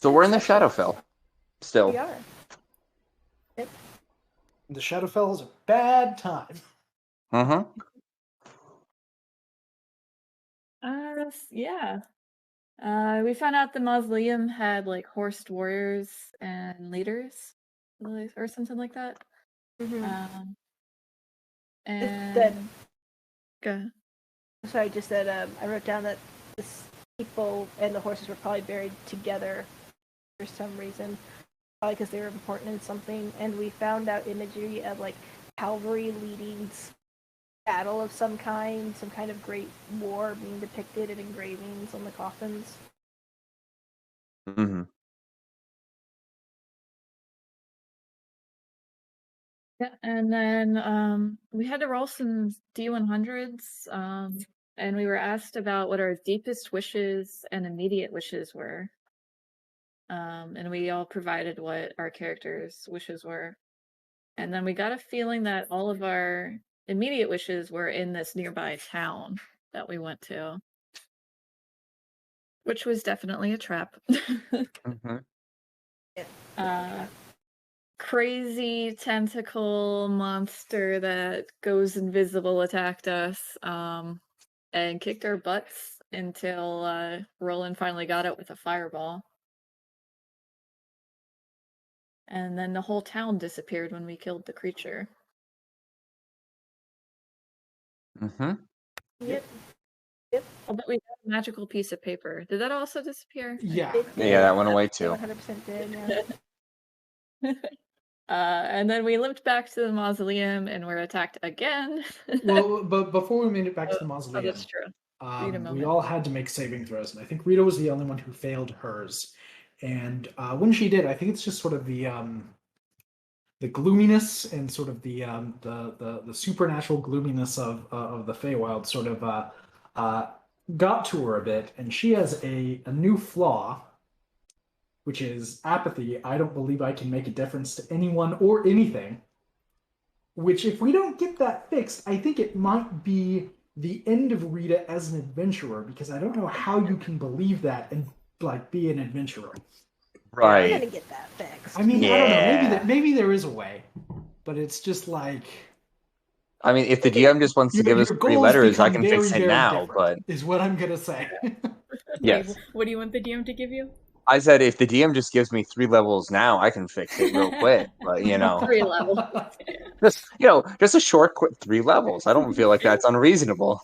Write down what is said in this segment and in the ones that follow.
So we're in the Shadowfell. Still. We are. Yep. The Shadowfell is a bad time. Mm-hmm. Yeah. We found out the mausoleum had like horsed warriors and leaders, or something like that. Mm-hmm. And That, go ahead. sorry, just that I wrote down that the people and the horses were probably buried together for some reason, probably because they were important in something. And we found out imagery of like cavalry leading battle of some kind of great war being depicted in engravings on the coffins. Mm-hmm. Yeah, and then we had to roll some D100s, and we were asked about what our deepest wishes and immediate wishes were. And we all provided what our characters' wishes were. And then we got a feeling that all of our immediate wishes were in this nearby town that we went to, which was definitely a trap. Mm-hmm. Crazy tentacle monster that goes invisible attacked us, and kicked our butts until Roland finally got it with a fireball. And then the whole town disappeared when we killed the creature. Mm-hmm. Yep. Oh, but we got a magical piece of paper. Did that also disappear? Yeah. Yeah, that went away too. 100% did, yeah. And then we limped back to the mausoleum and were attacked again. Well, but before we made it back to the mausoleum, that's true. we all had to make saving throws, and I think Rita was the only one who failed hers. And when she did, I think it's just sort of the gloominess and sort of the supernatural gloominess of the Feywild sort of got to her a bit, and she has a new flaw, which is apathy. I don't believe I can make a difference to anyone or anything. Which, if we don't get that fixed, I think it might be the end of Rita as an adventurer, because I don't know how you can believe that and like be an adventurer. Right. I'm gonna get that fixed. I mean, Yeah. I don't know. Maybe there is a way, but it's just like. I mean, if the DM just wants to give us 3 letters, I can fix it now. But is what I'm gonna say. yes. Wait, what do you want the DM to give you? I said if the DM just gives me 3 levels now, I can fix it real quick. But 3 levels. just a short, quick 3 levels. I don't feel like that's unreasonable.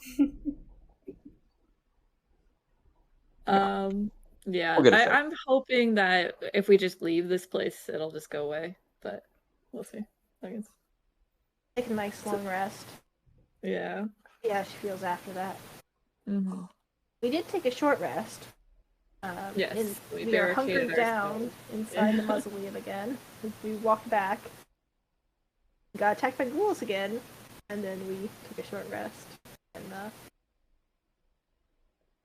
Yeah, We'll get it fixed. I'm hoping that if we just leave this place, it'll just go away. But we'll see. I guess. Take a nice long rest. Yeah. Yeah, she feels after that. Mm-hmm. We did take a short rest. Yes, we are hunkered down inside the mausoleum again. We walked back, got attacked by ghouls again, and then we took a short rest. And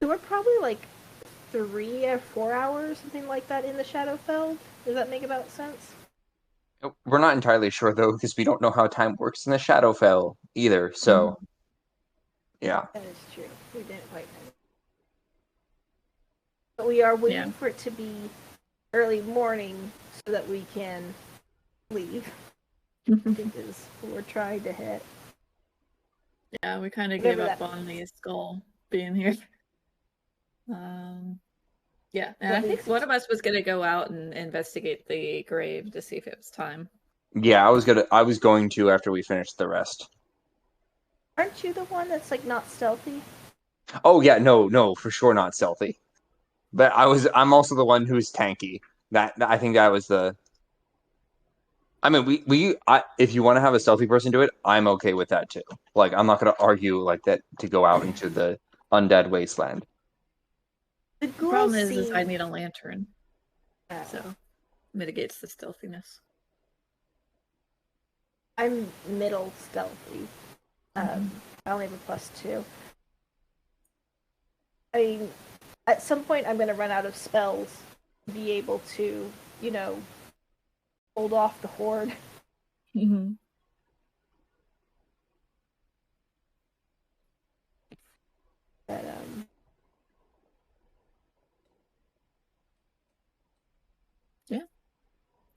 so we're probably like 3 or 4 hours, something like that, in the Shadowfell. Does that make about sense? We're not entirely sure though, because we don't know how time works in the Shadowfell either. So, yeah. That is true. We didn't quite know. But we are waiting for it to be early morning so that we can leave. I think is what we're trying to hit. Yeah, we kind of gave up on the skull being here. Yeah, and I think one of us was gonna go out and investigate the grave to see if it was time. Yeah, I was going to after we finished the rest. Aren't you the one that's like not stealthy? Oh yeah, no, for sure not stealthy. But I'm also the one who's tanky. I think that was the. I mean, if you want to have a stealthy person do it, I'm okay with that too. Like, I'm not going to argue like that to go out into the undead wasteland. The problem is I need a lantern, so mitigates the stealthiness. I'm middle stealthy. I only have a +2. I mean, at some point I'm going to run out of spells to be able to, hold off the horde. Mm-hmm. But,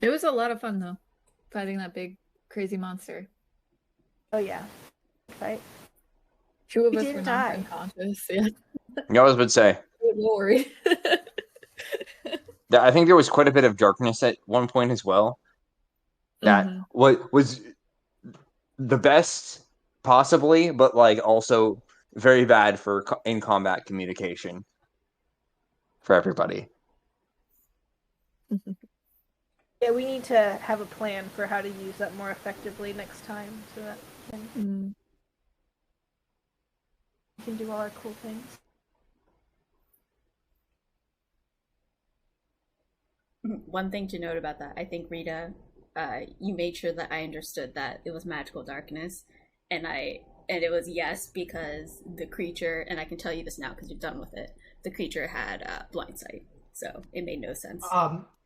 It was a lot of fun though, fighting that big crazy monster. Oh yeah, right. Two of We us didn't were die. not unconscious. Yeah, You always would say. worried. I think there was quite a bit of darkness at one point as well. That Mhm. what was the best possibly, but like also very bad for in combat communication for everybody. Yeah, we need to have a plan for how to use that more effectively next time, so that Mm. we can do all our cool things. One thing to note about that, I think Rita, you made sure that I understood that it was magical darkness, and it was yes because the creature, and I can tell you this now because you're done with it. The creature had blind sight, so it made no sense.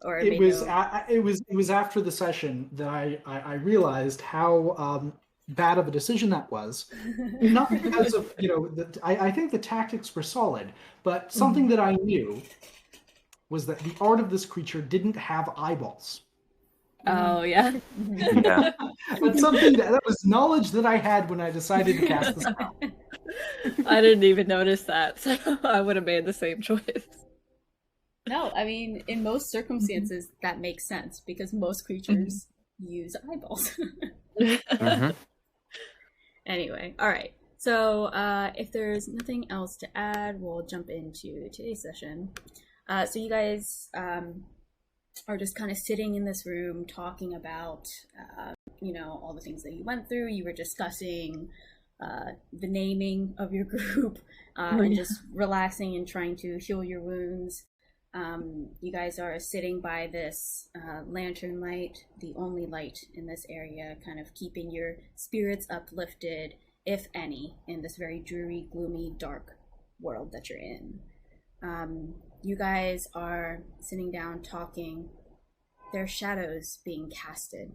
Or it was after the session that I realized how bad of a decision that was. Not because of I think the tactics were solid, but something that I knew was that the art of this creature didn't have eyeballs. Oh yeah. Yeah. But something that was knowledge that I had when I decided to cast the spell. I didn't even notice that, so I would have made the same choice. No, I mean, in most circumstances, that makes sense because most creatures use eyeballs. Mm-hmm. Anyway, all right. So if there's nothing else to add, we'll jump into today's session. So you guys are just kind of sitting in this room talking about, all the things that you went through. You were discussing the naming of your group and just relaxing and trying to heal your wounds. You guys are sitting by this lantern light, the only light in this area, kind of keeping your spirits uplifted, if any, in this very dreary, gloomy, dark world that you're in. You guys are sitting down talking. There are shadows being casted.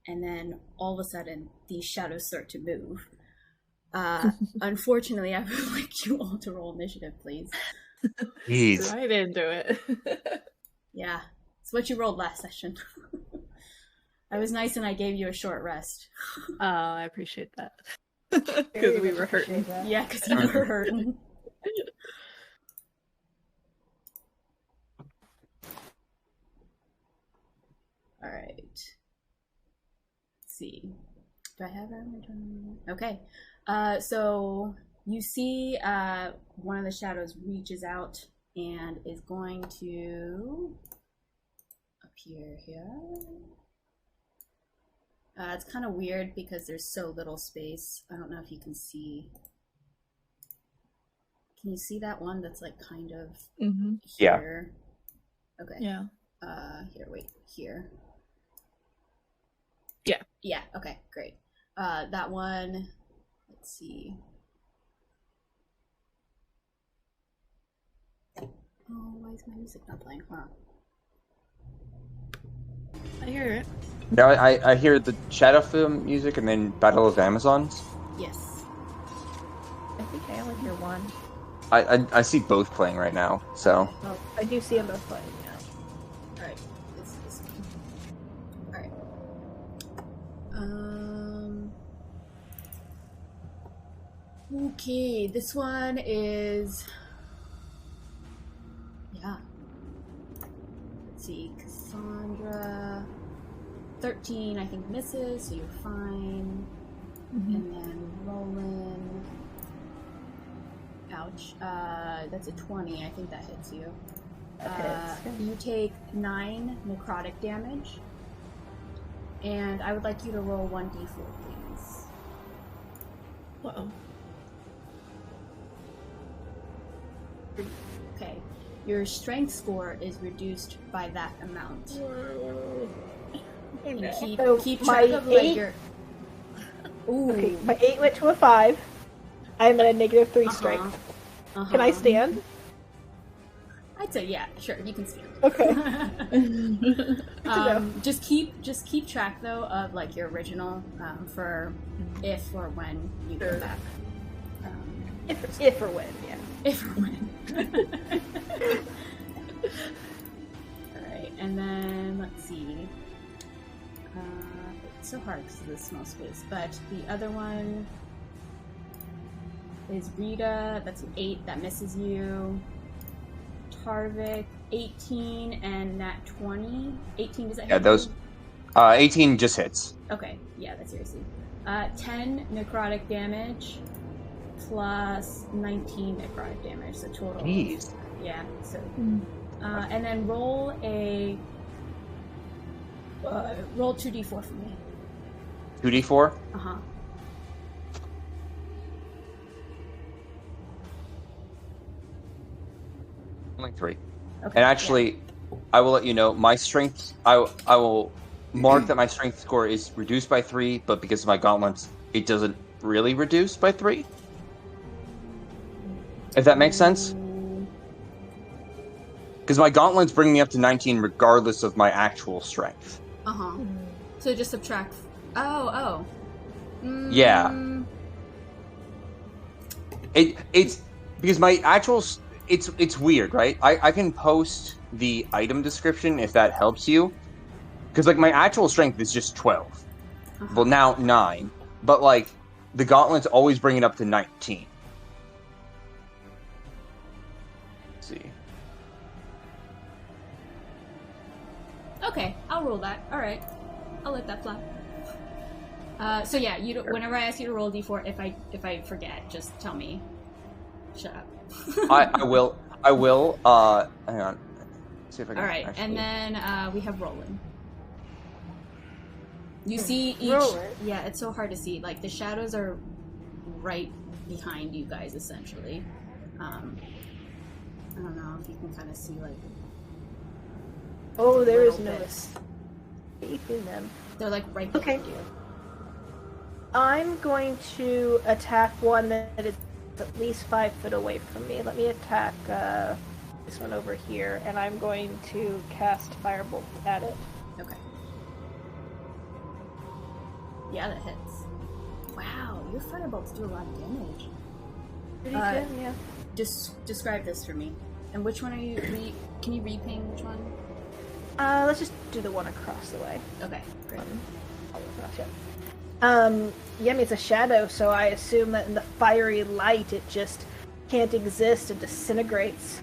And then all of a sudden, these shadows start to move. Unfortunately, I would like you all to roll initiative, please. Jeez. Right into it. Yeah, it's what you rolled last session. I was nice and I gave you a short rest. Oh, I appreciate that. Because we were hurting. Yeah, because you were hurting. All right. Let's see. Do I have that? Okay. So you see one of the shadows reaches out and is going to appear here. It's kind of weird because there's so little space. I don't know if you can see. Can you see that one that's like kind of here? Yeah. Okay. Yeah. Here, wait, here. Yeah. Yeah, okay, great. That one, let's see. Oh, why is my music not playing? Huh. I hear it. Yeah, I hear the Shadow Film music and then Battle of Amazons. Yes. I think I only hear one. I see both playing right now, so. Oh, I do see them both playing, yeah. Alright, this one. Alright. Okay, this one is... Yeah. Let's see, Cassandra... 13, I think, misses, so you're fine. And then Roland... Ouch. That's a 20, I think that hits you. You take 9 necrotic damage. And I would like you to roll 1d4, please. Uh-oh. Okay. Your strength score is reduced by that amount. And keep track of like your... Ooh. Okay, my 8 went to a 5. I'm at a -3 strength. Can I stand? I'd say yeah, sure, you can stand. Okay. Just keep track though of like your original for if or when you go back. If or when, yeah. If or when. Alright. and then let's see. It's so hard because of the small space, but the other one is Rita. That's an 8. That misses you. Tarvik, 18, and Nat 20. 18, does that hit? Yeah, those. 18 just hits. Okay, yeah, that's seriously. 10 necrotic damage plus 19 necrotic damage, so total. Jeez. Yeah, so. And then roll 2d4 for me. 2d4? Uh-huh. Only 3. Okay. And actually, I will let you know, my strength, I will mark that my strength score is reduced by 3, but because of my gauntlets, it doesn't really reduce by 3. If that makes sense? Because my gauntlets bring me up to 19 regardless of my actual strength. Uh-huh. So just subtract... Oh. Yeah. It's... Because my actual... It's weird, right? I can post the item description if that helps you. Because, like, my actual strength is just 12. Uh-huh. Well, now 9. But, like, the gauntlets always bring it up to 19. Let's see. Okay, I'll roll that. Alright. I'll let that fly. So yeah, you don't, whenever I ask you to roll a d4, if I forget, just tell me. Shut up. I will. Hang on. See if I can. Alright, actually... and then we have Roland. You see each... Roland? Yeah, it's so hard to see. Like, the shadows are right behind you guys, essentially. I don't know if you can kind of see, like... Oh, there is little no bits. escape in them. They're, like, right behind you. I'm going to attack one that is at least 5 foot away from me. Let me attack this one over here, and I'm going to cast Firebolt at it. Okay. Yeah, that hits. Wow, your firebolts do a lot of damage. Pretty good, yeah. Describe this for me. And which one are you... Can you re-ping which one? Let's just do the one across the way. Okay, great. All across, yeah. Yeah, I mean, it's a shadow, so I assume that in the fiery light it just can't exist and disintegrates.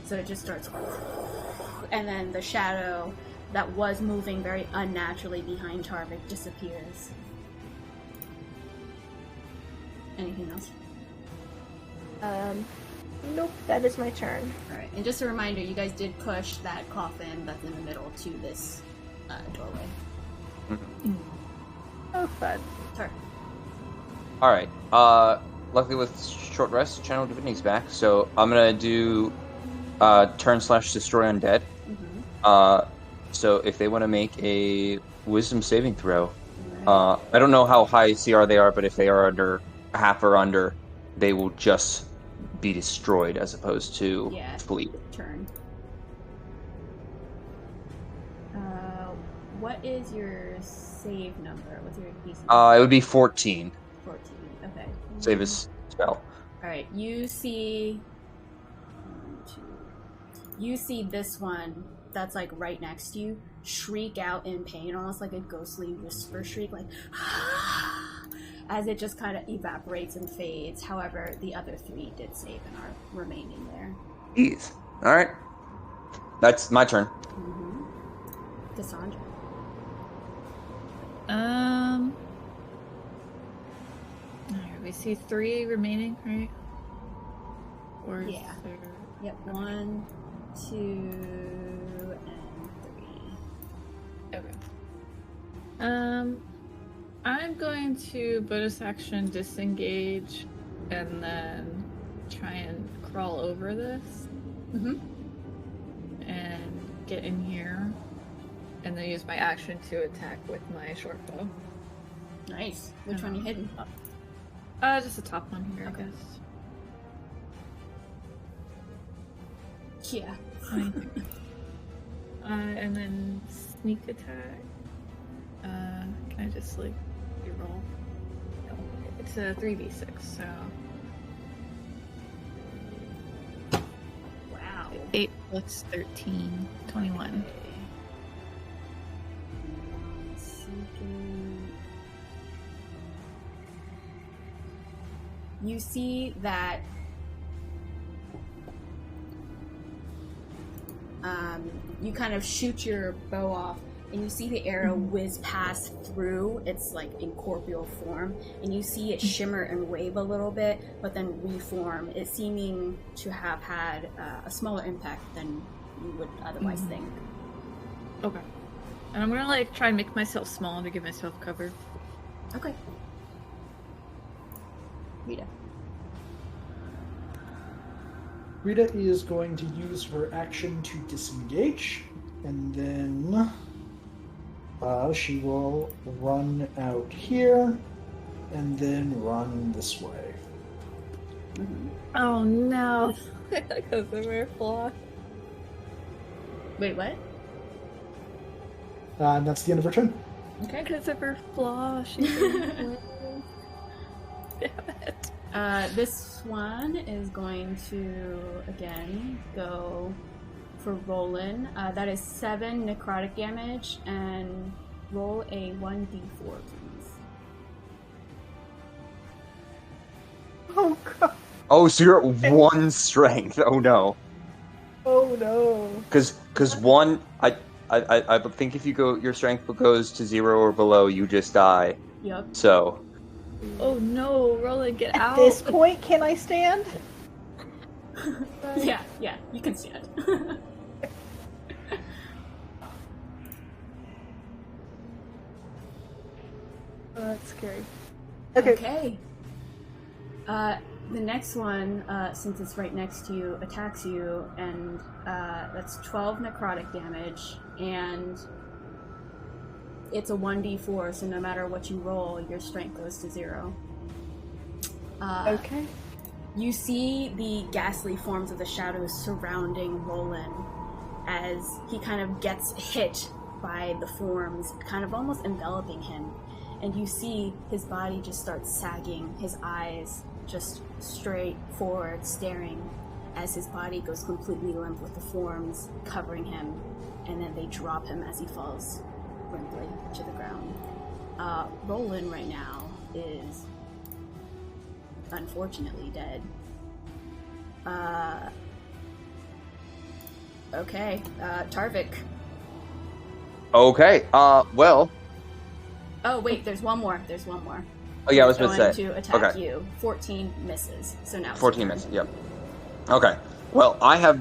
So it just starts... And then the shadow that was moving very unnaturally behind Tarvik disappears. Anything else? Nope, that is my turn. Alright, and just a reminder, you guys did push that coffin that's in the middle to this doorway. Oh, fun. Sure. Alright. Luckily with short rest, Channel Divinity's back, so I'm gonna do turn/destroy undead. Mm-hmm. So if they want to make a wisdom saving throw, I don't know how high CR they are, but if they are under half or under, they will just be destroyed as opposed to flee. Turn. What is your save number? What's your DC? It would be 14. 14. Okay. Save his spell. All right. You see. You see this one that's like right next to you shriek out in pain, almost like a ghostly whisper shriek, like as it just kind of evaporates and fades. However, the other 3 did save and are remaining there. Jeez. All right. That's my turn. Mm-hmm. Cassandra. Alright, we see 3 remaining, right? Or is Yeah. there... Yep. 1, 2, and 3. Okay. I'm going to bonus action disengage and then try and crawl over this. Mm-hmm. And get in here. And then use my action to attack with my short bow. Nice. Which one you hidden? Just the top one here, Okay. I guess. Yeah. And then sneak attack. Can I just like reroll? No, it's a 3d6, so. Wow. 8 plus 13, 21. You see that you kind of shoot your bow off, and you see the arrow whiz past through its like incorporeal form, and you see it shimmer and wave a little bit, but then reform. It seeming to have had a smaller impact than you would otherwise think. Okay. And I'm gonna like try and make myself small to give myself cover. Okay. Rita. Rita is going to use her action to disengage, and then she will run out here, and then run this way. Oh no! Because of her flaw. Wait, what? And that's the end of her turn. Okay. Because of her flaw, she's Damn it. This one is going to, again, go for Roland. That is 7 necrotic damage, and roll a 1d4, please. Oh god. Oh, so you're at 1 strength. Oh no. Oh no. Because 1, I think if you go, your strength goes to 0 or below, you just die. Yep. So. Oh no, Roland, get out! At this point, can I stand? Yeah, you can stand. Oh, that's scary. Okay. The next one, since it's right next to you, attacks you, and that's 12 necrotic damage, and it's a 1d4, so no matter what you roll, your strength goes to 0. Okay. You see the ghastly forms of the shadows surrounding Roland as he kind of gets hit by the forms, kind of almost enveloping him. And you see his body just start sagging, his eyes just straight forward, staring, as his body goes completely limp with the forms covering him, and then they drop him as he falls limply to the ground. Roland right now is unfortunately dead. Okay, Tarvik. Okay, well. Oh wait, there's one more. Oh yeah, I was going going to say. to attack Okay. you. 14 misses. So now it's 14 your misses, turn. yep. Okay, well, I have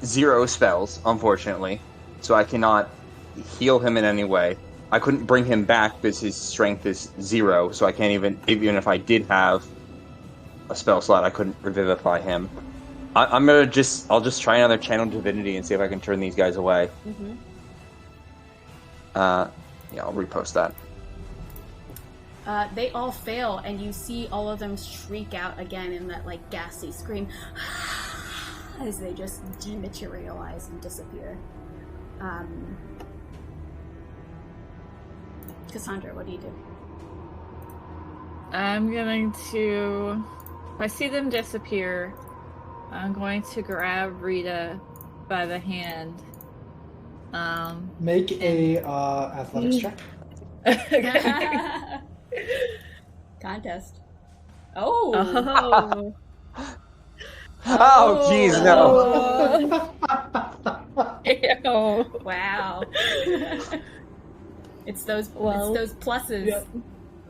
0 spells, unfortunately, so I cannot heal him in any way. I couldn't bring him back because his strength is 0, so I can't even if I did have a spell slot, I couldn't revivify him. I'll just try another channel divinity and see if I can turn these guys away. Mm-hmm. Yeah, I'll repost that. They all fail, and you see all of them shriek out again in that like ghastly scream as they just dematerialize and disappear. Cassandra, what do you do? I'm going to, if I see them disappear, I'm going to grab Rita by the hand. Make a athletics check. Okay. Contest. Oh. Oh. Oh, jeez, no. Ew. Wow. It's those pluses. Yep.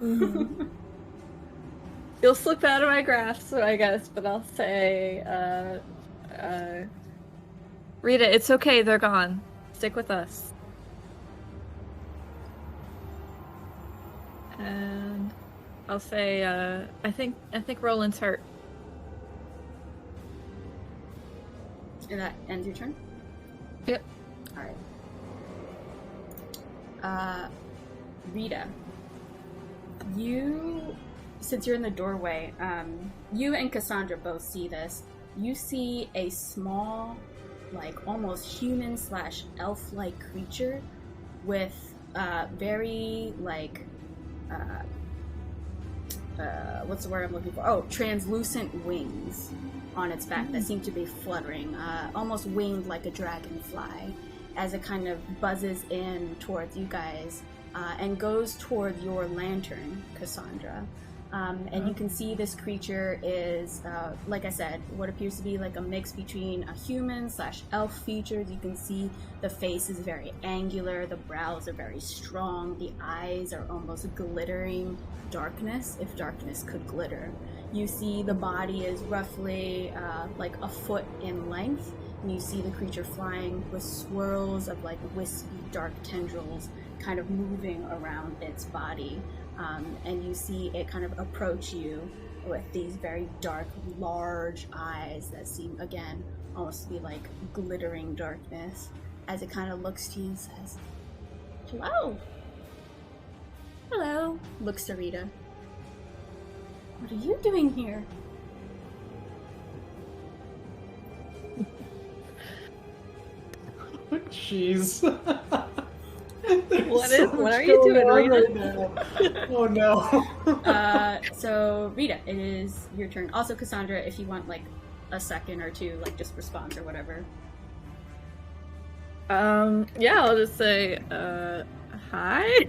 Mm-hmm. You'll slip out of my grasp, I guess, but I'll say, Rita, it's okay, they're gone. Stick with us. And I'll say, I think Roland's hurt. And that ends your turn? Yep. Alright. Rita. You, since you're in the doorway, you and Cassandra both see this. You see a small, like, almost human/elf-like creature with, very, like, what's the word I'm looking for? Oh, translucent wings on its back that seem to be fluttering, almost winged like a dragonfly, as it kind of buzzes in towards you guys and goes toward your lantern, Cassandra. And you can see this creature is, like I said, what appears to be like a mix between a human/elf features. You can see the face is very angular, the brows are very strong, the eyes are almost glittering darkness, if darkness could glitter. You see the body is roughly like a foot in length, and you see the creature flying with swirls of like wispy dark tendrils kind of moving around its body. And you see it kind of approach you with these very dark, large eyes that seem, again, almost to be like glittering darkness, as it kind of looks to you and says, "Hello." "Hello," looks to Rita. "What are you doing here?" Jeez. What are you doing, Rita? Right oh no. So Rita, it is your turn. Also, Cassandra, if you want like a second or two, like just response or whatever. Yeah, I'll just say, hi.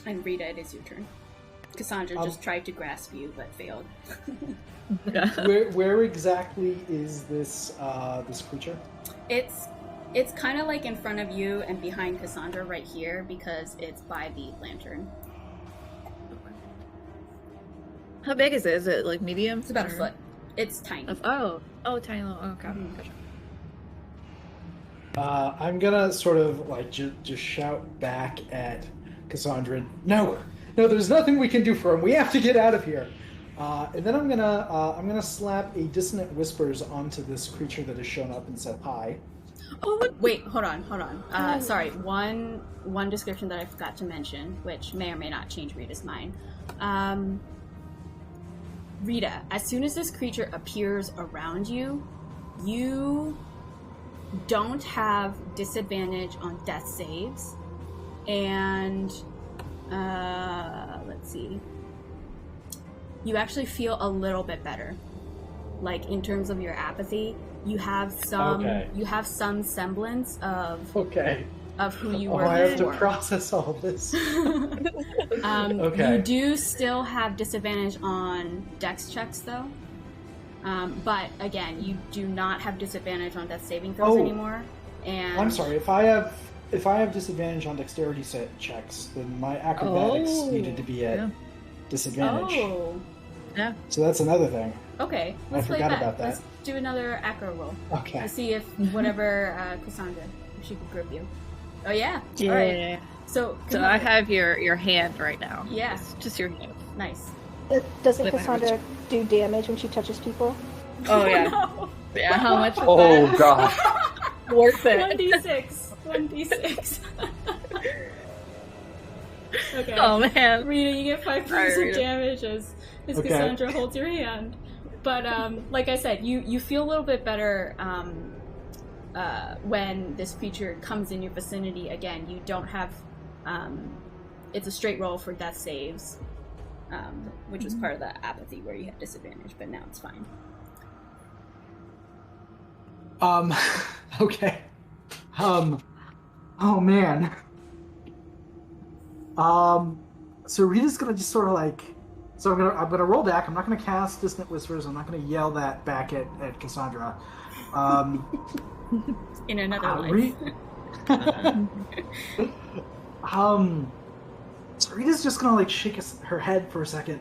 And Rita, it is your turn. Cassandra just tried to grasp you but failed. Where exactly is this this creature? It's kind of like in front of you and behind Cassandra right here because it's by the lantern. How big is it? Is it like medium? It's about a foot. It's tiny. Oh, tiny little. Okay. Gotcha. I'm gonna sort of like just shout back at Cassandra. No, there's nothing we can do for him. We have to get out of here. And then I'm gonna slap a dissonant whispers onto this creature that has shown up and said hi. Oh wait, hold on. Sorry, one description that I forgot to mention, which may or may not change Rita's mind. Rita, as soon as this creature appears around you, you don't have disadvantage on death saves, and let's see. You actually feel a little bit better, like in terms of your apathy. You have some semblance of who you were before. I have to process all this. You do still have disadvantage on dex checks, though. But again, you do not have disadvantage on death saving throws anymore. And I'm sorry, if I have disadvantage on dexterity checks, then my acrobatics needed to be at disadvantage. Oh. Yeah. So that's another thing. Okay. I forgot about that. Let's do another acro roll. Okay. To see if whatever Cassandra, if she could grip you. Oh yeah. Yeah. All right. So I have your hand right now. Yeah. Just your hand. Nice. Doesn't Cassandra do damage when she touches people? Oh yeah. No. Yeah. How much? Oh god. Worth it. 1d6. 1d6. Okay. Oh man. Rita, you get 5 points of damage as Cassandra holds your hand. But like I said, you feel a little bit better when this creature comes in your vicinity. Again, you don't have it's a straight roll for death saves, which was part of the apathy where you had disadvantage, but now it's fine. Okay. Oh man. So Rita's gonna just sort of like, so I'm gonna roll back. I'm not gonna cast Dissonant Whispers. I'm not gonna yell that back at Cassandra. In another life. So Rita's just gonna like shake her head for a second.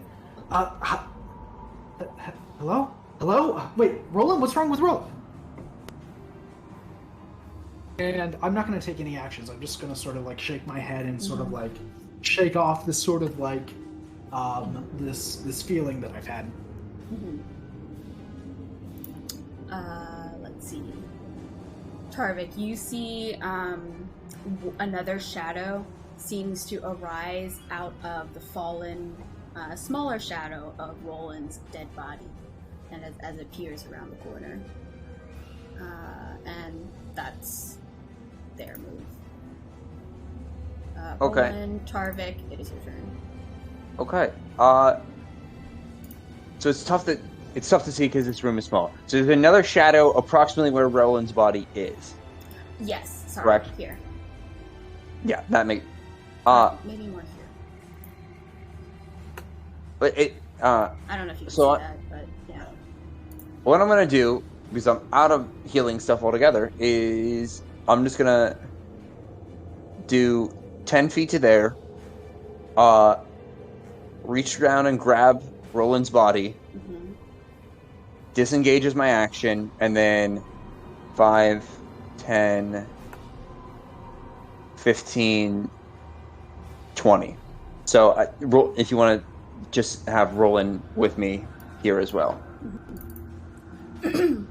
Hello? Wait, Roland, what's wrong with Roland? And I'm not going to take any actions. I'm just going to sort of like shake my head and sort of like shake off this sort of like this feeling that I've had. Let's see. Tarvik, you see another shadow seems to arise out of the fallen, smaller shadow of Roland's dead body, and as it peers around the corner. And that's their move. Okay. Roland, Tarvik, it is your turn. Okay. So it's tough to see because this room is small. So there's another shadow approximately where Roland's body is. Yes, sorry. Correct. Here. Yeah, that makes. Maybe more here. But it. I don't know if you can So see that, but yeah. What I'm gonna do, because I'm out of healing stuff altogether, is I'm just gonna do 10 feet to there. Reach down and grab Roland's body. Mm-hmm. Disengages my action, and then 5, 10, 15, 20. So if you want to just have Roland with me here as well. And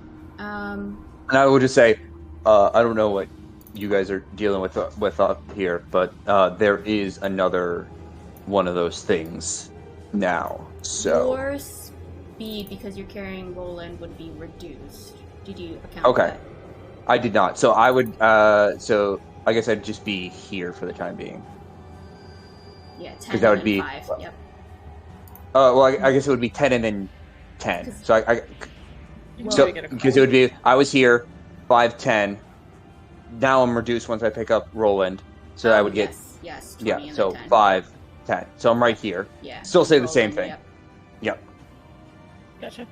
I will just say, I don't know what you guys are dealing with up here, but there is another one of those things now. So Your speed, because you're carrying Roland, would be reduced. Did you account for okay, that? I did not. So I would. So I guess I'd just be here for the time being. Yeah, 10 because that would and be 5. Yep. well, I guess it would be 10 and then 10. So because it would be I was here 5, 10. Now I'm reduced once I pick up Roland, so I would get yes, 20 and so then 10. 5, 10. So I'm right here. Yeah. Still say the Roland, same thing. Yep. Yep. Gotcha.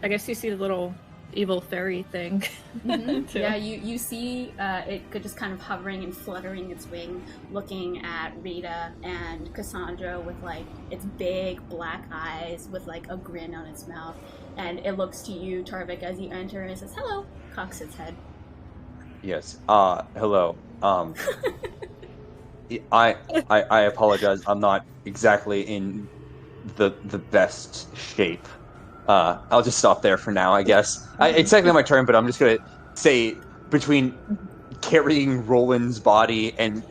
I guess you see the little evil fairy thing. Mm-hmm. Yeah, you see it just kind of hovering and fluttering its wing, looking at Rita and Cassandra with like its big black eyes with like a grin on its mouth, and it looks to you, Tarvik, as you enter, and it says hello, cocks its head. Yes. Hello. I apologize. I'm not exactly in the best shape. I'll just stop there for now, I guess. It's technically my turn, but I'm just gonna say between carrying Roland's body and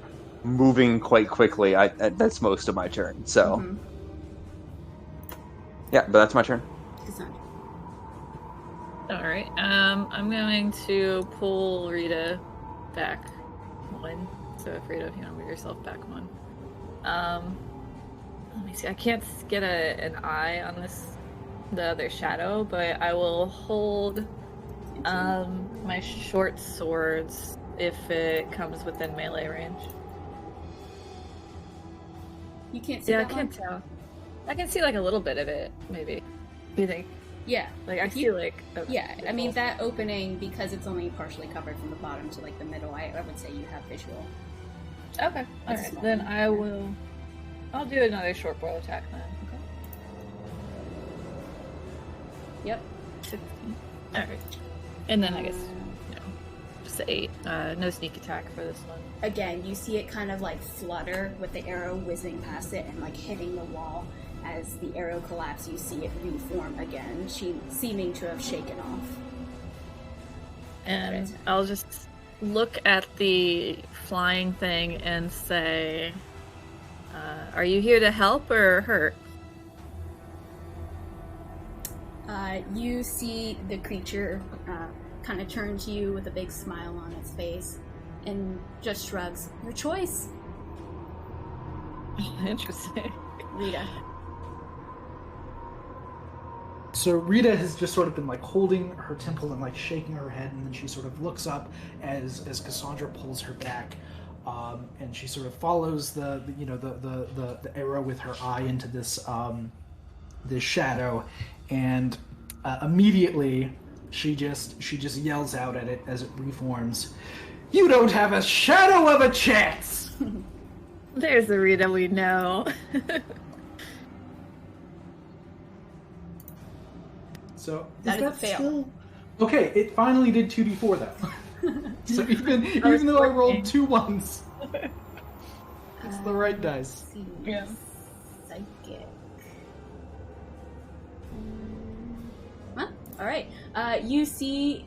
moving quite quickly, that's most of my turn. So, yeah, but that's my turn. Cassandra. All right. I'm going to pull Rita back one. So if Rita, if you want to move yourself back one. Let me see. I can't get an eye on the other shadow, but I will hold my short swords if it comes within melee range. You can't see Yeah, I that can't tell. I can see like a little bit of it, maybe. Do you think? Yeah. Like I see like Yeah, I mean that opening, because it's only partially covered from the bottom to like the middle, I would say you have visual. Okay. Alright. Then I'll do another short bow attack then. Okay. Yep. 16. Alright. And then I guess just 8. No sneak attack for this one. Again, you see it kind of like flutter with the arrow whizzing past it and like hitting the wall. As the arrow collapses, you see it reform again, seeming to have shaken off. And I'll just look at the flying thing and say, are you here to help or hurt? You see the creature kind of turn to you with a big smile on its face and just shrugs. Your choice. Interesting. Rita. So Rita has just sort of been like holding her temple and like shaking her head, and then she sort of looks up as Cassandra pulls her back, and she sort of follows the arrow with her eye into this this shadow, and immediately she just yells out at it as it reforms. You don't have a shadow of a chance. There's the Rita we know. So That is a fail. Still... Okay, it finally did 2d4 though. So even though I rolled 2 1s, it's the right dice. Yeah. Psychic. Huh? All right. You see,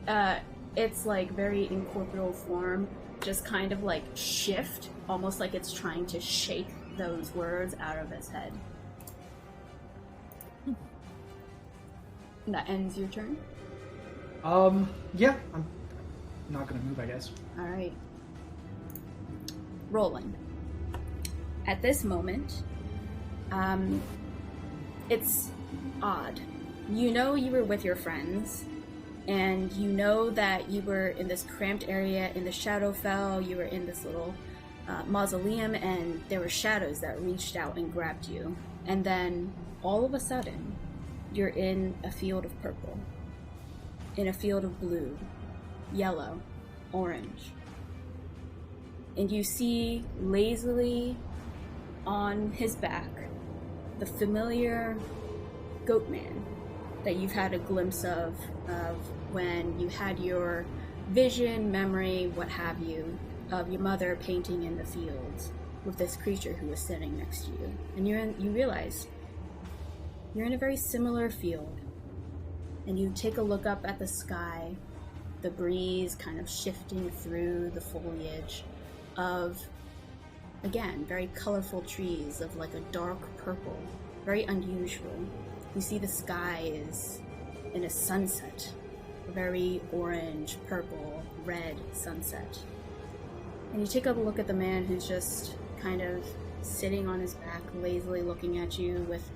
it's like very incorporeal form, just kind of like shift, almost like it's trying to shake those words out of its head. That ends your turn? Yeah, I'm not gonna move, I guess. Alright. Roland. at this moment, it's odd. You know you were with your friends, and you know that you were in this cramped area in the Shadowfell. You were in this little mausoleum, and there were shadows that reached out and grabbed you. And then, all of a sudden, you're in a field of purple, in a field of blue, yellow, orange. And you see lazily on his back the familiar goat man that you've had a glimpse of when you had your vision, memory, what have you, of your mother painting in the fields with this creature who was sitting next to you. And you realize you're in a very similar field. And you take a look up at the sky, the breeze kind of shifting through the foliage of, again, very colorful trees of like a dark purple, very unusual. You see the sky is in a sunset, a very orange, purple, red sunset. And you take a look at the man who's just kind of sitting on his back, lazily looking at you with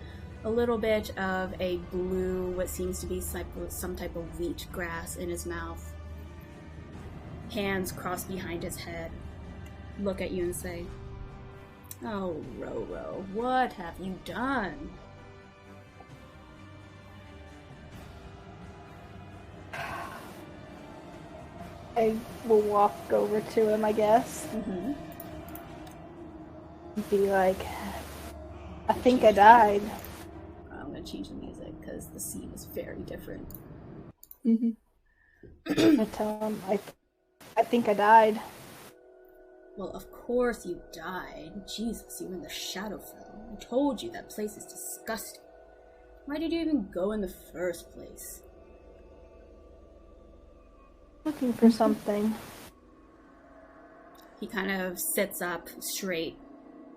a little bit of a blue, what seems to be some type of wheat grass in his mouth. Hands crossed behind his head. Look at you and say, "Oh, Roro, what have you done?" I will walk over to him, I guess. Mm-hmm. Be like, I think I died. I'm gonna change the music because the scene is very different. I tell him, I think I died. Well, of course you died. Jesus, you were in the Shadowfell. I told you that place is disgusting. Why did you even go in the first place? Looking for something. He kind of sits up straight,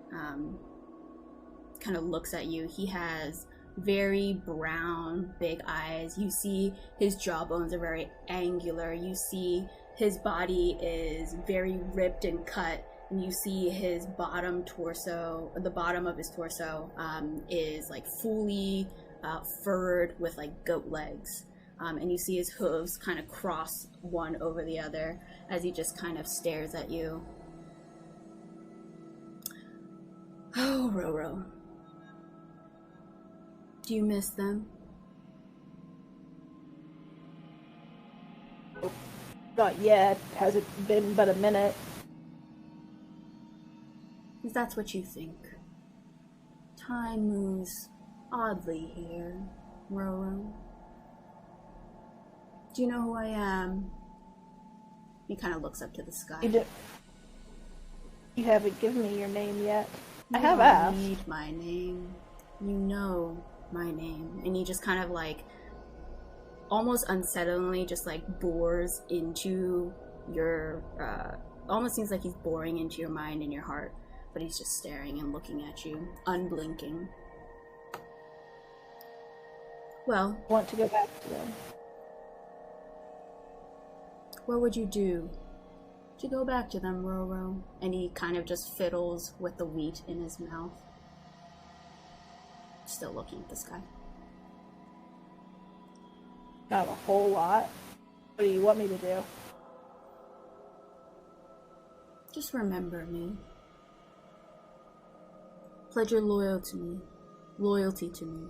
kind of looks at you. He has very brown, big eyes. You see his jawbones are very angular. You see his body is very ripped and cut. And you see his bottom torso, the bottom of his torso, is like fully furred with like goat legs. And you see his hooves kind of cross one over the other as he just kind of stares at you. Oh, Roro. Do you miss them? Not yet. Hasn't been but a minute. If that's what you think. Time moves oddly here, Roro. Do you know who I am? He kind of looks up to the sky. You haven't given me your name yet. I You have don't asked. need my name. You know my name. And he just kind of like, almost unsettlingly, just like bores into your, almost seems like he's boring into your mind and your heart. But he's just staring and looking at you, unblinking. Well, I want to go back to them. what would you do to go back to them, Roro? And he kind of just fiddles with the wheat in his mouth. Still looking at the sky. Not a whole lot. What do you want me to do? Just remember me. Pledge your loyalty to me.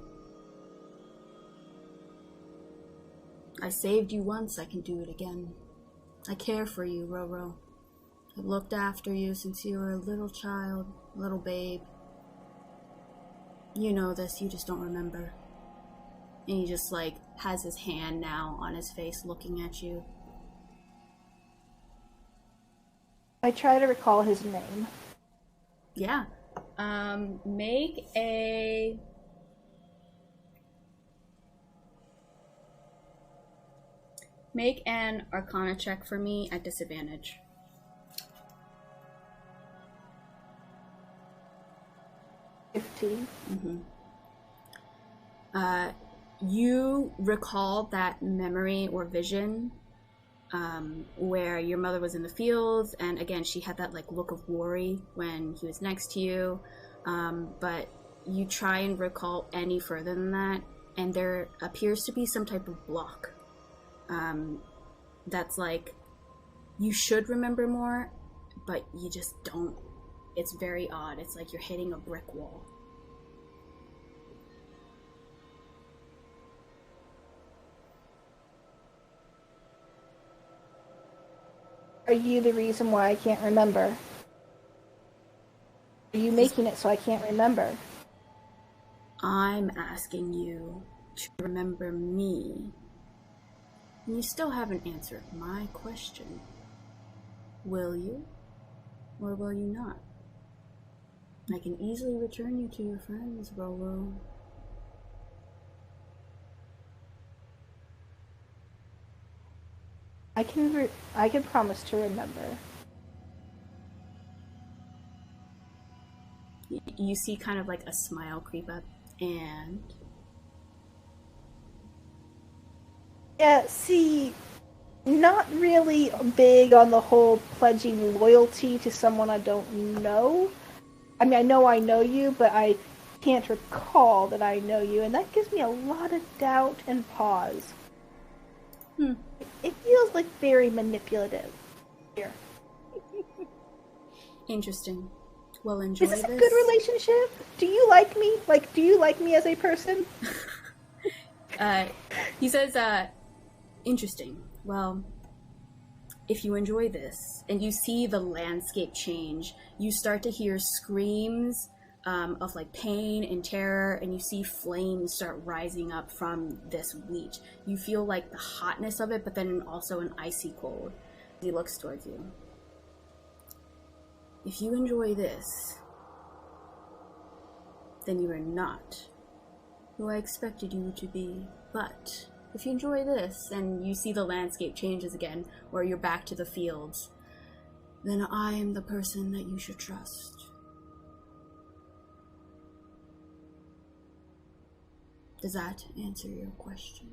I saved you once, I can do it again. I care for you, Roro. I've looked after you since you were a little child, a little babe. You know this, you just don't remember. And he just like has his hand now on his face looking at you. I try to recall his name. Yeah. Make an Arcana check for me at disadvantage. You recall that memory or vision where your mother was in the fields, and again, she had that like look of worry when he was next to you. But you try and recall any further than that, and there appears to be some type of block. That's like, you should remember more, but you just don't. It's very odd. It's like you're hitting a brick wall. Are you the reason why I can't remember? Are you making it so I can't remember? I'm asking you to remember me. And you still haven't answered my question. Will you? Or will you not? I can easily return you to your friends, Rolo. I can promise to remember. You see kind of like a smile creep up, and... Yeah, see, not really big on the whole pledging loyalty to someone I don't know. I mean, I know you, but I can't recall that I know you, and that gives me a lot of doubt and pause. It feels like very manipulative here. Interesting. Well, enjoy this. Is this a good relationship? Do you like me? Like, do you like me as a person? He says, interesting. Well, if you enjoy this, and you see the landscape change, you start to hear screams of like pain and terror, and you see flames start rising up from this wheat. You feel like the hotness of it, but then also an icy cold. He looks towards you. If you enjoy this, then you are not who I expected you to be. But if you enjoy this, and you see the landscape changes again, or you're back to the fields, then I am the person that you should trust. Does that answer your question?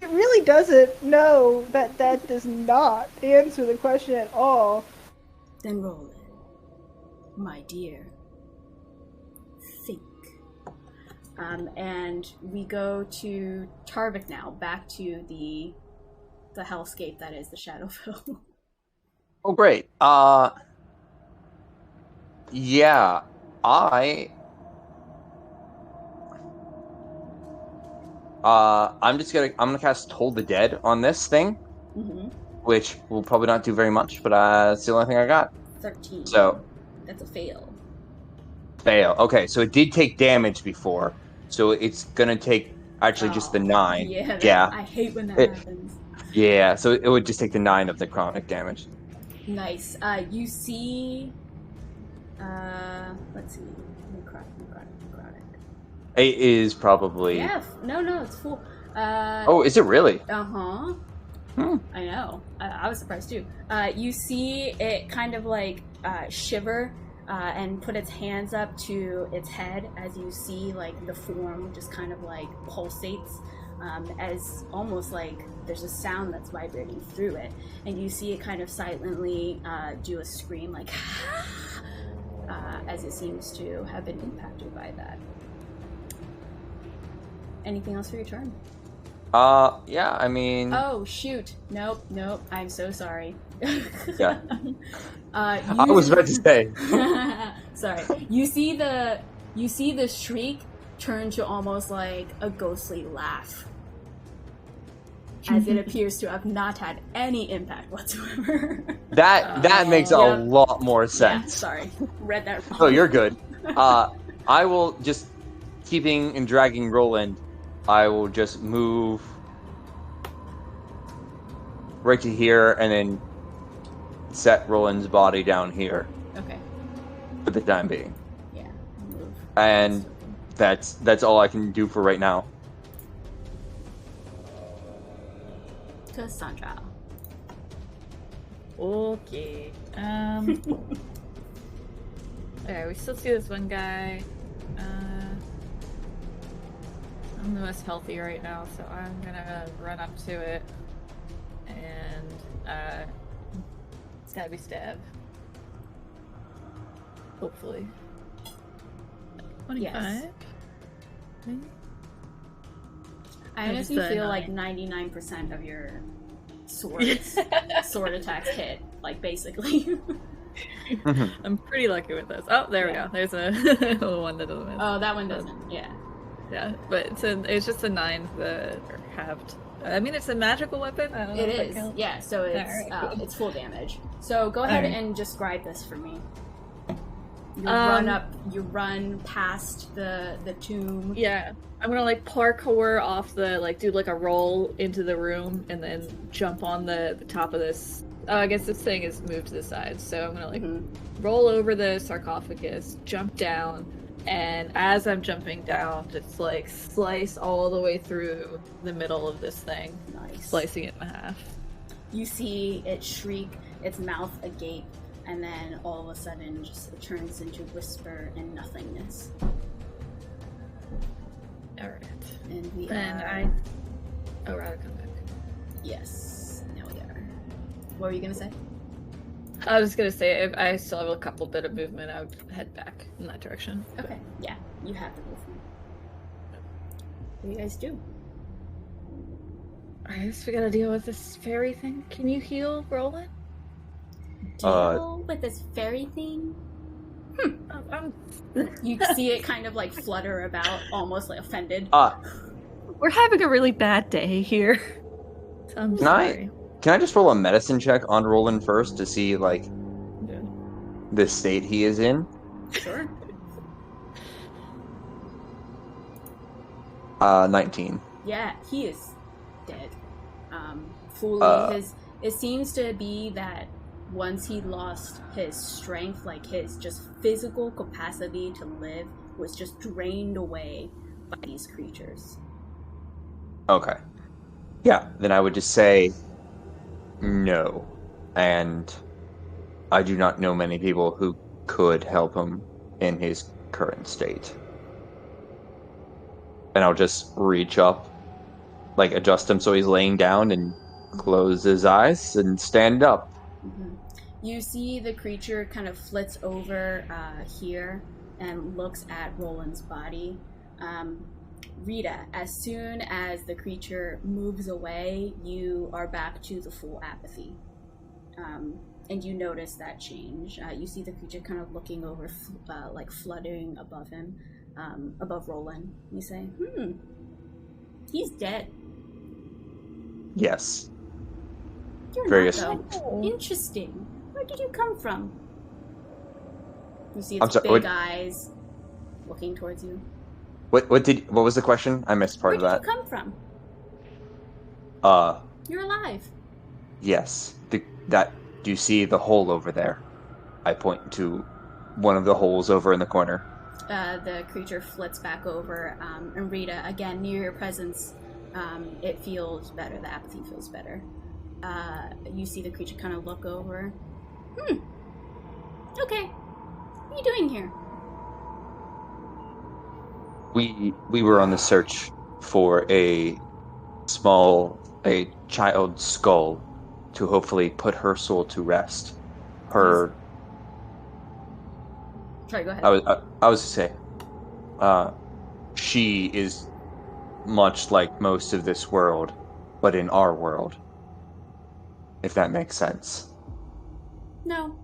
It really doesn't. No, that does not answer the question at all. Then roll it, my dear. Think. And we go to Tarvik now, back to the hellscape that is the Shadowville. Oh, great. Yeah, I'm gonna cast Toll the Dead on this thing, which will probably not do very much, but it's the only thing I got. 13. So that's a fail. Fail. Okay, so it did take damage before, so it's gonna take actually just the 9. Yeah. I hate when that happens. Yeah, so it would just take the 9 of the chronic damage. Nice. You see. Let's see. Necrotic. It is probably. Yeah. No, it's full. Oh, is it really? Uh-huh. I know. I was surprised too. You see it kind of like shiver and put its hands up to its head as you see like the form just kind of like pulsates as almost like there's a sound that's vibrating through it, and you see it kind of silently do a scream like as it seems to have been impacted by that. Anything else for your turn? Yeah, I mean... Oh, shoot. Nope. I'm so sorry. Yeah. I was about to say. Sorry. You see the shriek turn to almost like a ghostly laugh. As it appears to have not had any impact whatsoever. That makes a lot more sense. Yeah, sorry. Read that wrong. Oh, you're good. I will just, keeping and dragging Roland, I will just move right to here and then set Roland's body down here. Okay. For the time being. Yeah. Move. And that's all I can do for right now. Cassandra. Okay. Okay, we still see this one guy. I'm the most healthy right now, so I'm gonna run up to it and Stabby stab. Hopefully. 25. Yes. Maybe? I honestly feel like 99% of your sword attacks hit, like basically. I'm pretty lucky with this. Oh, there we go. There's a little one that doesn't miss. Oh, that one doesn't. Yeah. Yeah, but it's just a 9 that are halved. I mean, it's a magical weapon. I don't know It if that is. counts. Yeah. So it's Alright, cool. it's full damage. So go ahead Alright. and describe this for me. You run past the tomb. Yeah, I'm gonna like parkour off do like a roll into the room and then jump on the top of this. Oh, I guess this thing is moved to the side, so I'm gonna roll over the sarcophagus, jump down, and as I'm jumping down, just like slice all the way through the middle of this thing, slicing it in half. You see it shriek, its mouth agape, and then all of a sudden just it turns into whisper and nothingness. Alright. And we Oh, rather come back. Yes, now we are. What were you gonna say? I was gonna say, if I still have a couple bit of movement, I would head back in that direction. Okay, yeah, you have the movement. What do you guys do? I guess we gotta deal with this fairy thing. Can you heal, Roland? Deal with this fairy thing? You see it kind of like flutter about, almost like offended. We're having a really bad day here. I'm Can sorry. Can I just roll a medicine check on Roland first to see like the state he is in? Sure. 19. Yeah, he is dead. Fully, it seems to be that once he lost his strength, like his just physical capacity to live was just drained away by these creatures. Okay. Yeah, then I would just say no. And I do not know many people who could help him in his current state. And I'll just reach up, like adjust him so he's laying down and close his eyes and stand up. Mm-hmm. You see the creature kind of flits over here and looks at Roland's body. Rita, as soon as the creature moves away, you are back to the full apathy. And you notice that change. You see the creature kind of looking over, like fluttering above him, above Roland. You say, he's dead. Yes. You're Various. not, though. Interesting. Where did you come from? You see I'm its sorry, big eyes looking towards you. What was the question? I missed part Where of did that. you come from? You're alive. Yes. Do you see the hole over there? I point to one of the holes over in the corner. The creature flits back over, and Rita, again, near your presence, it feels better. The apathy feels better. You see the creature kind of look over. Okay. What are you doing here? We were on the search for a child's skull to hopefully put her soul to rest. Her. Sorry, go ahead. I was to say, she is much like most of this world, but in our world. If that makes sense. No.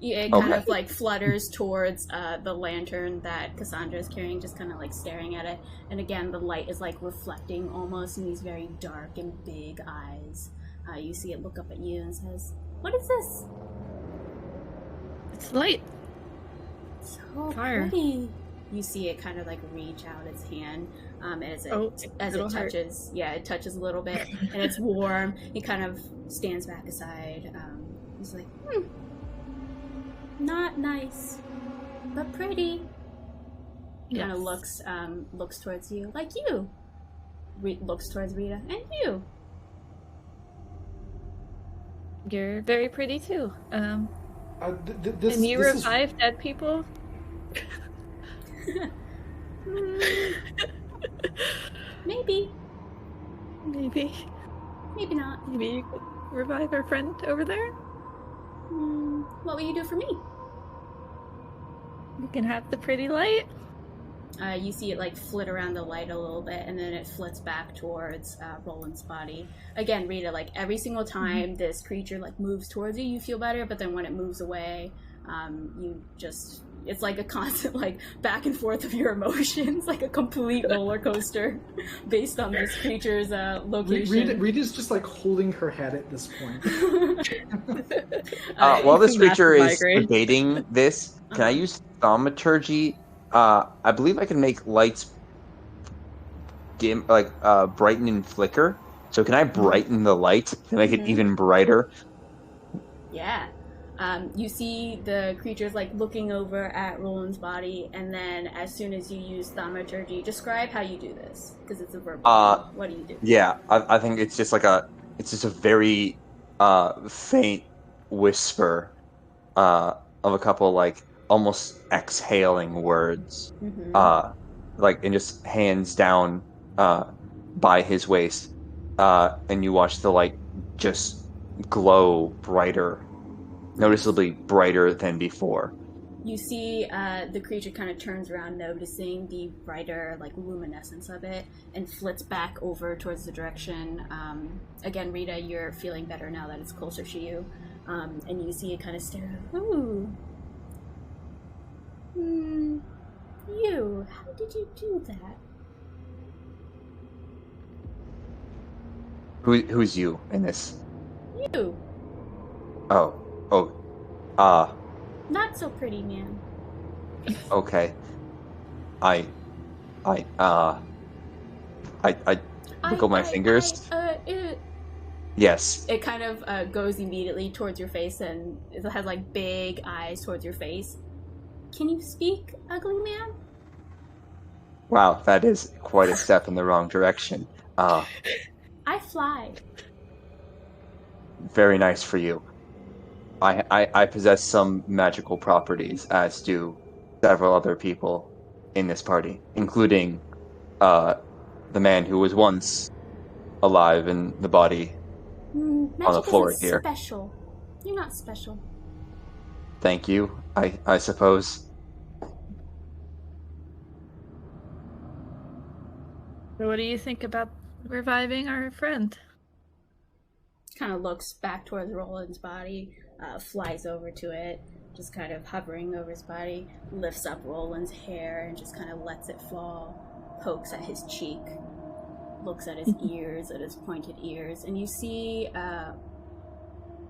It kind of like flutters towards the lantern that Cassandra is carrying, just kind of like staring at it. And again, the light is like reflecting almost in these very dark and big eyes. You see it look up at you and says, "What is this?" It's light. So Fire. pretty. You see it kind of like reach out its hand as it touches. Yeah, it touches a little bit, and it's warm. It kind of stands back aside. He's like, not nice, but pretty. Yes. Kind of looks towards you, like you. Looks towards Rita, and you. You're very pretty too. This, and you this revive dead people? Maybe. Maybe. Maybe not. Maybe you could revive our friend over there? What will you do for me? You can have the pretty light. You see it like flit around the light a little bit, and then it flits back towards Roland's body. Again, Rita, like every single time this creature like moves towards you, you feel better, but then when it moves away, you just, it's like a constant like back and forth of your emotions, like a complete roller coaster based on this creature's location. Rita's just like holding her head at this point. While this creature is migraine. debating this, can I use thaumaturgy? I believe I can make lights brighten and flicker. So can I brighten the light to make it even brighter? Yeah. You see the creatures like looking over at Roland's body, and then as soon as you use thaumaturgy, describe how you do this, because it's a verbal. What do you do? Yeah, I think it's just a very faint whisper of a couple like almost exhaling words, and just hands down by his waist, and you watch the light just glow brighter. Noticeably brighter than before. You see the creature kind of turns around, noticing the brighter like luminescence of it, and flits back over towards the direction. Again, Rita, you're feeling better now that it's closer to you, and you see it kind of stare. Ooh. You, how did you do that? Who's you in this? You. Not so pretty, man. Okay. I wiggle my fingers. Yes. It kind of goes immediately towards your face, and it has like big eyes towards your face. Can you speak, ugly man? Wow, that is quite a step in the wrong direction. I fly. Very nice for you. I possess some magical properties, as do several other people in this party, including the man who was once alive in the body on the floor here. Special. You're not special. Thank you, I suppose. So what do you think about reviving our friend? Kind of looks back towards Roland's body, flies over to it, just kind of hovering over his body, lifts up Roland's hair and just kind of lets it fall, pokes at his cheek, looks at his ears, at his pointed ears, and you see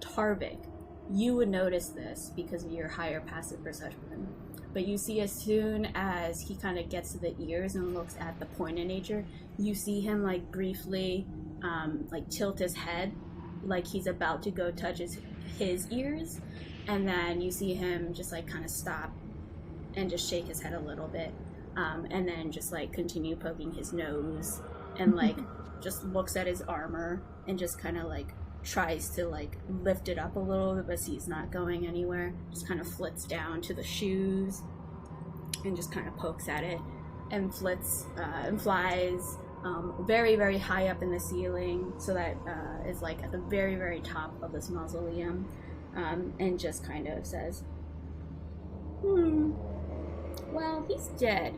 Tarvik. You would notice this because of your higher passive perception, but you see as soon as he kind of gets to the ears and looks at the pointed nature, you see him like briefly like tilt his head like he's about to go touch his ears, and then you see him just like kind of stop and just shake his head a little bit, and then just like continue poking his nose and like just looks at his armor and just kind of like tries to like lift it up a little bit, but he's not going anywhere. Just kind of flits down to the shoes and just kind of pokes at it and flits and flies very, very high up in the ceiling, so that is like at the very, very top of this mausoleum, and just kind of says, well, he's dead.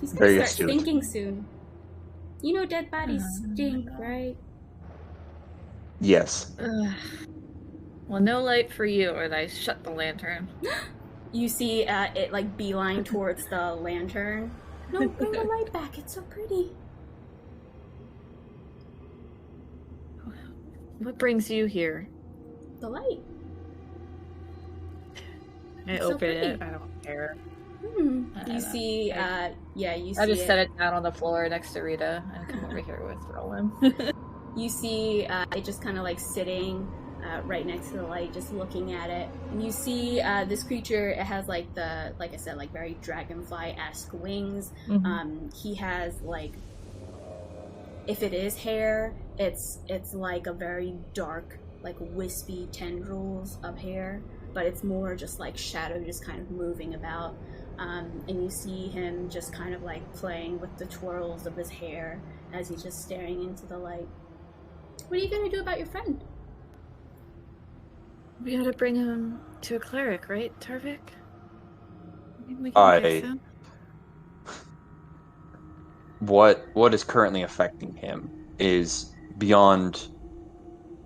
He's gonna start stinking soon. You know dead bodies stink, right? Yes. Well, no light for you, or I shut the lantern. You see it like beeline towards the lantern. No, bring the light back. It's so pretty. What brings you here? The light. I open it. I don't care. You see, you see. I just set it down on the floor next to Rita and come over here with Roland. You see it just kind of like sitting right next to the light, just looking at it. And you see this creature, it has like like I said, like very dragonfly-esque wings. He has like, if it is hair, it's like a very dark, like wispy tendrils of hair, but it's more just like shadow just kind of moving about. And you see him just kind of like playing with the twirls of his hair as he's just staring into the light. What are you gonna do about your friend? We gotta bring him to a cleric, right, Tarvik? We can I fix him. what is currently affecting him is beyond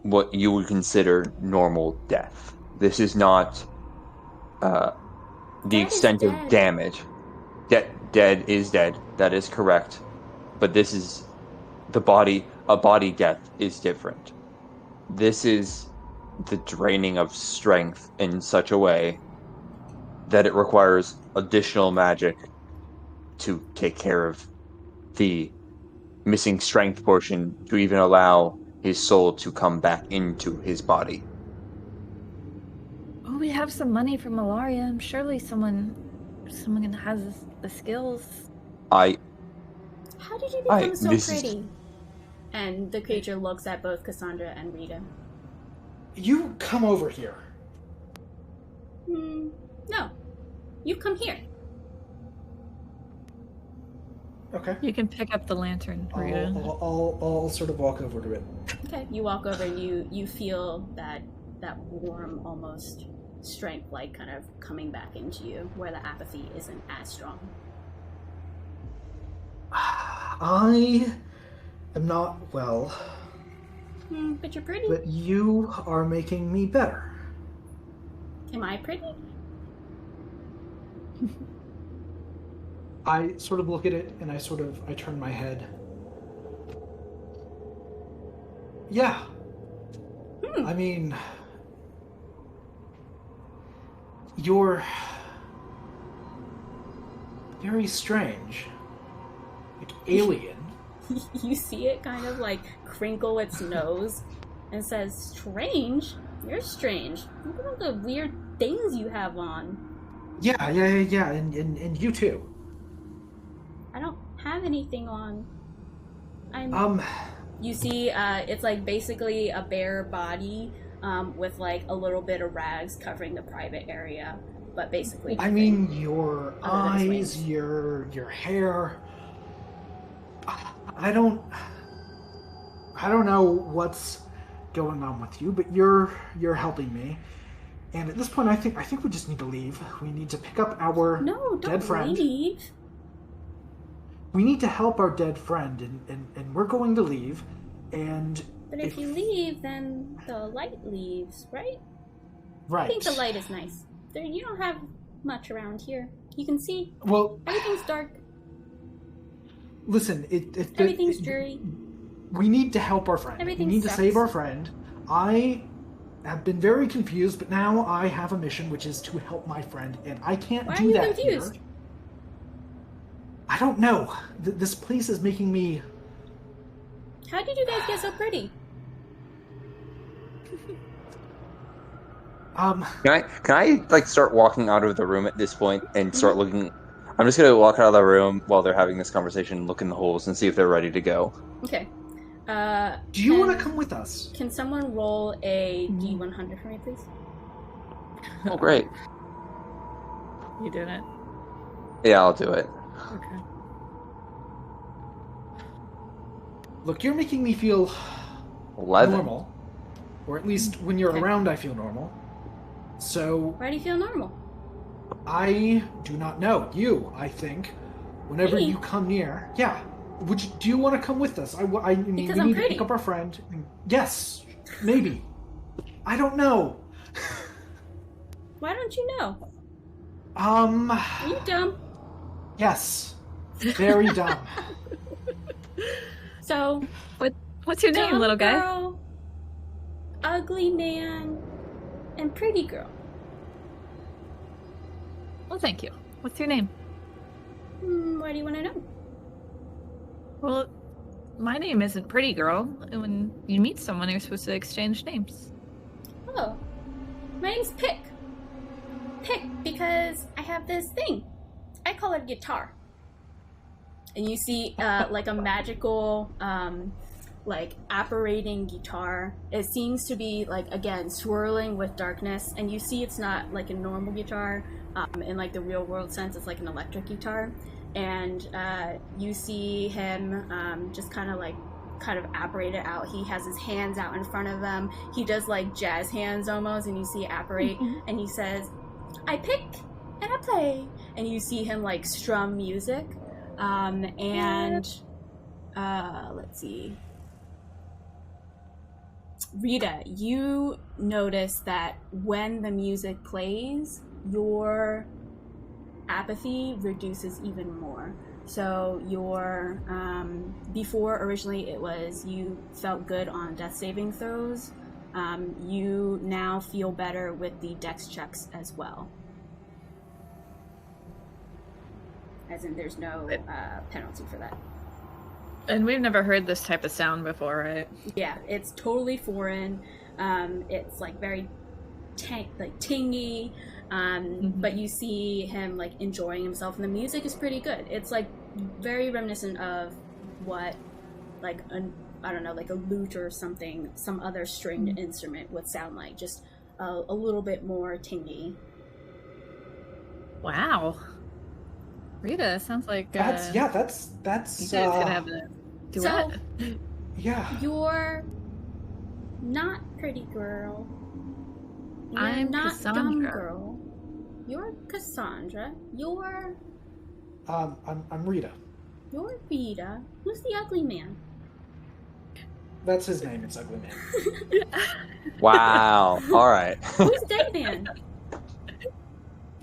what you would consider normal death. This is not the Dad is extent of dead. damage. Dead is dead. That is correct. But this is the body. A body death is different. This is the draining of strength in such a way that it requires additional magic to take care of the missing strength portion to even allow his soul to come back into his body. Oh, we have some money from Malaria. Surely someone has the skills. How did you become so this pretty? And the creature looks at both Cassandra and Rita. You come over here. No. You come here. Okay. You can pick up the lantern, Rita. I'll sort of walk over to it. Okay. You walk over and you feel that warm, almost strength, like kind of coming back into you, where the apathy isn't as strong. I am not well, But you're pretty. but you are making me better. Am I pretty? I sort of look at it and I turn my head. Yeah. I mean, you're very strange. Like alien. You see it kind of like crinkle its nose and says, "Strange? You're strange. Look at all the weird things you have on." Yeah, and you too. I don't have anything on. You see, it's like basically a bare body with like a little bit of rags covering the private area, but basically. I mean, your other than his eyes, wings. your hair. I don't know what's going on with you, but you're helping me. And at this point, I think we just need to leave. We need to pick up our No, dead don't friend. leave. We need to help our dead friend, and we're going to leave. And But if you leave, then the light leaves, right? right, I think the light is nice. You don't have much around here. You can see well, everything's dark. listen, Everything's dreary. We need to help our friend. Everything we need sucks. to save our friend. I have been very confused, but now I have a mission, which is to help my friend, and I can't Why do are you that confused? here. I don't know. This place is making me. How did you guys get so pretty? Can I like start walking out of the room at this point and start looking? I'm just gonna walk out of the room while they're having this conversation, look in the holes, and see if they're ready to go. Okay. Do you want to come with us? Can someone roll a D100 for me, please? Oh, great. You did it. Yeah, I'll do it. Okay. Look, you're making me feel 11. normal, or at least when you're Okay. around, I feel normal. So Why do you feel normal? I do not know. You, I think, whenever Me? you come near, yeah. Do you want to come with us? I mean, Because we I'm need to pretty. pick up our friend. Yes, maybe. I don't know. Why don't you know? Are Are you dumb? Yes. Very dumb. So, What's your name, dumb little guy? girl, ugly man, and pretty girl. Well, thank you. What's your name? Why do you want to know? Well, my name isn't Pretty Girl. When you meet someone, you're supposed to exchange names. Oh, my name's Pick. Pick because I have this thing. I call it guitar. And you see like a magical like apparating guitar. It seems to be like, again, swirling with darkness, and you see it's not like a normal guitar. In like the real world sense, it's like an electric guitar. And you see him just kind of like kind of apparate it out. He has his hands out in front of him. He does like jazz hands almost, and you see it apparate, and he says, "I pick and I play," and you see him like strum music, let's see. Rita, you notice that when the music plays, your apathy reduces even more. So your before originally it was you felt good on death saving throws. You now feel better with the dex checks as well. As in, there's no penalty for that. And we've never heard this type of sound before, right? Yeah, it's totally foreign. It's like very tingy, but you see him like enjoying himself, and the music is pretty good. It's like very reminiscent of what, like I don't know, like a lute or something, some other stringed instrument would sound like, just a little bit more tingy. Wow. Rita, sounds like that's you guys gonna have a duet. So, yeah. you're not pretty girl. You're I'm not Cassandra. dumb girl. You're Cassandra. You're I'm Rita. Rita. Who's the ugly man? That's his name. It's Ugly Man. Wow. All right. Who's Dead Man?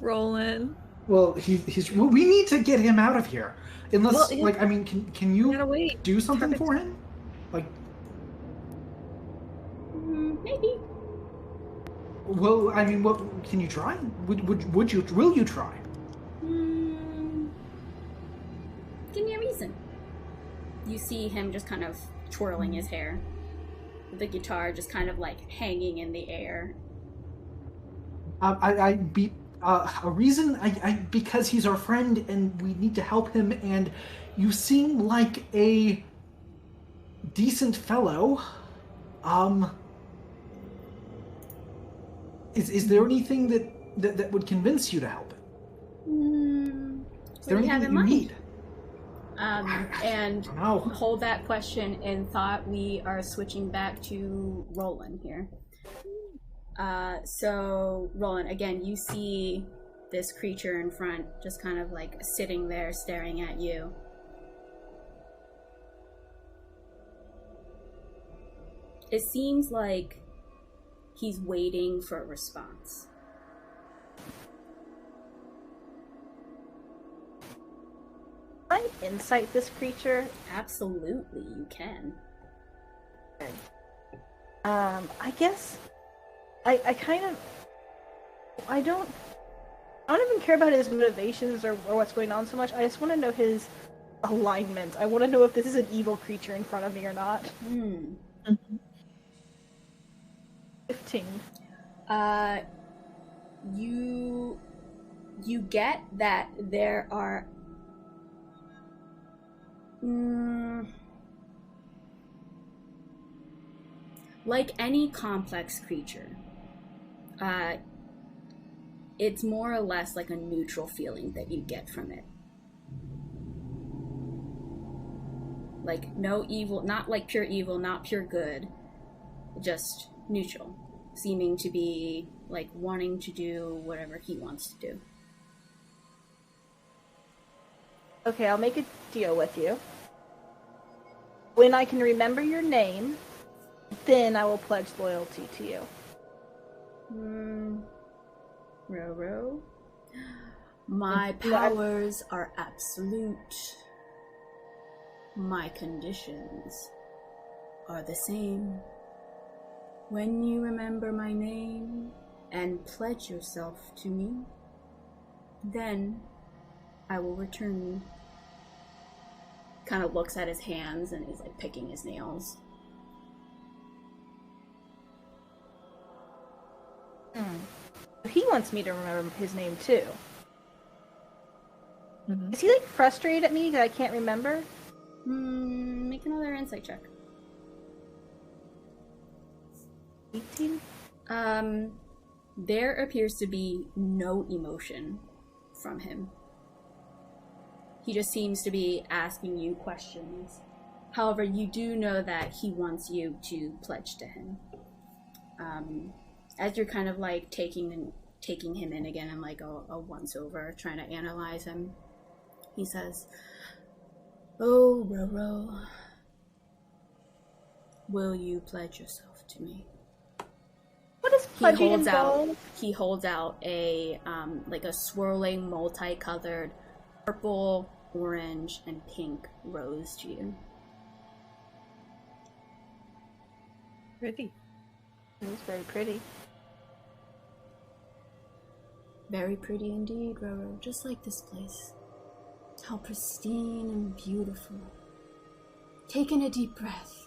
Roland. Well, he's. Well, we need to get him out of here. Unless, Well, like, I mean, can you gotta wait. do something Perfect. for him? Like, Maybe. well, I mean, what can you try? Will you try? Give me a reason. You see him just kind of twirling his hair, with the guitar just kind of like hanging in the air. A reason because he's our friend and we need to help him, and you seem like a decent fellow. Is there anything that would convince you to help him? Is there What do you anything have that in you mind? need? And No. hold that question in thought. We are switching back to Roland here. So Roland, again, you see this creature in front just kind of like sitting there staring at you. It seems like he's waiting for a response. Can I insight this creature? Absolutely, you can. I guess I kind of I don't even care about his motivations or what's going on so much. I just want to know his alignment. I want to know if this is an evil creature in front of me or not. 15. You get that there are like any complex creature, it's more or less like a neutral feeling that you get from it. Like no evil, not like pure evil, not pure good, just neutral, seeming to be like wanting to do whatever he wants to do. Okay, I'll make a deal with you. When I can remember your name, then I will pledge loyalty to you. Roro, my powers are absolute. My conditions are the same. When you remember my name and pledge yourself to me, then I will return you. Kind of looks at his hands and he's like picking his nails. He wants me to remember his name too. Is he like frustrated at me that I can't remember? Make another insight check. 18? There appears to be no emotion from him. He just seems to be asking you questions. However, you do know that he wants you to pledge to him. As you're kind of like taking him in again and like a once over, trying to analyze him, he says, "Oh, Roro, will you pledge yourself to me?" What does pledging involve? He holds out a like a swirling, multicolored purple, orange, and pink rose to you. Pretty. It was very pretty. Very pretty indeed, Roro. Just like this place. How pristine and beautiful. Take in a deep breath.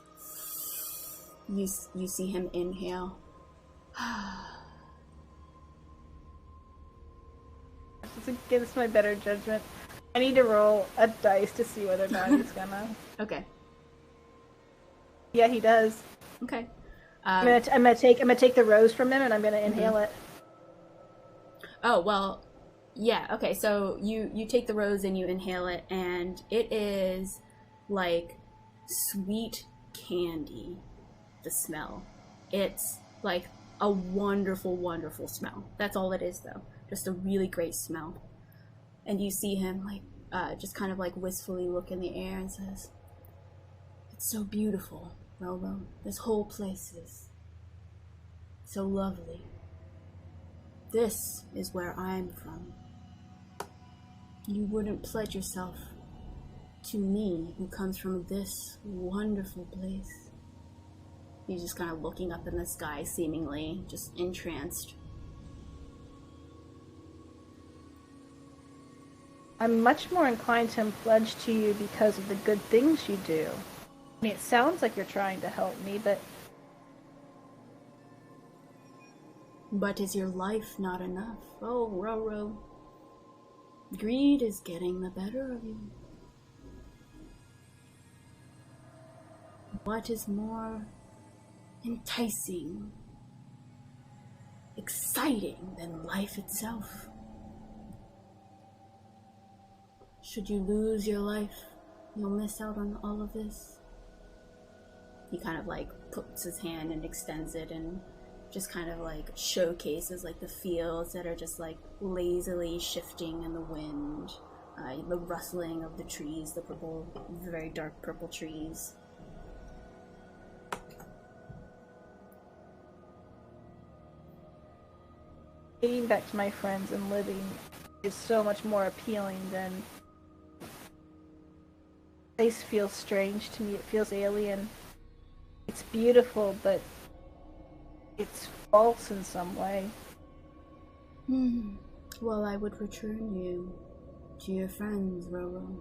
You see him inhale. Just against my better judgment, I need to roll a dice to see whether or not he's gonna. Okay. Yeah, he does. Okay. I'm gonna take the rose from him and I'm gonna inhale it. Oh well, yeah. Okay, so you take the rose and you inhale it, and it is like sweet candy. The smell. It's like a wonderful, wonderful smell. That's all it is, though. Just a really great smell. And you see him like just kind of like wistfully look in the air and says, "It's so beautiful, Roro. This whole place is so lovely. This is where I'm from. You wouldn't pledge yourself to me, who comes from this wonderful place." He's just kind of looking up in the sky, seemingly just entranced. I'm much more inclined to pledge to you because of the good things you do. I mean, it sounds like you're trying to help me, but... But is your life not enough? Oh, Roro. Greed is getting the better of you. What is more enticing, exciting than life itself? Should you lose your life, you'll miss out on all of this. He kind of like puts his hand and extends it and just kind of like showcases like the fields that are just like lazily shifting in the wind, the rustling of the trees, the purple, very dark purple trees. Getting back to my friends and living is so much more appealing than... This place feels strange to me. It feels alien. It's beautiful, but it's false in some way. Well, I would return you to your friends, Roro.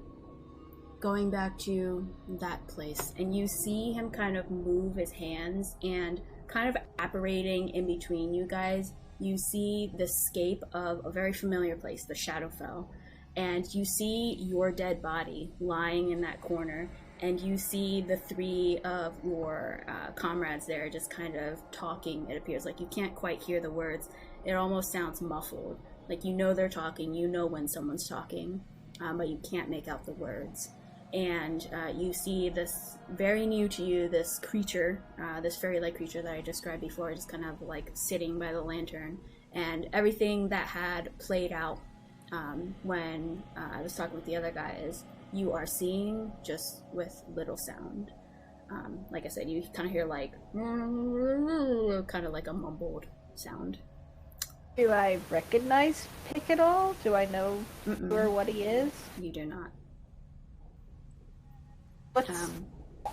Going back to that place, and you see him kind of move his hands, and kind of apparating in between you guys, you see the scape of a very familiar place, the Shadowfell. And you see your dead body lying in that corner, and you see the three of your comrades there just kind of talking. It appears like you can't quite hear the words. It almost sounds muffled. Like you know they're talking, you know when someone's talking, but you can't make out the words. And you see this, very new to you, this creature, this fairy-like creature that I described before, just kind of like sitting by the lantern. And everything that had played out when I was talking with the other guys, you are seeing just with little sound. Like I said, you kind of hear like kind of like a mumbled sound. Do I recognize Pick at all? Do I know who or what he is? You do not.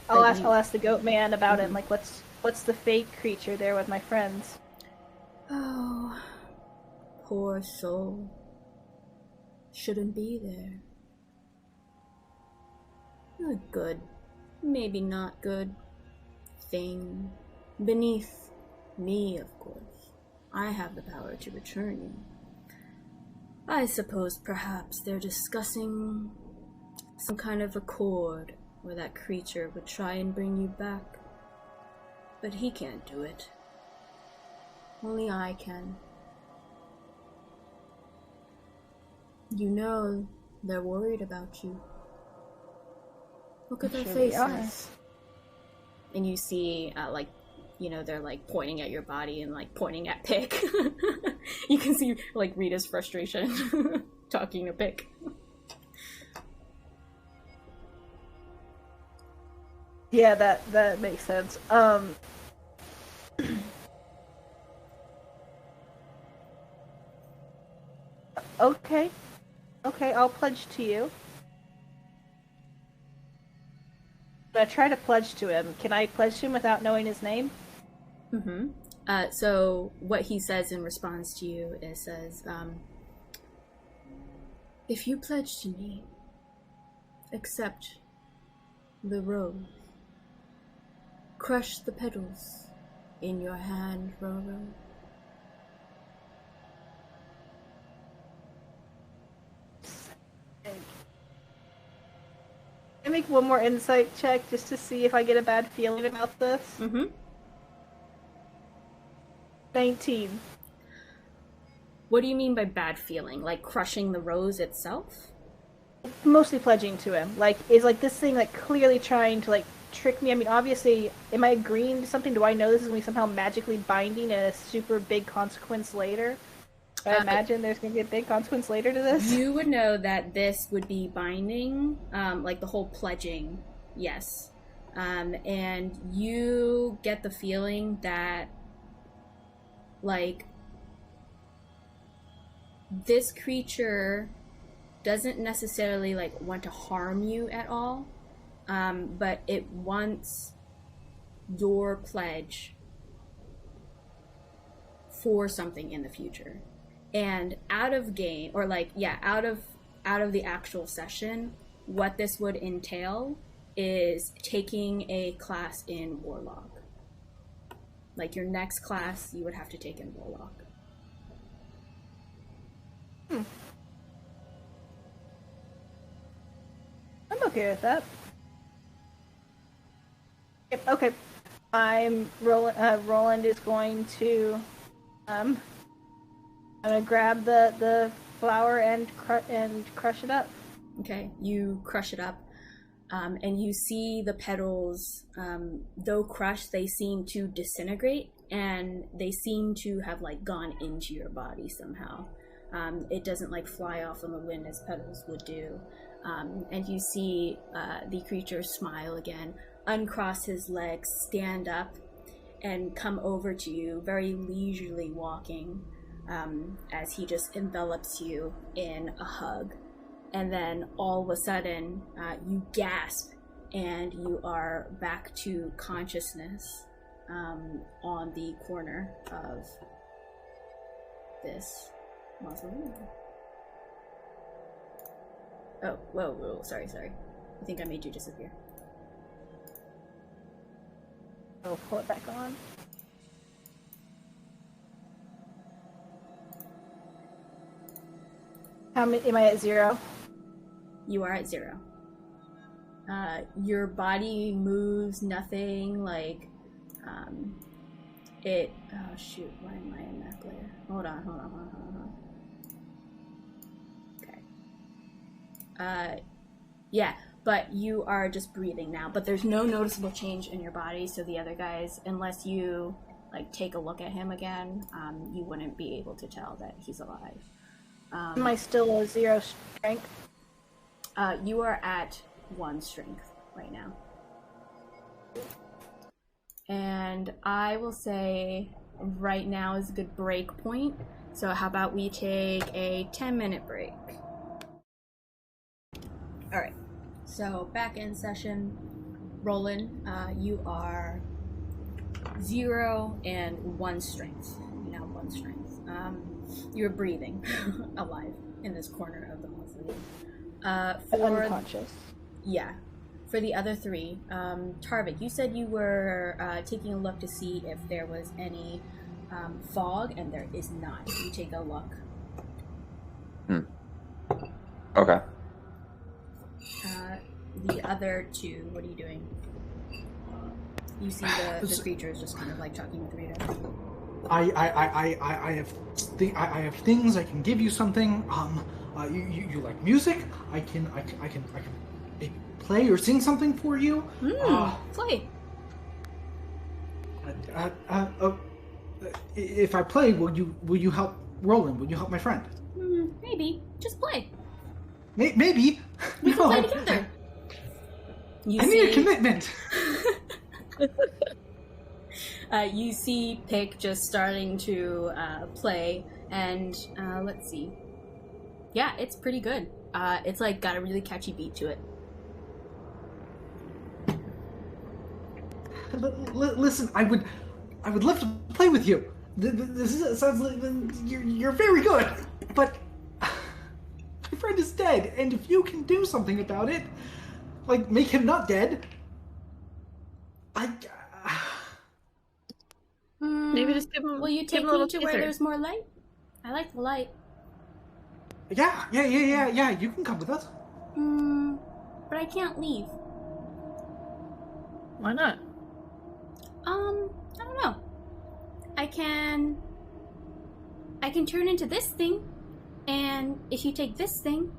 I'll ask the goat man about it. Like, what's the fake creature there with my friends? Oh, poor soul. Shouldn't be there. A good, maybe not good thing. Beneath me, of course. I have the power to return you. I suppose perhaps they're discussing some kind of accord where that creature would try and bring you back. But he can't do it. Only I can. You know they're worried about you. Look at their Sure they are. faces. And you see, like, you know, they're like pointing at your body and like pointing at Pick. You can see like Rita's frustration talking to Pick. Yeah, that makes sense. Okay. Okay, I'll pledge to you. I'm gonna try to pledge to him. Can I pledge to him without knowing his name? Mm-hmm. So what he says in response to you is if you pledge to me, accept the rose, crush the petals in your hand, Roro. Can I make one more insight check just to see if I get a bad feeling about this? Mm-hmm. 19. What do you mean by bad feeling? Like crushing the rose itself? Mostly pledging to him. Like, is like this thing like clearly trying to like trick me? I mean, obviously, am I agreeing to something? Do I know this is going to be somehow magically binding and a super big consequence later? I imagine there's going to be a big consequence later to this. You would know that this would be binding, like the whole pledging, yes. And you get the feeling that, like, this creature doesn't necessarily, like, want to harm you at all, but it wants your pledge for something in the future. And out of game, or like, yeah, out of the actual session, what this would entail is taking a class in Warlock. Like your next class, you would have to take in Warlock. I'm okay with that. Yep, okay. I'm Roland is going to I'm gonna grab the flower and crush it up. Okay, you crush it up, and you see the petals, though crushed, they seem to disintegrate, and they seem to have like gone into your body somehow. It doesn't like fly off on the wind as petals would do. And you see the creature smile again, uncross his legs, stand up, and come over to you, very leisurely walking, as he just envelops you in a hug. And then all of a sudden, you gasp, and you are back to consciousness on the corner of this mausoleum. Oh, whoa, sorry. I think I made you disappear. I'll pull it back on. How many am I at 0? You are at 0. Your body moves nothing, like, it, oh shoot, why am I in that layer? Hold on. Okay. Yeah, but you are just breathing now, but there's no noticeable change in your body, so the other guys, unless you, like, take a look at him again, you wouldn't be able to tell that he's alive. Am I still a 0 strength? You are at 1 strength right now. And I will say right now is a good break point. So how about we take a 10-minute break? Alright, so back in session. Roland, you are 0 and 1 strength. You now 1 strength. You're breathing alive in this corner of the mausoleum. For unconscious. Yeah. For the other 3, Tarvik, you said you were taking a look to see if there was any fog, and there is not. You take a look. Okay. The other 2, what are you doing? You see the creatures just kind of like talking with Rita. I have things. I can give you something. You like music? I can play or sing something for you? Play. If I play, will you help Roland? Will you help my friend? Maybe. Just play. Maybe. We can play together. I need a commitment. You see Pick just starting to play, and let's see. Yeah, it's pretty good. It's like got a really catchy beat to it. Listen, I would love to play with you. This sounds like you're very good, but my friend is dead, and if you can do something about it, like make him not dead, Maybe just give him. Will you take me to where there's more light? I like the light. Yeah. You can come with us. But I can't leave. Why not? I don't know. I can turn into this thing, and if you take this thing,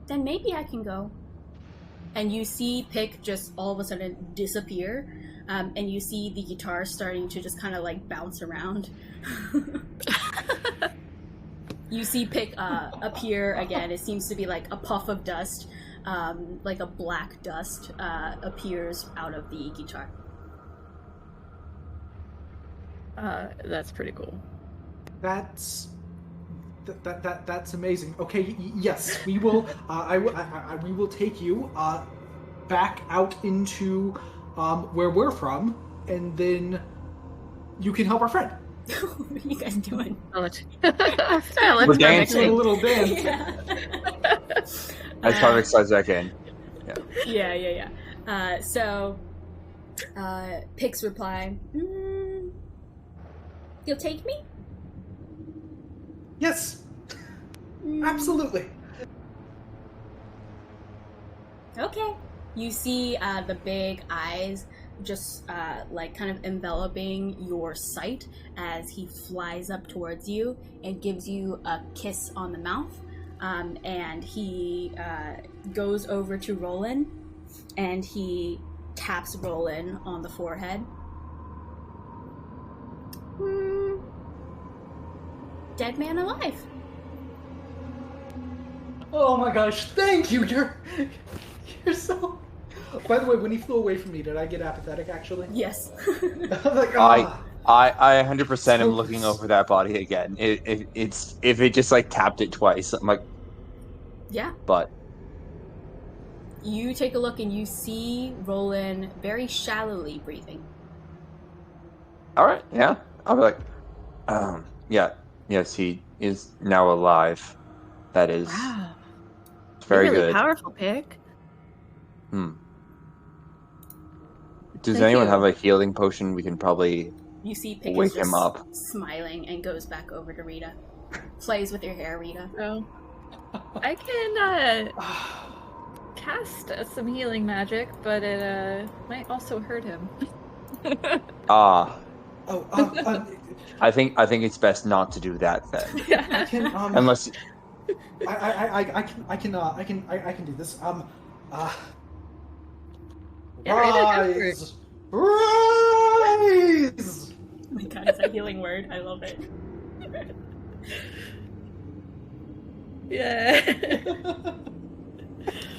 then maybe I can go. And you see Pick just all of a sudden disappear, and you see the guitar starting to just kind of like bounce around. You see Pick appear again. It seems to be like a puff of dust, like a black dust appears out of the guitar. That's pretty cool. That's amazing. Okay, yes, we will. We will take you back out into where we're from, and then you can help our friend. What are you guys doing? Let's We're dancing. A little dance. Yeah. As Parvik slides back in. Yeah. So, Pick's reply. You'll take me? Yes, absolutely. Okay. You see the big eyes just like kind of enveloping your sight as he flies up towards you and gives you a kiss on the mouth. And he goes over to Roland and he taps Roland on the forehead. Dead man alive. Oh my gosh, thank you. You're so. By the way, when he flew away from me, did I get apathetic? Actually, Yes. I'm like, oh. I 100% am looking over that body again. If it just like tapped it twice, I'm like, Yeah. but You take a look and you see Roland very shallowly breathing. all right, yeah, I'll be like, yes, he is now alive. That is Wow. very You're really good. Powerful Pick. Does Thank anyone you. have a healing potion? We can probably You see Pick wake is just him up. smiling and goes back over to Rita. Plays with your hair, Rita. So I can cast some healing magic, but it might also hurt him. I think it's best not to do that then, I can, unless I can do this. Yeah, Rita, go for it. Rise! Oh my god, it's a healing word. I love it. Yeah.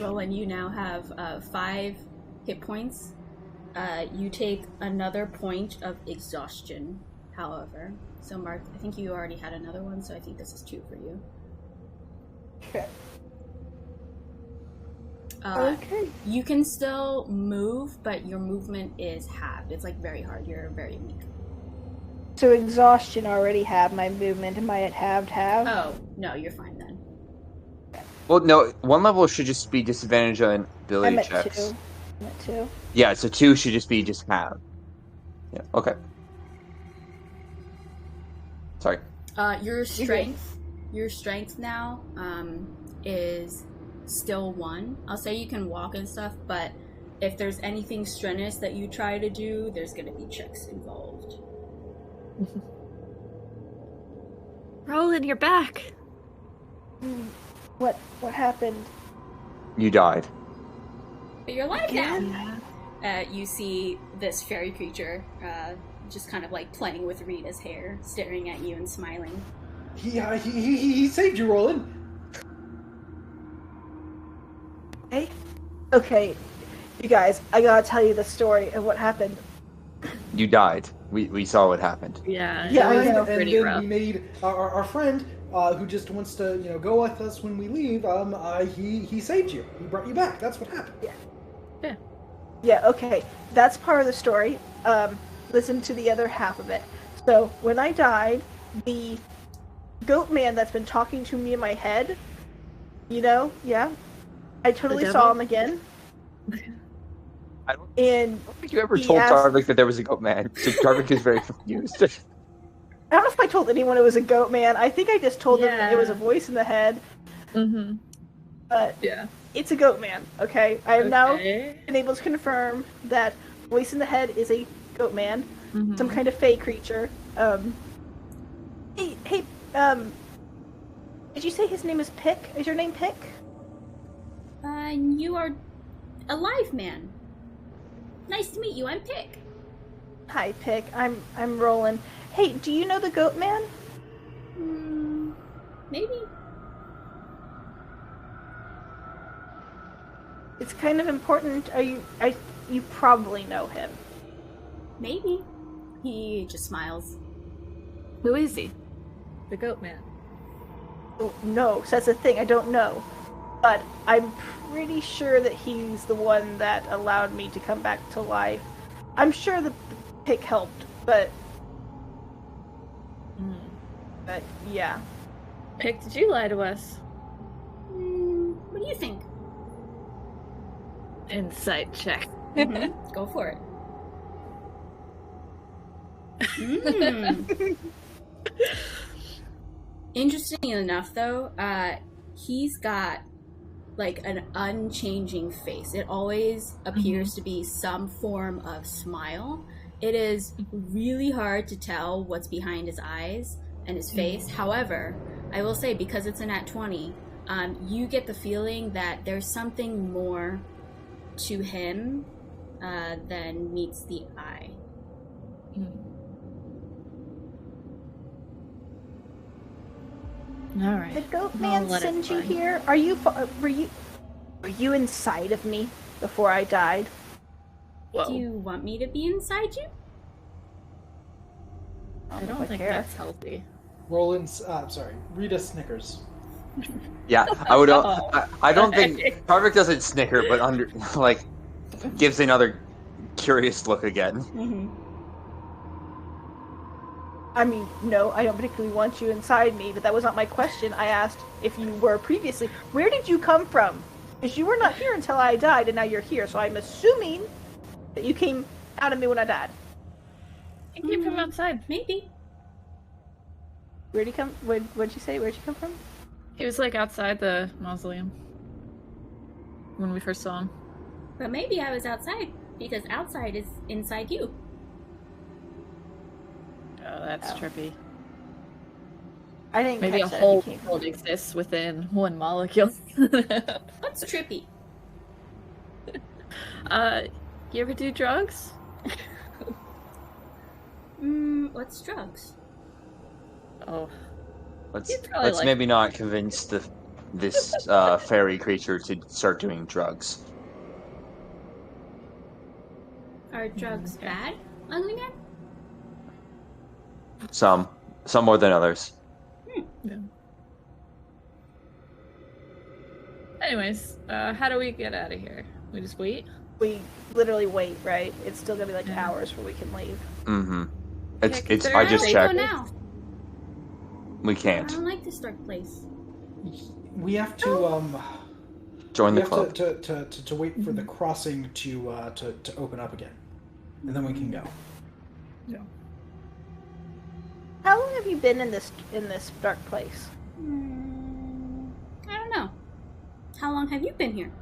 Roland, you now have 5 hit points. You take another point of exhaustion, however. So, Mark, I think you already had another one, so I think this is 2 for you. Okay. Okay. You can still move, but your movement is halved. It's like very hard. You're very weak. So exhaustion already have my movement. Am I at halved? Oh, no, you're fine then. well, no, 1 level should just be disadvantage on I'm ability at checks. 2. I'm at 2. Yeah, so 2 should just be just half. Yeah, okay. Sorry. Your strength now is still 1. I'll say you can walk and stuff, but if there's anything strenuous that you try to do, there's going to be checks involved. Roland, you're back. What happened? You died. But you're alive now. Yeah. You see this fairy creature just kind of like playing with Rita's hair, staring at you and smiling. He saved you, Roland. Hey? Okay, you guys, I gotta tell you the story of what happened. You died. We saw what happened. Yeah, Yeah, I it was know. And pretty then rough. we made our friend who just wants to go with us when we leave. He saved you. He brought you back. That's what happened. Yeah, okay. That's part of the story. Listen to the other half of it. So, when I died, the goat man that's been talking to me in my head, yeah, I totally The saw devil? him again. I don't And think you ever he told asked- Darvik that there was a goat man. So Darvik is very confused. I don't know if I told anyone it was a goat man. I think I just told them that it was a Yeah. voice in the head, Mm-hmm. but Yeah. it's a goat man, okay? I have now Okay. been able to confirm that voice in the head is a goat man. Mhm. Some kind of fey creature. Hey, did you say his name is Pick? Is your name Pick? You are alive, man. Nice to meet you. I'm Pick. Hi, Pick. I'm Roland. Hey, do you know the goat man? Maybe. It's kind of important. You probably know him. Maybe. He just smiles. Who is he? The goat man. Oh, no, so that's the thing. I don't know, but I'm pretty sure that he's the one that allowed me to come back to life. I'm sure the Pick helped, but yeah. Pick, did you lie to us? What do you think? Insight check. Go for it. Mm. Interesting enough, though, he's got like an unchanging face. It always appears to be some form of smile. It is really hard to tell what's behind his eyes and his face. However, I will say, because it's a nat 20, you get the feeling that there's something more to him than meets the eye. All right. The goat I'll man let it sent you fly. here? Were you inside of me before I died? Whoa. Do you want me to be inside you? I know don't if think care. that's healthy. Roland's, Rita Snickers. Yeah, I would. I don't think Darvik doesn't snicker, but gives another curious look again. I mean, no, I don't particularly want you inside me, but that was not my question. I asked if you were previously. Where did you come from? Because you were not here until I died, and now you're here, so I'm assuming that you came out of me when I died. I came from outside. Maybe. Where'd he come? What'd you say? Where'd you come from? He was like outside the mausoleum when we first saw him. But maybe I was outside, because outside is inside you. Oh, that's trippy. I didn't Maybe a catch that. whole He came from- world exists within one molecule. What's trippy? You ever do drugs? What's drugs? Oh, Let's You'd probably like- maybe not convince this fairy creature to start doing drugs. Are drugs Okay. bad, Ugly Man? Some more than others. anyways, how do we get out of here? We just wait? We literally wait, right? It's still gonna be like Yeah. hours before we can leave. Mm-hmm. Yeah, It's 'cause they're I Why just don't we go checked. now? We I can't don't like this dark place. We have to join we the have club. to wait for the crossing to open up again, and then we can go. How long have you been in this dark place? I don't know. How long have you been here?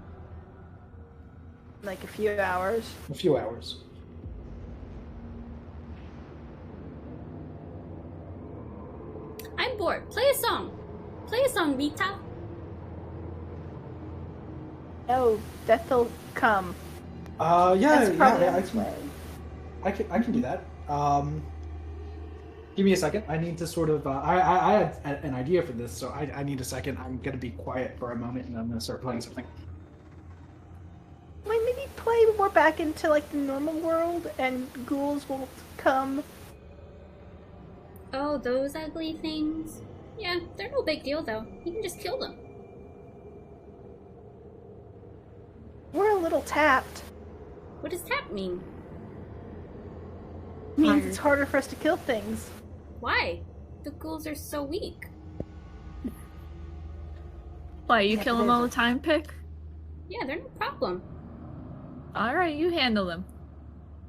Like a few hours. A few hours. I'm bored. Play a song. Play a song, Rita. Oh, death'll come. That's probably yeah, on its way. I can do that. Give me a second. I need to sort of. I had an idea for this, so I need a second. I'm gonna be quiet for a moment, and I'm gonna start playing something. Like maybe play more back into like the normal world, and ghouls will come. Oh, those ugly things? Yeah, they're no big deal though. You can just kill them. We're a little tapped. What does that mean? Means it's harder for us to kill things. Why? The ghouls are so weak. Why, you kill them all the time, Pick? Yeah, they're no problem. Alright, you handle them.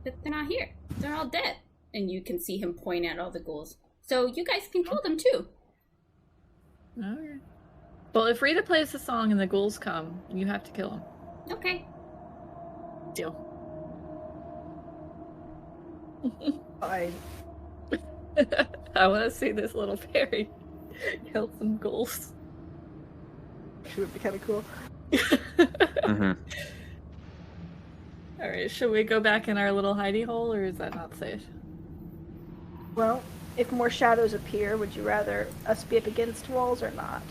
But they're not here. They're all dead. And you can see him point at all the ghouls. So you guys can kill them too. Alright. Well, if Rita plays the song and the ghouls come, you have to kill them. Okay. Deal. Fine. I want to see this little fairy kill some ghouls. Actually, would be kind of cool. Mm-hmm. Alright, should we go back in our little hidey hole, or is that not safe? Well, if more shadows appear, would you rather us be up against walls or not?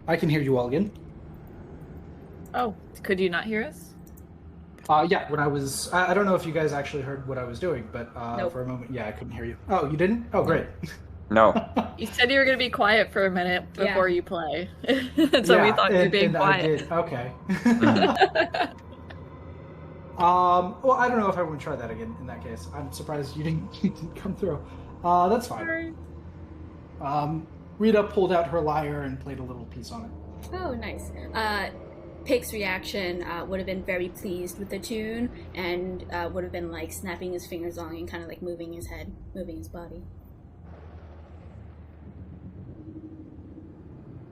I can hear you all again. Oh, could you not hear us? Yeah, when I was... I don't know if you guys actually heard what I was doing, but Nope. for a moment, yeah, I couldn't hear you. Oh, you didn't? Oh, great. No. You said you were going to be quiet for a minute before you play. So Yeah, we thought you were being and quiet. I did. Okay. Well, I don't know if I want to try that again in that case. I'm surprised you didn't come through. That's fine. Rita pulled out her lyre and played a little piece on it. Oh, nice. Pig's reaction would have been very pleased with the tune and would have been like snapping his fingers along and kind of like moving his head, moving his body.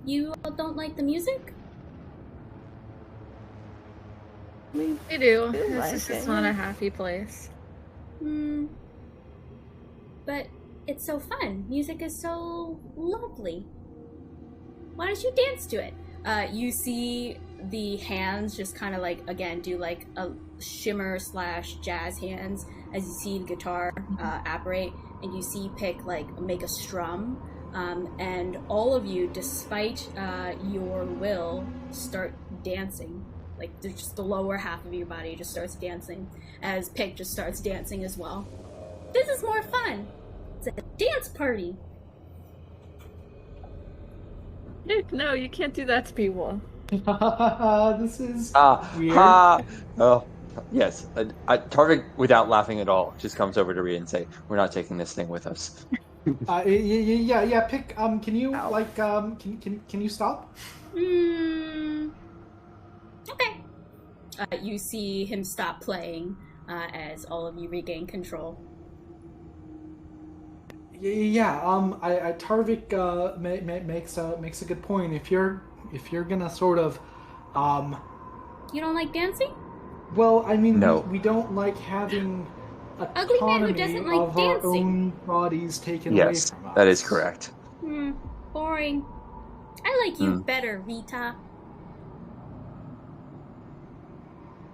You all don't like the music? We do. like This is it. just not a happy place. But it's so fun. Music is so lovely. Why don't you dance to it? You see the hands just kind of like, again, do like a shimmer / jazz hands as you see the guitar apparate, and you see Pick like make a strum, and all of you, despite your will, start dancing. Like just the lower half of your body just starts dancing as Pick just starts dancing as well. This is more fun. It's a dance party. Nick, no, you can't do that to people. This is weird. Oh, yes. Tarvik, without laughing at all, just comes over to Rita and say, "We're not taking this thing with us." Yeah. Pick. Can you like can you stop? Okay. You see him stop playing as all of you regain control. Yeah. Tarvik makes a good point. If you're gonna sort of You don't like dancing? well, I mean, No. we don't like having Ugly man who autonomy doesn't like of our dancing. own bodies taken away Yes, from us. that is correct. Boring. I like you better, Rita.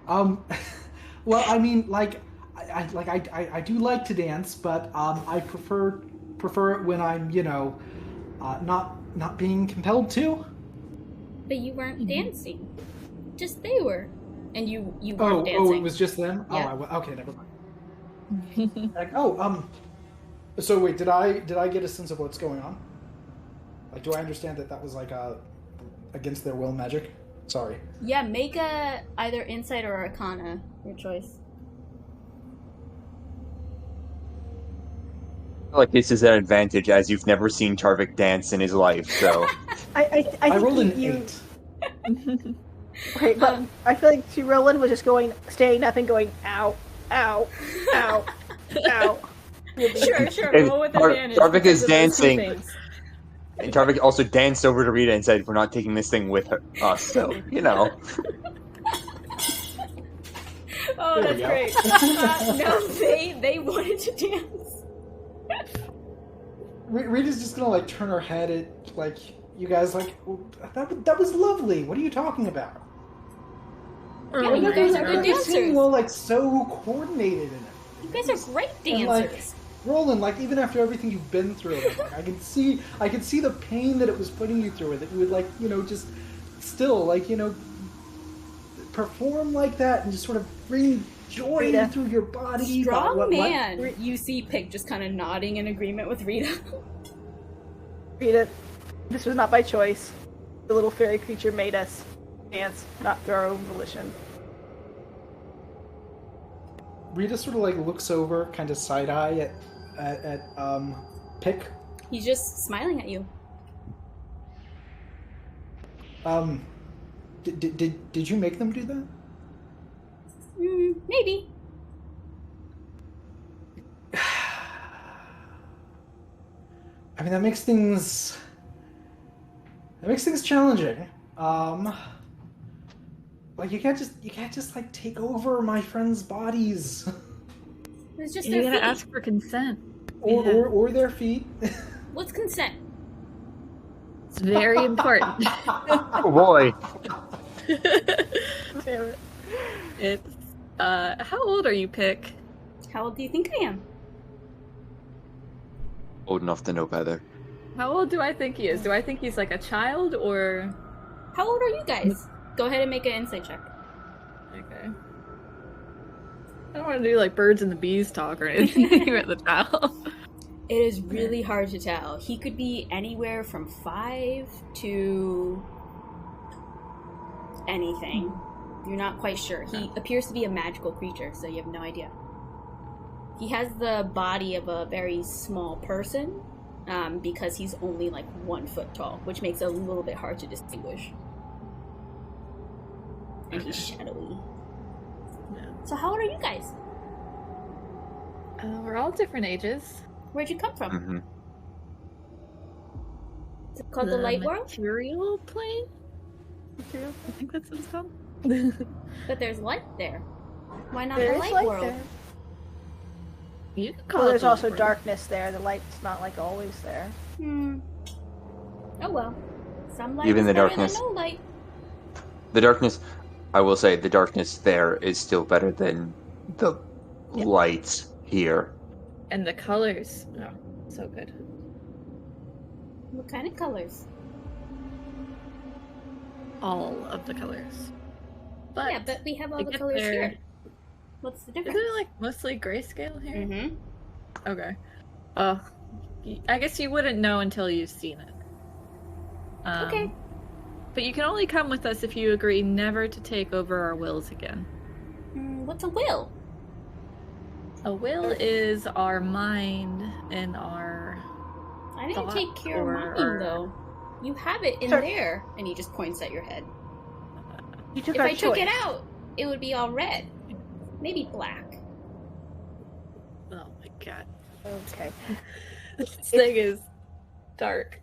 Well, I mean, like, I do like to dance, but I prefer it when I'm, not being compelled to. But you weren't dancing. Just they were. And you weren't dancing. Oh, it was just them. Yeah. Oh, okay, never mind. Like, so wait, did I get a sense of what's going on? Like, do I understand that was like against their will magic? Sorry. Yeah, make a either insight or arcana, your choice. I feel like this is an advantage, as you've never seen Tarvik dance in his life, so... I I rolled an think 8. Right, but I feel like Roland was just staying up and going, ow, ow, ow, ow. Sure, If roll with Tar- advantage. Tarvik because is of those two dancing. things. And Tarvik also danced over to Rita and said, "We're not taking this thing with us," so, Oh, There we that's great. No, they wanted to dance. Rita's just gonna like turn her head at like you guys like that was lovely. What are you talking about? Yeah, you guys are good You seem dancers. like so coordinated in it. You guys are great And, like, dancers. Roland, like even after everything you've been through, like, I can see the pain that it was putting you through, that you would like, just still like, perform like that and just sort of bring joy Rita. through your body. Strong man. You see Pig just kind of nodding in agreement with Rita. Rita, this was not by choice. The little fairy creature made us dance, not through our own volition. Rita sort of like looks over, kind of side eye at Pick. He's just smiling at you. Did you make them do that? Maybe. I mean, that makes things challenging. Like you can't just like take over my friends' bodies. It's just You their gotta feet. ask for consent. or their feet. What's consent? It's very important. Oh boy. Damn it. It's how old are you, Pick? How old do you think I am? Old enough to know better. How old do I think he is? Do I think he's like a child or How old are you guys? Go ahead and make an insight check. okay? I don't want to do like birds and the bees talk or anything about the child. It is really hard to tell. He could be anywhere from 5 to anything. You're not quite sure. He appears to be a magical creature, so you have no idea. He has the body of a very small person, because he's only like 1 foot tall, which makes it a little bit hard to distinguish. And he's shadowy. So how old are you guys? We're all different ages. Where'd you come from? Mm-hmm. Is it called the Light World? Material plane? I think that's what it's called. But there's light there. Why not There the is Light light World? there. You can call Well, it there's the also Light darkness there. The light's not like always there. Oh well. Some light Even is the better darkness. than no light. The darkness, I will say, the darkness there is still better than the lights here. World. And the colors. Oh, so good. What kind of colors? All of the colors. But Yeah, but we have all to the get colors there- here. What's the Isn't difference? it like mostly grayscale here? Mm-hmm. Okay. I guess you wouldn't know until you've seen it. Okay. But you can only come with us if you agree never to take over our wills again. What's a will? A will is our mind and our... I didn't thought take care of or- mine, though. You have it in Sure. there. And he just points at your head. You took If our I took it choice. out, it would be all red. Maybe black. Oh my god. Okay. This thing is dark.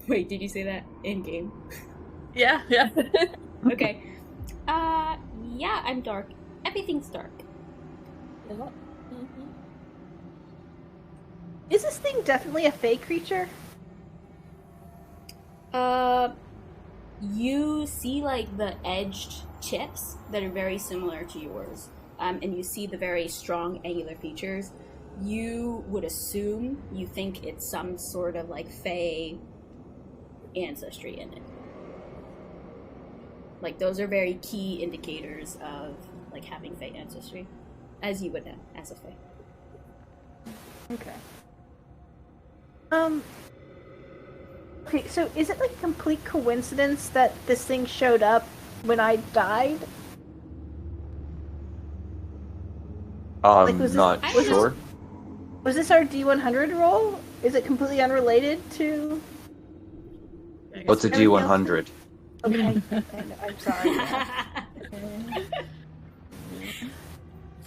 Wait, did you say that in game? Yeah. Okay. Yeah, I'm dark. Everything's dark. Is this thing definitely a fey creature? You see like the edged tips that are very similar to yours, and you see the very strong angular features. You would assume, you think it's some sort of like fey ancestry in it. Like those are very key indicators of like having fey ancestry, as you would know as a fey. Okay. Okay, so is it like a complete coincidence that this thing showed up when I died? Like, was this- Not I don't know. sure. Was this our D100 roll? Is it completely unrelated to... What's a G100? Okay, I'm sorry.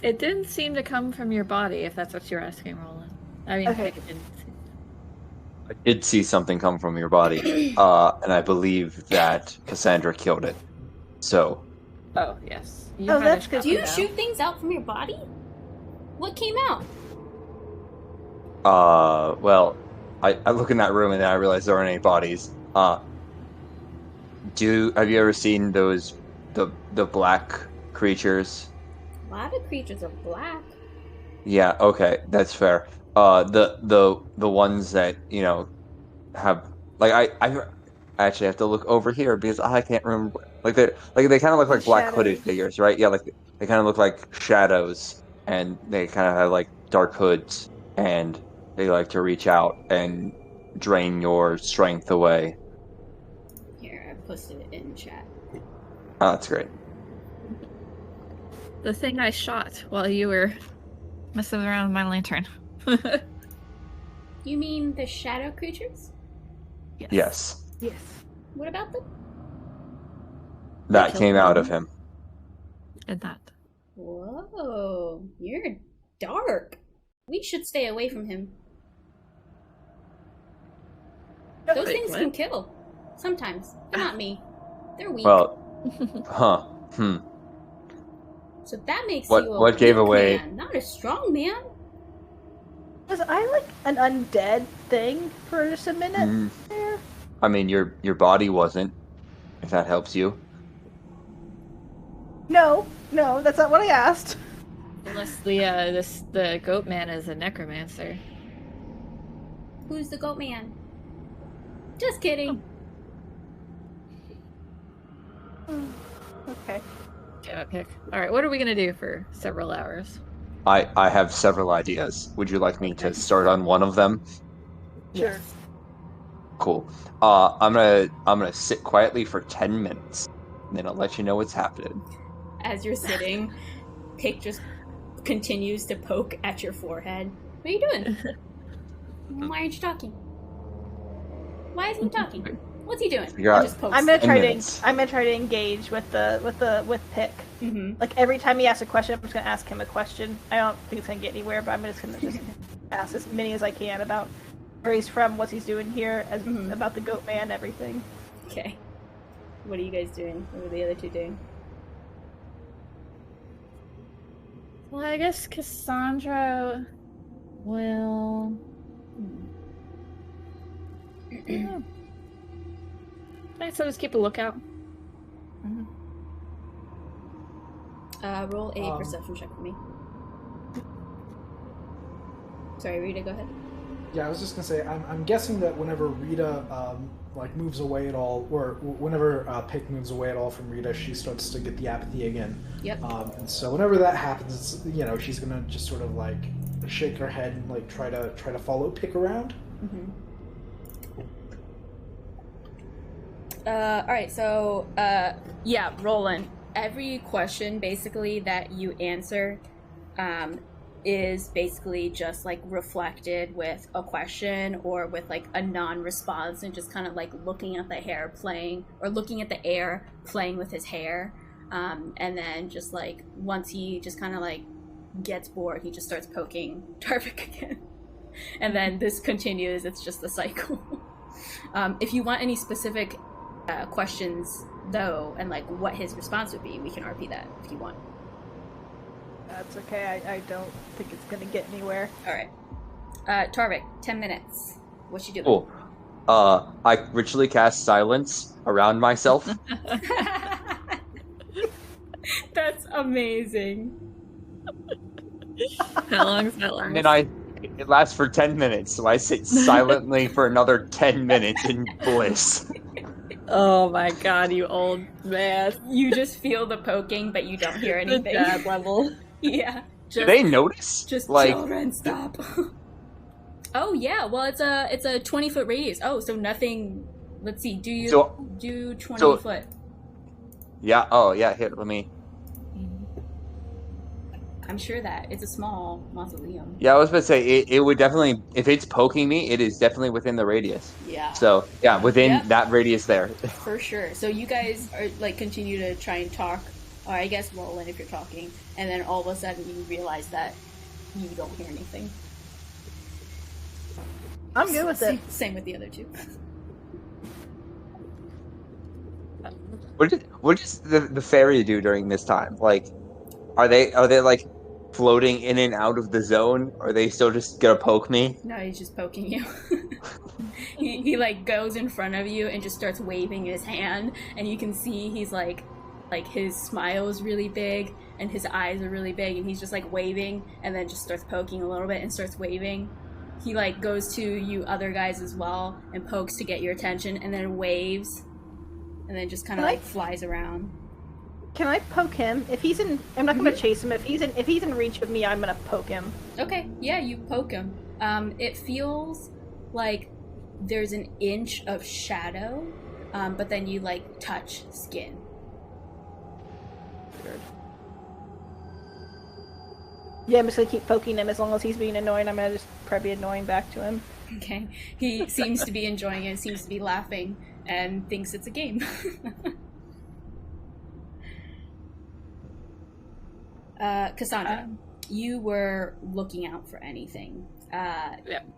It didn't seem to come from your body, if that's what you're asking, Roland. I mean, Okay. it didn't. I did see something come from your body, and I believe that Cassandra killed it. So, Oh, yes. You Oh, had a that's good. shot Do you now. shoot things out from your body? What came out? well, I look in that room and then I realize there aren't any bodies. Have you ever seen the black creatures? A lot of creatures are black. Yeah, okay, that's fair. The ones that, have like I actually have to look over here because I can't remember. They kind of look The like black hooded shadows. figures, right? Yeah, like they kind of look like shadows, and they kind of have like dark hoods, and they like to reach out and drain your strength away. Here, I posted it in chat. Oh, that's great. The thing I shot while you were messing around with my lantern. You mean the shadow creatures? Yes, Yes. What about them? that killed came out of them. him. And that. Whoa, you're dark. We should stay away from him. Those Wait, things what? can kill. Sometimes. But not me. They're weak. Well, huh? So that makes What- you a what gave weak away- man, not a strong man. Was I like an undead thing for just a minute Mm, there? I mean, your body wasn't. If that helps you. No, that's not what I asked. Unless the goat man is a necromancer. Who's the goat man? Just kidding. Okay. Okay. Alright, what are we gonna do for several hours? I have several ideas. Would you like me to start on one of them? Sure. Cool. I'm gonna sit quietly for 10 minutes, and then I'll let you know what's happening. As you're sitting, Pick just continues to poke at your forehead. What are you doing? Why aren't you talking? Why isn't he talking? What's he doing? Figure out- Just pokes. I'm gonna 10 try minutes. to engage with Pick. Mm-hmm. Like every time he asks a question, I'm just gonna ask him a question. I don't think it's gonna get anywhere, but I'm just gonna ask as many as I can about where he's from, what he's doing here, about the goat man, everything. Okay. What are you guys doing? What are the other two doing? Well, I guess Cassandra will. Yeah. I guess I'll just keep a lookout. Roll a perception check for me. Sorry, Rita, go ahead. Yeah, I was just gonna say, I'm guessing that whenever Rita moves away at all, or whenever Pick moves away at all from Rita, she starts to get the apathy again. Yep. And so whenever that happens, it's, she's gonna just sort of like shake her head and try to follow Pick around. Mm-hmm. Alright, so, Roland, every question basically that you answer is basically just reflected with a question or with a non-response, and just kind of looking at the hair playing, or looking at the air playing with his hair. And then just once he just kind of gets bored, he just starts poking Tarvik again. And then this continues, it's just a cycle. If you want any specific questions though, and what his response would be, we can RP that if you want. That's okay. I don't think it's gonna get anywhere. All right, Tarvik, 10 minutes. What you doing? Cool. I ritually cast silence around myself. That's amazing. How long is that last? And then it lasts for 10 minutes, so I sit silently for another 10 minutes in bliss. Oh my god, you old man. You just feel the poking, but you don't hear The anything. dad level. Yeah. Do they notice? Just like, children, stop. Oh yeah, well it's a 20-foot radius. Oh, so nothing. Let's see. Do you do 20 foot? Yeah. Oh yeah. Here, let me. I'm sure that it's a small mausoleum. Yeah, I was about to say it would definitely, if it's poking me, it is definitely within the radius. Yeah. So yeah, within that radius there. For sure. So you guys are continue to try and talk, or I guess Roland if you're talking, and then all of a sudden you realize that you don't hear anything. I'm good with it. Same with the other two. What does the fairy do during this time? Are they floating in and out of the zone? Or are they still just gonna poke me? No, he's just poking you. he like goes in front of you and just starts waving his hand, and you can see he's like his smile is really big and his eyes are really big, and he's just like waving and then just starts poking a little bit and starts waving. He like goes to you other guys as well and pokes to get your attention and then waves and then just kind of like flies around. Can I poke him? If he's in, I'm not going to chase him. If he's in reach of me, I'm going to poke him. Okay, yeah, you poke him. It feels like there's an inch of shadow, but then you like touch skin. Weird. Yeah, I'm just going to keep poking him as long as he's being annoying. I'm going to just probably be annoying back to him. Okay, he seems to be enjoying it, seems to be laughing, and thinks it's a game. Cassandra, you were looking out for anything.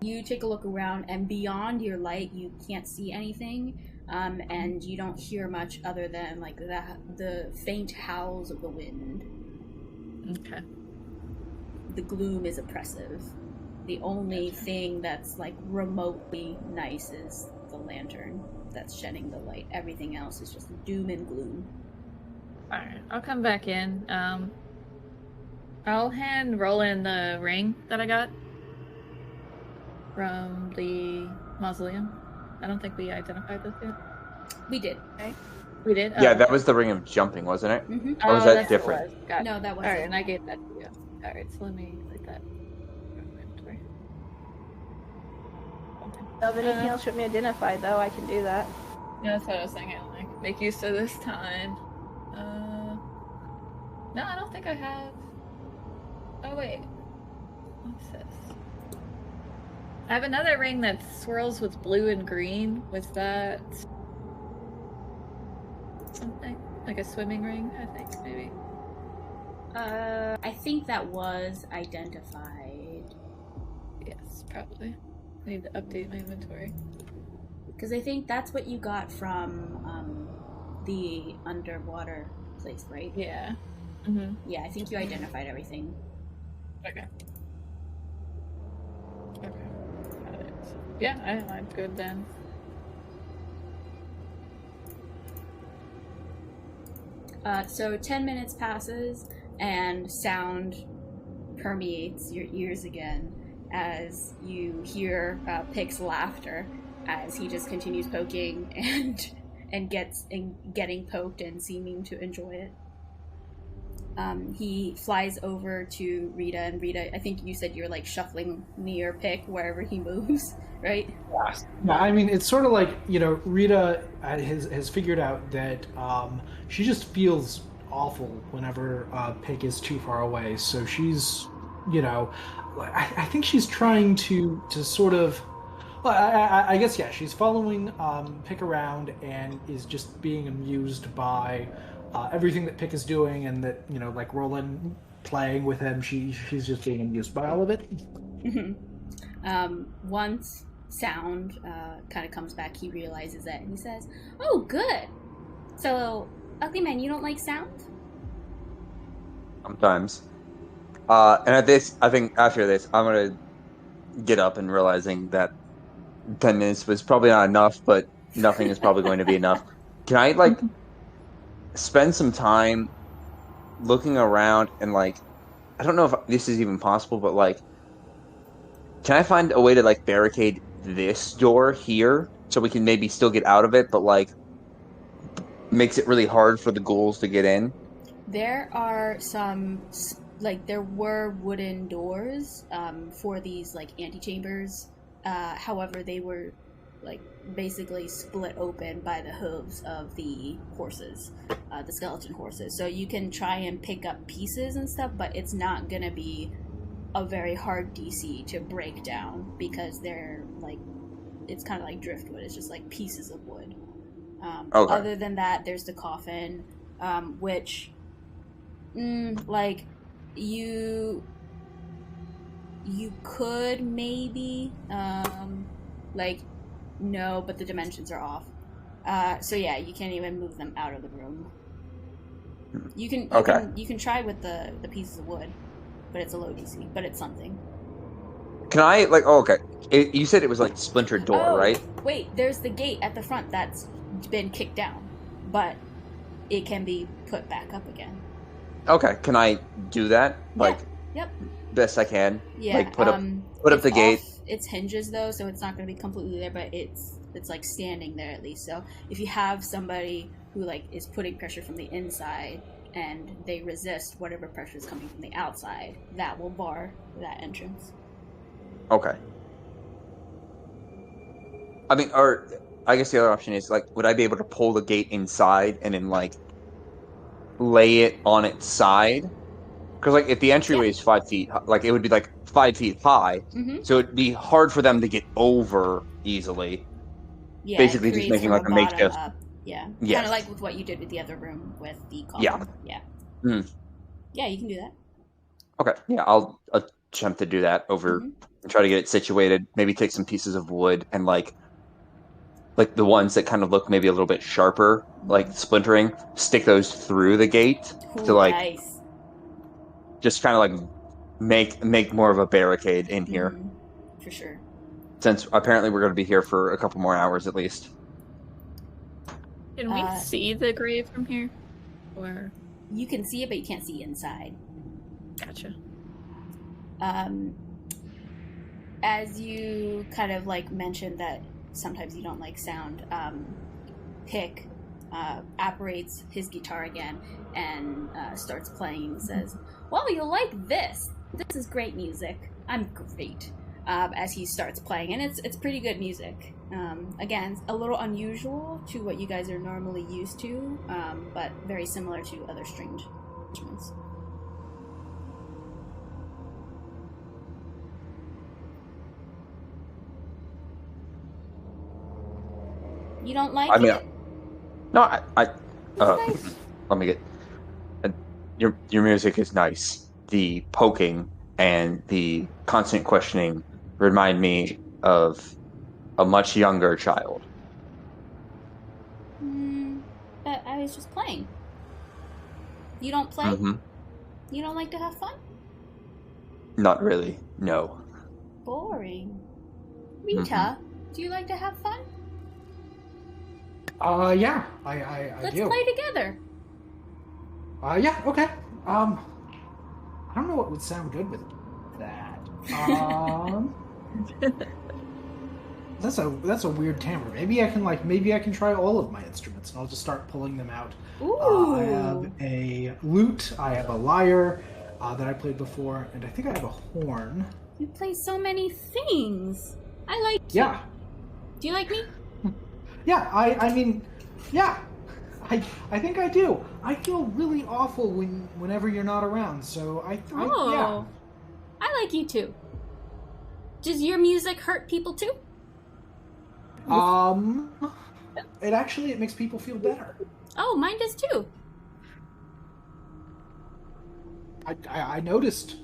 You take a look around, and beyond your light, you can't see anything, and you don't hear much other than like the faint howls of the wind. Okay. The gloom is oppressive. The only thing that's like remotely nice is the lantern that's shedding the light. Everything else is just doom and gloom. Alright, I'll come back in. I'll hand Roland the ring that I got from the mausoleum. I don't think we identified this yet. We did. Okay. We did? Yeah, Oh, that was the ring of jumping, wasn't it? Mm-hmm. Or was Oh, that that's what it different? was. Got it. No, that wasn't. Alright, and I gave that to you. Alright, so let me put that. Now, if anything else should be identified, though, I can do that. Yeah, that's what I was thinking. Like, make use of this time. No, I don't think I have. Oh, wait. What's this? I have another ring that swirls with blue and green. Was that something? Like a swimming ring, I think, maybe? I think that was identified. Yes, probably. I need to update my inventory. Because I think that's what you got from the underwater place, right? Yeah. Mm-hmm. Yeah, I think you identified everything. Okay. Okay. Got it. Yeah, I'm good then. So 10 minutes passes, and sound permeates your ears again as you hear Pick's laughter as he just continues poking and getting poked and seeming to enjoy it. He flies over to Rita, and Rita, I think you said you're like shuffling near Pick wherever he moves, right? Yeah, I mean, it's sort of like, Rita has figured out that she just feels awful whenever Pick is too far away. So she's, I think she's trying to sort of, well, I guess, yeah, she's following Pick around and is just being amused by everything that Pick is doing, and that, like Roland playing with him, she's just being amused by all of it. Mm-hmm. Once sound kind of comes back, he realizes that, and he says, "Oh, good. So, Ugly Man, you don't like sound?" Sometimes. And I think after this, I'm gonna get up and realizing that 10 minutes was probably not enough, but nothing is probably going to be enough. Can I spend some time looking around and I don't know if this is even possible, but can I find a way to barricade this door here so we can maybe still get out of it, but makes it really hard for the ghouls to get in? There are some, there were wooden doors for these antechambers. However, they were basically split open by the hooves of the horses, the skeleton horses. So you can try and pick up pieces and stuff, but it's not gonna be a very hard DC to break down because they're it's kind of like driftwood. It's just pieces of wood. Okay. Other than that, there's the coffin, which, you could maybe, no, but the dimensions are off. So yeah, you can't even move them out of the room. You can try with the pieces of wood, but it's a low DC, but it's something. Can I like? Oh, okay. You said it was like splintered door, right? Wait, there's the gate at the front that's been kicked down, but it can be put back up again. Okay. Can I do that? Like, Yep. best I can. Yeah. Like put up the gate. Its hinges though, so it's not going to be completely there, but it's like standing there at least. So if you have somebody who like is putting pressure from the inside and they resist whatever pressure is coming from the outside, that will bar that entrance. Okay. I mean, or I guess the other option is like, would I be able to pull the gate inside and then like lay it on its side? Because like if the entryway is 5 feet, like it would be like 5 feet high, so it'd be hard for them to get over easily. Yeah, basically just making like a makeshift. Yeah, yes. Kind of like with what you did with the other room with the column. Yeah. Yeah, you can do that. Okay, yeah, I'll attempt to do that over and try to get it situated. Maybe take some pieces of wood and like the ones that kind of look maybe a little bit sharper, like splintering, stick those through the gate to like nice. Just kind of like make more of a barricade in here. For sure. Since apparently we're going to be here for a couple more hours at least. Can we see the grave from here? Or you can see it, but you can't see inside. Gotcha. As you kind of like mentioned that sometimes you don't like sound, Pick operates his guitar again and starts playing and says, "Well, you'll like this. This is great music. I'm great." As he starts playing, and it's pretty good music. Again, a little unusual to what you guys are normally used to, but very similar to other stringed instruments. You don't like it? No, I nice. Let me get. Your music is nice. The poking and the constant questioning remind me of a much younger child. But I was just playing. You don't play? You don't like to have fun? Not really, no. Boring. Rita, do you like to have fun? Yeah, I Let's do. play together. Yeah, okay. I don't know what would sound good with that. That's a weird timbre. Maybe I can try all of my instruments, and I'll just start pulling them out. Ooh. I have a lute, I have a lyre that I played before, and I think I have a horn. You play so many things. I like you. Yeah. Do you like me? Yeah, I mean, yeah. I think I do. I feel really awful whenever you're not around, so yeah. I like you too. Does your music hurt people too? It makes people feel better. Oh, mine does too. I noticed.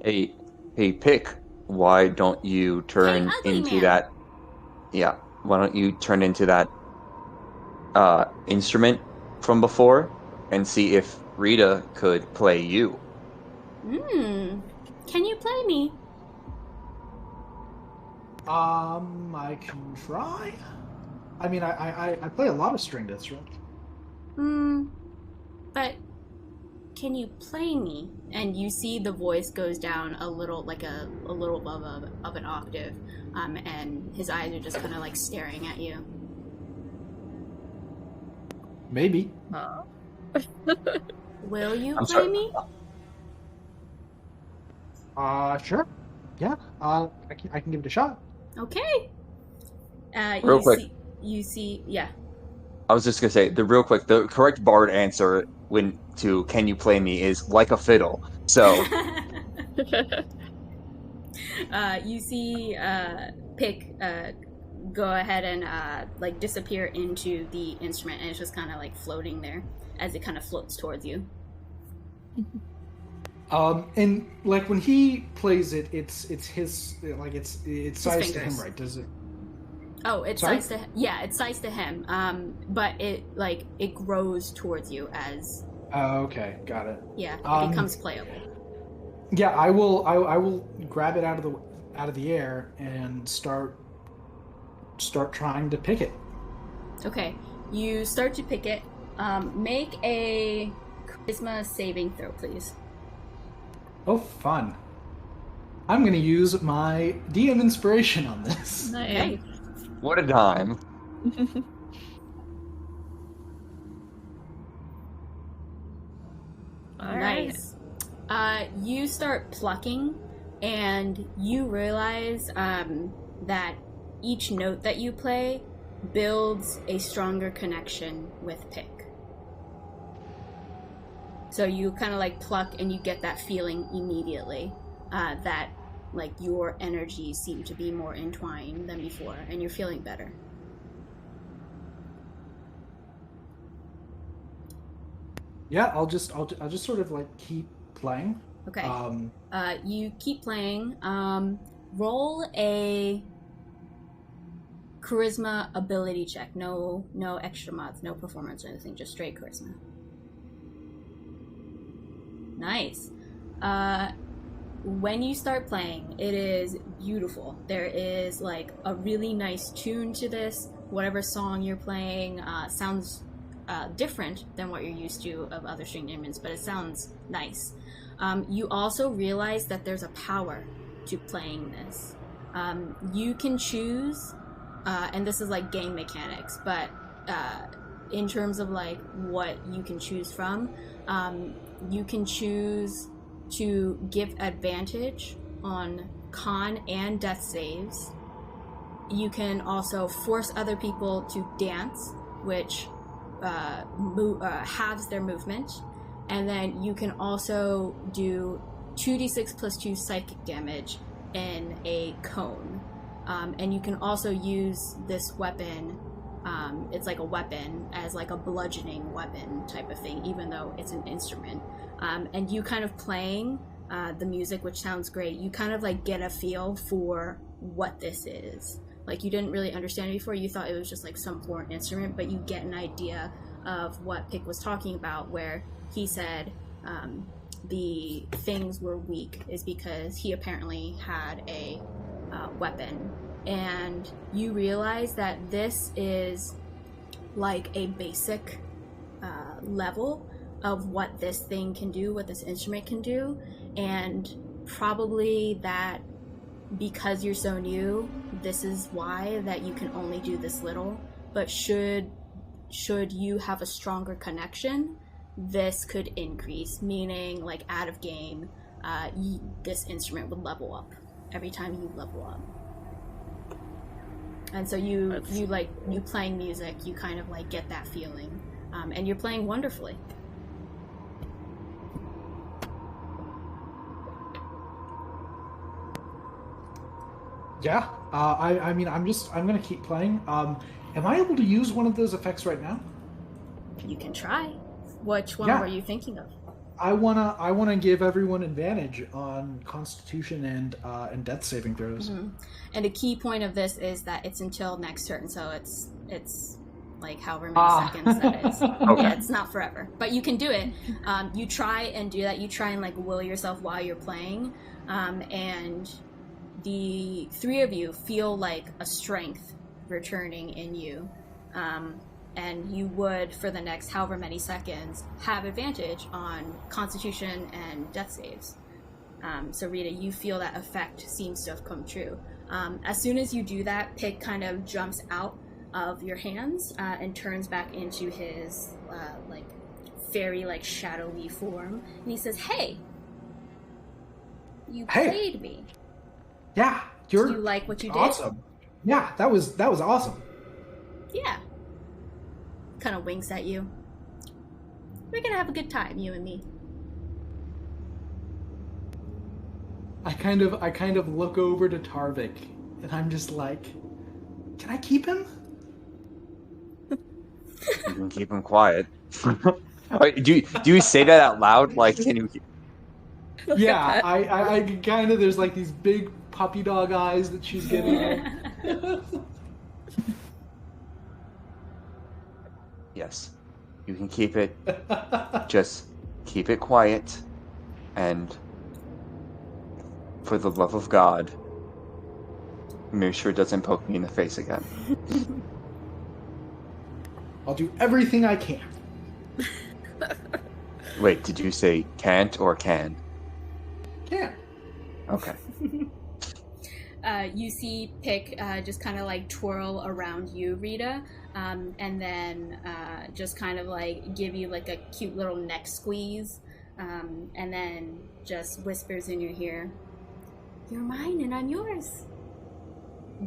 Hey, Pick, why don't you turn into that? Yeah, why don't you turn into that instrument from before and see if Rita could play you? Can you play me? I can try. I mean, I play a lot of stringed instruments. But can you play me? And you see the voice goes down a little, like a little above of an octave, and his eyes are just kind of like staring at you. Maybe. Will you play me? Sure. Yeah. I can give it a shot. Okay. Real quick. You see, yeah. I was just gonna say the correct bard answer to "Can you play me?" is "like a fiddle." So. You see, Pick go ahead and like disappear into the instrument, and it's just kind of like floating there as it kind of floats towards you. And like when he plays it, it's his it's sized to him, right? Does it? Oh, it's sized to him. Yeah, it's sized to him. But it grows towards you as. Oh, okay, got it. Yeah, it becomes playable. Yeah, I will grab it out of the air and start trying to pick it. Okay, you start to pick it. Make a charisma saving throw, please. Oh, fun. I'm going to use my DM inspiration on this. Okay. What a time. Nice. You start plucking, and you realize that each note that you play builds a stronger connection with Pick. So you kind of like pluck, and you get that feeling immediately that like your energies seem to be more entwined than before, and you're feeling better. Yeah, I'll just sort of like keep playing. Okay. You keep playing. Roll a charisma ability check. No extra mods, no performance or anything. Just straight charisma. Nice. When you start playing, it is beautiful. There is like a really nice tune to this. Whatever song you're playing sounds different than what you're used to of other stringed instruments, but it sounds nice. You also realize that there's a power to playing this. You can choose, and this is like game mechanics, but in terms of like what you can choose from, you can choose to give advantage on con and death saves. You can also force other people to dance, which halves their movement. And then you can also do 2d6 plus 2 psychic damage in a cone. And you can also use this weapon, it's like a weapon, as like a bludgeoning weapon type of thing, even though it's an instrument. And you kind of playing the music, which sounds great, you kind of like get a feel for what this is. Like, you didn't really understand it before. You thought it was just like some foreign instrument, but you get an idea of what Pick was talking about, where he said the things were weak is because he apparently had a weapon. And you realize that this is like a basic level of what this thing can do, what this instrument can do, and probably that because you're so new, this is why that you can only do this little. But should you have a stronger connection, this could increase, meaning like out of game, this instrument would level up every time you level up. And so you playing music, you kind of like get that feeling, and you're playing wonderfully. Yeah, I mean, I'm gonna keep playing. Am I able to use one of those effects right now? You can try. Which one were you thinking of? I wanna give everyone advantage on Constitution and Death saving throws. Mm-hmm. And a key point of this is that it's until next turn, so it's like however many seconds that is. Okay. Yeah, it's not forever, but you can do it. You try and do that. You try and like will yourself while you're playing, and the three of you feel like a strength returning in you, and you would, for the next however many seconds, have advantage on Constitution and Death saves. So Rita, you feel that effect seems to have come true. As soon as you do that, Pick kind of jumps out of your hands and turns back into his like fairy, like shadowy form, and he says, "Hey, you played me. Yeah, do you like what you did? Awesome. Yeah, that was awesome. Yeah." Kind of winks at you. We're gonna have a good time, you and me. I kind of look over to Tarvik, and I'm just like, can I keep him? You can keep him quiet. do you say that out loud? Like, can you? Yeah, I kind of, there's like these big puppy dog eyes that she's giving. Yes, you can keep it. Just keep it quiet, and For the love of God, make sure it doesn't poke me in the face again. I'll do everything I can. Wait, did you say can't or can? Can. Okay. You see Pick just kind of like twirl around you, Rita, and then just kind of like give you like a cute little neck squeeze, and then just whispers in your ear, "You're mine and I'm yours."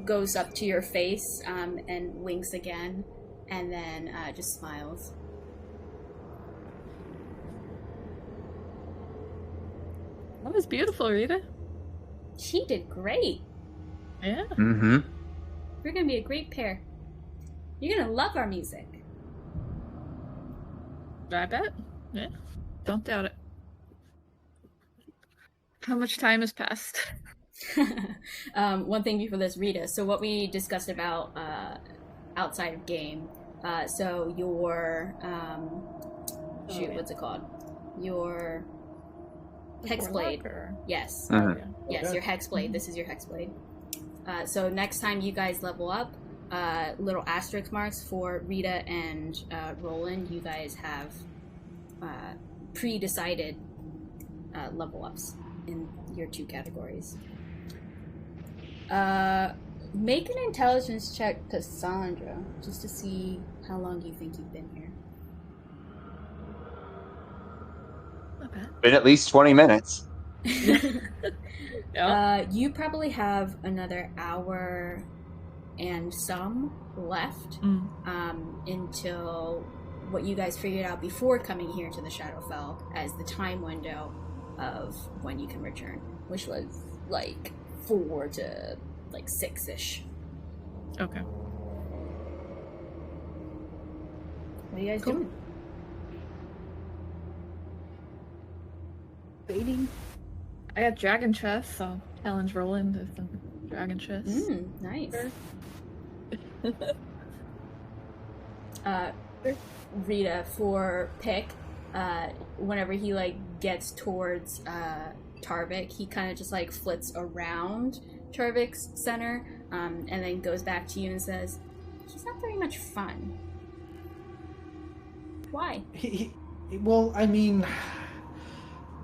Goes up to your face and winks again, and then just smiles. That was beautiful, Rita. She did great. Yeah. Mm-hmm. We're gonna be a great pair. You're gonna love our music. I bet. Yeah. Don't doubt it. How much time has passed? One thing before this, Rita. So what we discussed about outside of game. So your what's it called? Your Hexblade. Yes. Mhm. Yes, Okay. your Hexblade. This is your Hexblade. So next time you guys level up, little asterisk marks for Rita and Roland. You guys have pre-decided level ups in your 2 categories. Make an intelligence check, Cassandra, just to see how long you think you've been here. Not bad. Been at least 20 minutes. Yeah. You probably have another hour and some left until what you guys figured out before coming here to the Shadowfell as the time window of when you can return, which was like 4 to like 6-ish. Okay. What are you guys Cool. doing? Waiting. I got dragon chest, so challenge Roland with some dragon chest. Nice. Rita, for Pick, whenever he like gets towards Tarvik, he kind of just like flits around Tarvik's center, and then goes back to you and says, "He's not very much fun." Why? Well, I mean,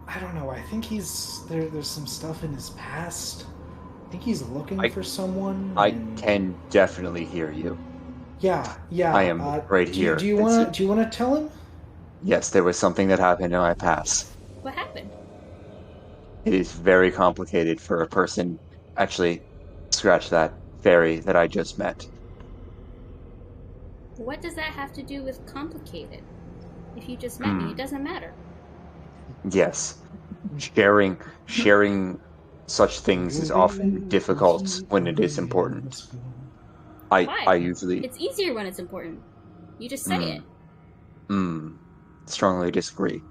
I don't know. I think there's some stuff in his past. I think he's looking for someone. I can definitely hear you. Yeah. I am right here. Do you want to tell him? Yes, there was something that happened in my past. What happened? It is very complicated for a person. Actually, scratch that. Fairy that I just met. What does that have to do with complicated? If you just met me, it doesn't matter. Yes. Sharing such things is often difficult when it is important. Why? I usually... It's easier when it's important. You just say it. Strongly disagree.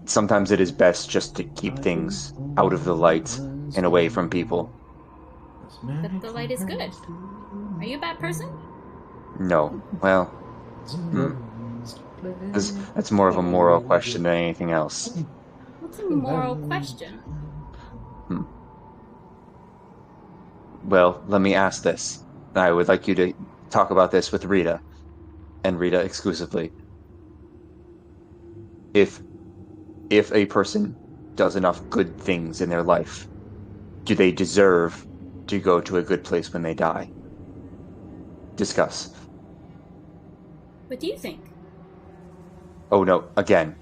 Sometimes it is best just to keep things out of the light and away from people. But the light is good. Are you a bad person? No. Well, that's more of a moral question than anything else. What's a moral question? Well, let me ask this. I would like you to talk about this with Rita, and Rita exclusively. If a person does enough good things in their life, do they deserve to go to a good place when they die? Discuss. What do you think? Oh no, again.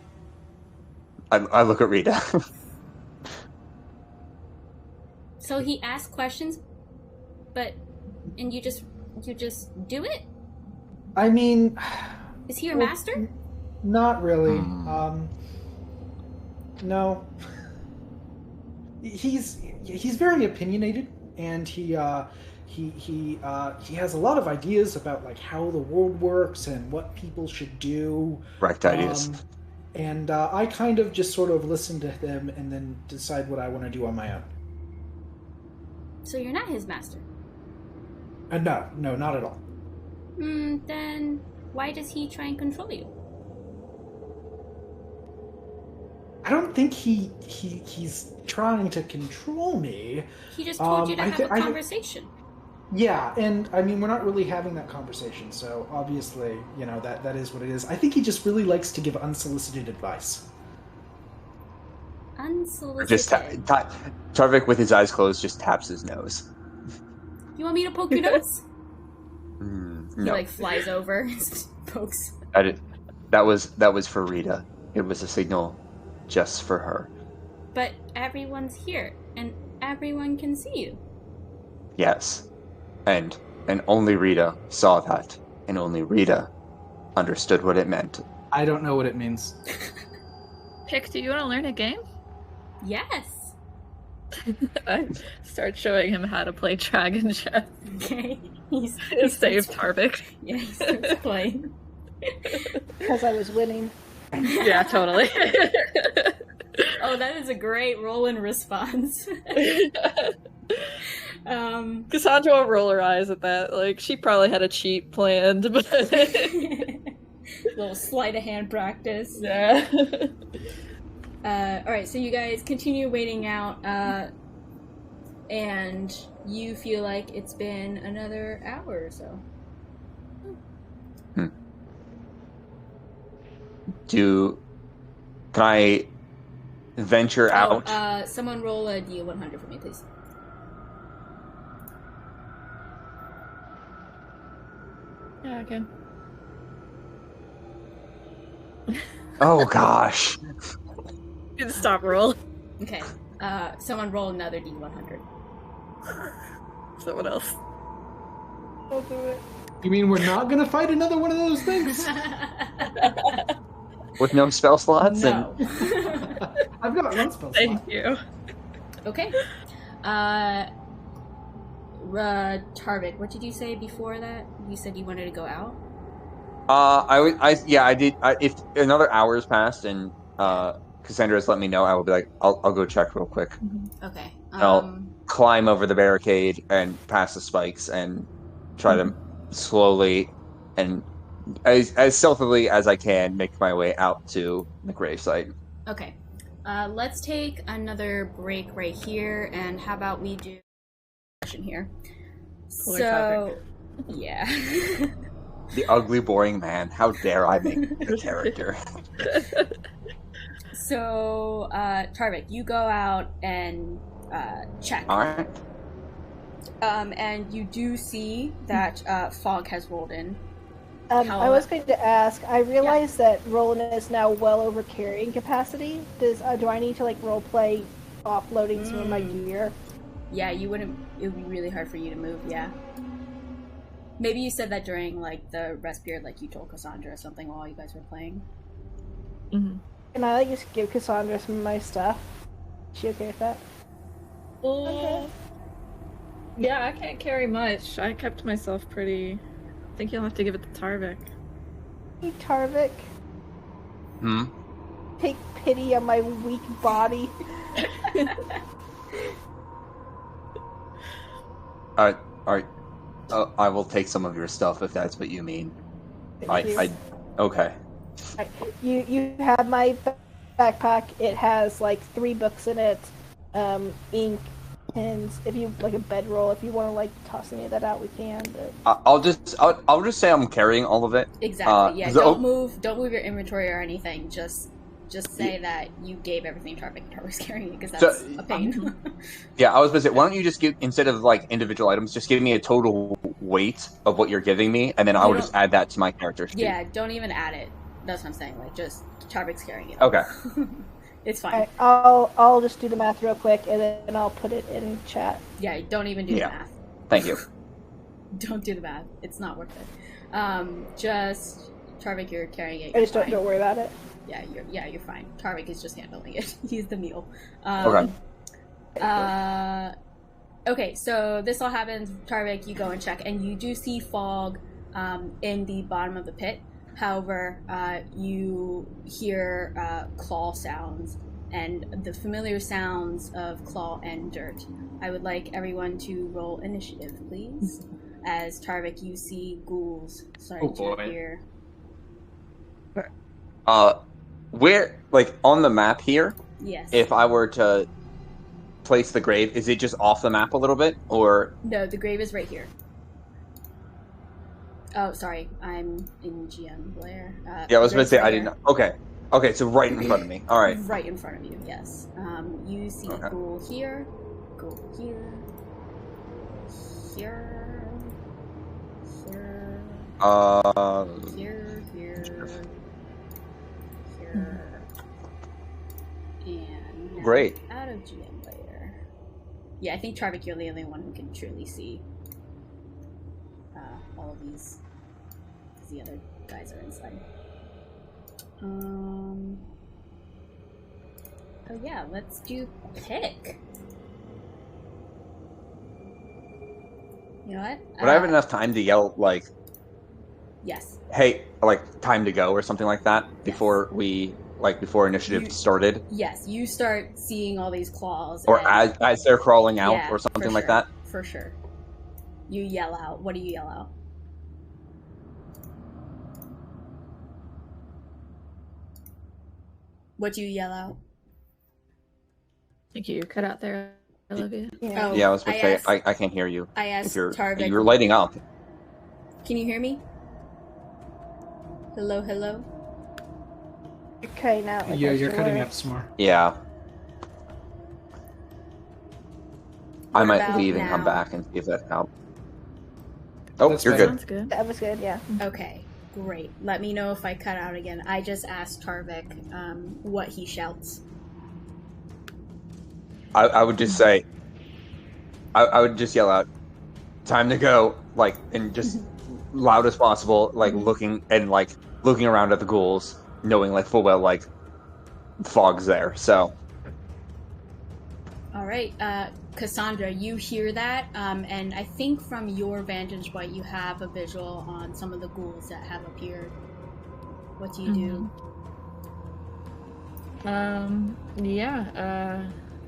I look at Rita. So he asks questions, and you just do it? I mean, Is he your master? not really. No. He's very opinionated, and he has a lot of ideas about like how the world works and what people should do. Correct ideas. And I kind of just sort of listen to them and then decide what I want to do on my own. So you're not his master? No, not at all. Then why does he try and control you? I don't think he's trying to control me. He just told you to have a conversation. Yeah, and I mean, we're not really having that conversation, so obviously, that is what it is. I think he just really likes to give unsolicited advice. Unsolicited? Tarvik, with his eyes closed, just taps his nose. You want me to poke your nose? No. He, flies over and pokes. That was for Rita. It was a signal just for her. But everyone's here, and everyone can see you. Yes. And only Rita saw that, and only Rita understood what it meant. I don't know what it means. Pick, do you want to learn a game? Yes. I start showing him how to play Dragon Chess. Okay. He saved Tarvik. Yeah, he starts playing. Because I was winning. Yeah, totally. Oh, that is a great roll-in response. Cassandra will roll her eyes at that. She probably had a cheat planned, but little sleight of hand practice. Yeah. Alright, so you guys continue waiting out, and you feel like it's been another hour or so. Can I venture out? Someone roll a D100 for me, please. Yeah, okay. Oh gosh. You can stop roll. Okay. Someone roll another D100. Someone else. I'll do it. You mean we're not gonna fight another one of those things? With no spell slots? No. I've got one spell slot. Thank you. Okay. Tarvik, what did you say before that? You said you wanted to go out? I did. If another hour's passed and Cassandra's let me know, I will be like, I'll go check real quick. Okay. I'll climb over the barricade and past the spikes and try to slowly and as stealthily as I can make my way out to the gravesite. Okay. Let's take another break right here, and how about we do here? So, yeah. The ugly, boring man. How dare I make the character? So, Tarvik, you go out and check. All right. And you do see that fog has rolled in. I was going to ask. I realize that Roland is now well over carrying capacity. Do I need to role play offloading some of my gear? Yeah, you wouldn't. It would be really hard for you to move. Yeah. Maybe you said that during the rest period, you told Cassandra or something while you guys were playing. Mm-hmm. Can I just give Cassandra some of my stuff? Is she okay with that? Okay. Yeah, I can't carry much. I kept myself pretty. I think you'll have to give it to Tarvik. Hey, Tarvik. Take pity on my weak body. All right. I will take some of your stuff if that's what you mean. Thank you. Okay. You have my backpack. It has 3 books in it, ink, pens. If you a bedroll, if you want to toss any of that out, we can. But I'll just say I'm carrying all of it. Exactly. Yeah. Don't move your inventory or anything. Just say that you gave everything to Tarvik. Tarvik's carrying it because that's a pain. Yeah, I was gonna say, why don't you just give, instead of individual items, just give me a total weight of what you're giving me, and then I will just add that to my character sheet. Yeah, don't even add it. That's what I'm saying. Just Tarvik's carrying it. Okay. It's fine. Right, I'll just do the math real quick, and then I'll put it in chat. Yeah, don't even do the math. Thank you. Don't do the math. It's not worth it. Just Tarvik, you're carrying it. I just don't worry about it. Yeah, you're fine. Tarvik is just handling it. He's the mule. Okay. Okay, so this all happens. Tarvik, you go and check, and you do see fog in the bottom of the pit. However, you hear claw sounds and the familiar sounds of claw and dirt. I would like everyone to roll initiative, please. As Tarvik, you see ghouls starting to appear. Where, on the map here, Yes. if I were to place the grave, is it just off the map a little bit, or? No, the grave is right here. Oh, sorry, I'm in GM Blair. Yeah, I was going to say right I didn't. Okay, so right in front of me. All right. Right in front of you. Yes. You see Okay. Ghoul here, Ghoul here, here, here, here, here, and now Great. out of GM Blair. Yeah, I think Charvik, you're the only one who can truly see all of these, because the other guys are inside. Oh yeah, let's do pick. You know what? Would I have enough time to yell, like, Yes. hey, like, time to go or something like that before before initiative started? Yes, you start seeing all these claws. Or and, as they're crawling out yeah, or something for like sure, that? For sure. You yell out. What do you yell out? What do you yell out? Thank you. You cut out there, Olivia. Yeah. Oh, Yeah, I was about to say, asked, I can't hear you. I asked If you're Tarvik. lighting up. Can you hear me? Hello, hello? You're cutting out. Like Yeah, most you're of cutting the up some more. Yeah. I What might about leave and now? come back and see if that helps. Oh, That's you're better. good. Sounds good. That was good, yeah. Okay, great. Let me know if I cut out again. I just asked Tarvik what he shouts. I would just say, I would just yell out, time to go, like, and just loud as possible, like, looking around at the ghouls, knowing, like, full well, like, fog's there, so. All right, Cassandra, you hear that, and I think from your vantage point, you have a visual on some of the ghouls that have appeared. What do you do? Yeah,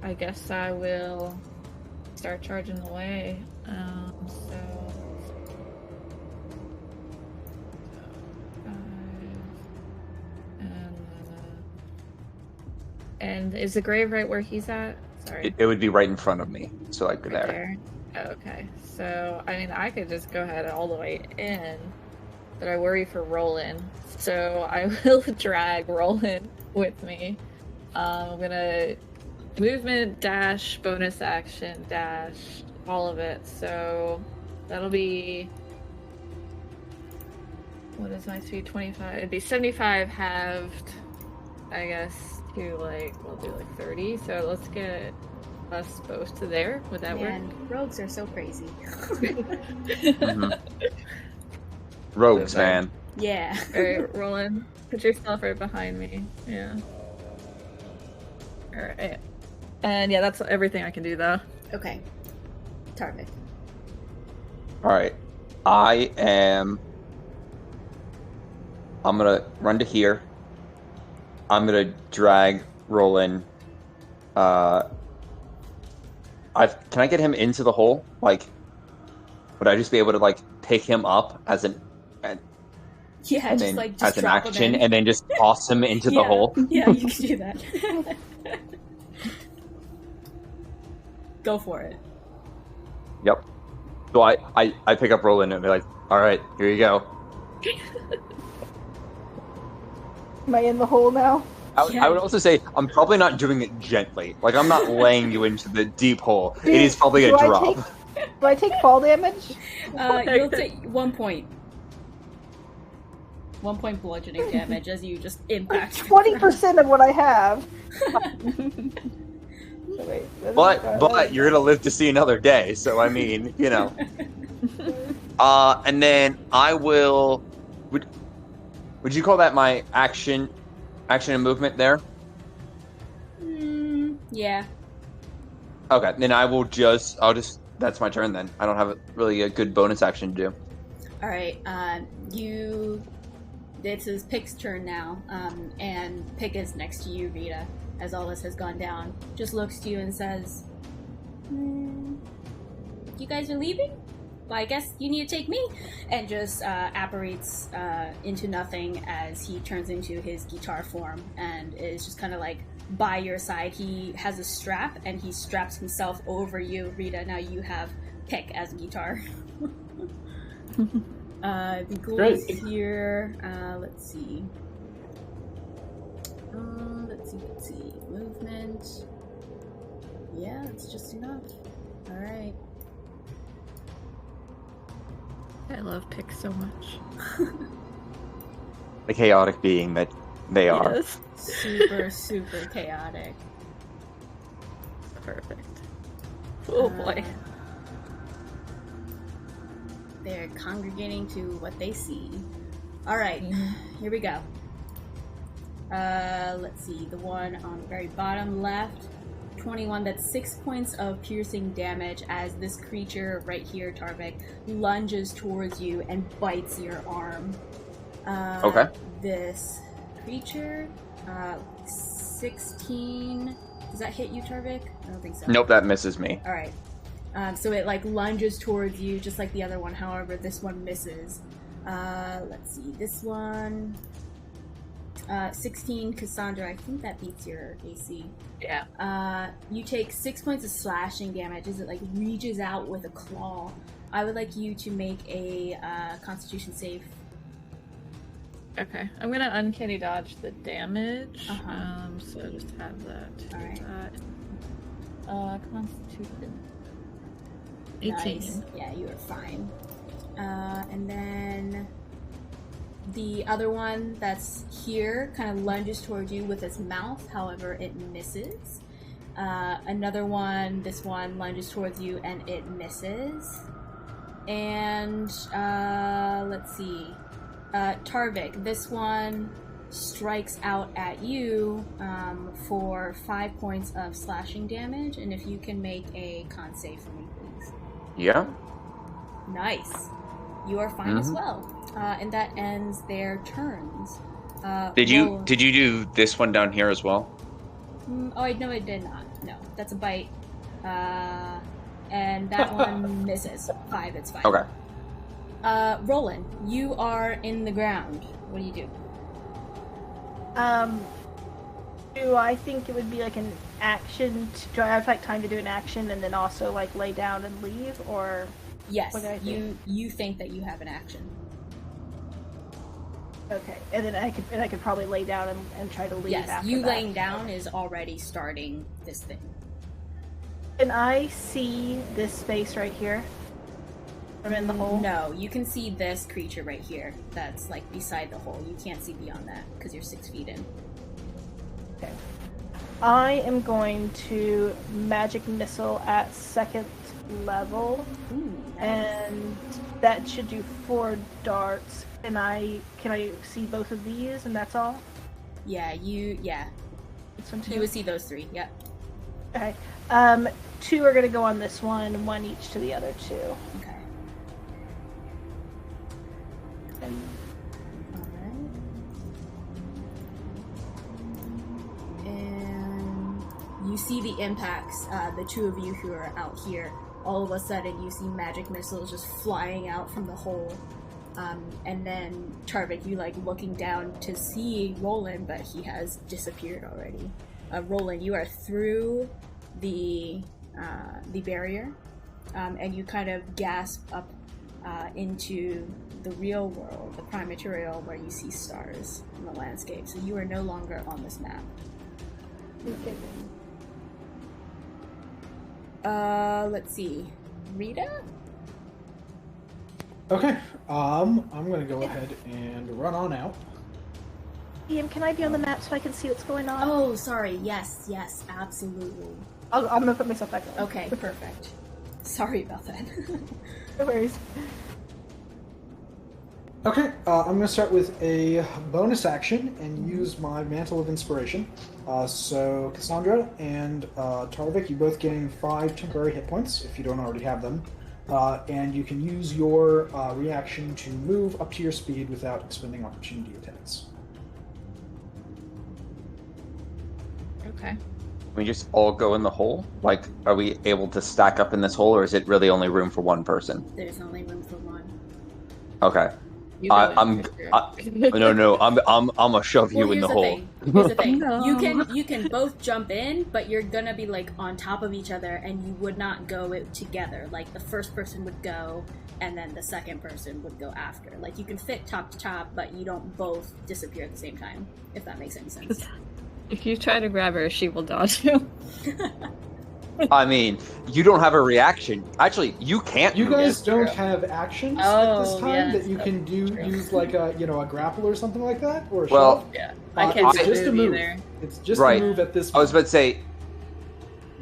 I guess I will start charging away. And is the grave right where he's at? Sorry. It would be right in front of me, so I'd go Right there. Okay. So, I mean, I could just go ahead all the way in, but I worry for Roland. So I will drag Roland with me. I'm gonna movement, dash, bonus action, dash, all of it. So that'll be, what is my speed? 25. It'd be 75 halved, I guess, to we'll do 30. So let's get us both to there. Would that Man, work? rogues are so crazy. Mhm. Rogues, Okay. man. Yeah. Alright, Roland, put yourself right behind me. Yeah. Alright. And yeah, that's everything I can do though. Okay. Tarvik. Alright. I'm gonna run to here. I'm gonna drag Roland. Can I get him into the hole? Like, would I just be able to pick him up as an Yeah, just as an drop action, him in. and then just toss him into the hole? Yeah, you can do that. Go for it. Yep. So I pick up Roland and be like, all right, here you go. Am I in the hole now? I would also say I'm probably not doing it gently. Like, I'm not laying you into the deep hole. It is probably Do gonna I drop. Do I take fall damage? You'll take 1 point. 1 point bludgeoning damage as you just impact. 20% of what I have. So wait, But you're gonna live to see another day. So I mean, you know. And then I will. Would you call that my action and movement there? Yeah. Okay, then I'll just that's my turn then. I don't have really a good bonus action to do. All right. It's his Pick's turn now, and Pick is next to you, Rita, as all this has gone down. Just looks to you and says, "You guys are leaving? Well, I guess you need to take me." And just apparates into nothing as he turns into his guitar form and is just kind of by your side. He has a strap, and he straps himself over you, Rita. Now you have Pick as a guitar. The ghoul is here. Let's see. Let's see. Movement. Yeah, it's just enough. Alright. I love Pick so much. The chaotic being that they are. Yes. Super, super chaotic. Perfect. Oh boy. They're congregating to what they see. Alright, here we go. Let's see, the one on the very bottom left. 21, that's 6 points of piercing damage as this creature right here, Tarvik, lunges towards you and bites your arm. Okay. This creature, 16. Does that hit you, Tarvik? I don't think so. Nope, that misses me. Alright. So it like lunges towards you just like the other one, however this one misses. Let's see, this one... 16, Cassandra, I think that beats your AC. Yeah. You take 6 points of slashing damage as it like reaches out with a claw. I would like you to make a Constitution save. Okay. I'm gonna uncanny dodge the damage. Uh-huh. So just have that. Alright. Constitution. 18. Nice. Yeah, you are fine. And then the other one that's here kind of lunges towards you with its mouth, however it misses. Another one, this one lunges towards you and it misses. And let's see. Tarvik, this one strikes out at you for 5 points of slashing damage, and if you can make a con save for me, please. Yeah. Nice. You are fine as well. And that ends their turns. Did you do this one down here as well? Oh, no, it did not. No, that's a bite. And that one misses. 5, it's fine. Okay. Roland, you are in the ground. What do you do? Do I think it would be like an action? Do I have like time to do an action and then also like lay down and leave, or? Yes, What do I think? you think that you have an action. Okay, and then I could probably lay down and try to leave. Yes, after you that. laying down is already starting this thing. Can I see this space right here? I'm in the hole. No, you can see this creature right here. That's like beside the hole. You can't see beyond that because you're 6 feet in. Okay. I am going to magic missile at 2nd level, Ooh, nice. and that should do 4 darts. Can I see both of these, and that's all? Yeah, This one too. you would see those 3. Yep. Okay. 2 are gonna go on this one, 1 each to the other 2. Okay. And Alright. And you see the impacts, the 2 of you who are out here. All of a sudden, you see magic missiles just flying out from the hole. And then Tarvik, you like looking down to see Roland, but he has disappeared already. Roland, you are through the barrier, and you kind of gasp up into the real world, the prime material, where you see stars in the landscape. So you are no longer on this map. okay. Let's see, Rita. Okay, I'm gonna go ahead and run on out. Ian, can I be on the map so I can see what's going on? Oh, sorry. Yes, absolutely. I'm gonna put myself back on. Okay, perfect. Sorry about that. No worries. Okay, I'm gonna start with a bonus action and use my Mantle of Inspiration. So Cassandra and Tarvik, you both gain 5 temporary hit points if you don't already have them. And you can use your reaction to move up to your speed without expending opportunity attacks. Okay. We just all go in the hole? Like, are we able to stack up in this hole, or is it really only room for one person? There's only room for one. Okay. You go in, I'm for sure. no. I'm gonna shove you Well, in the here's hole. Here's the thing. No. You can both jump in, but you're gonna be like on top of each other, and you would not go it together. Like the first person would go, and then the second person would go after. Like you can fit top to top, but you don't both disappear at the same time. If that makes any sense. If you try to grab her, she will dodge you. I mean, you don't have a reaction. Actually, you can't. You move. guys don't true. have actions at Oh, this time yes, that you can true. use like a a grapple or something like that, or a Well, shove. Yeah, I can't it's just a move. either. It's just Right. a move at this I was point. about to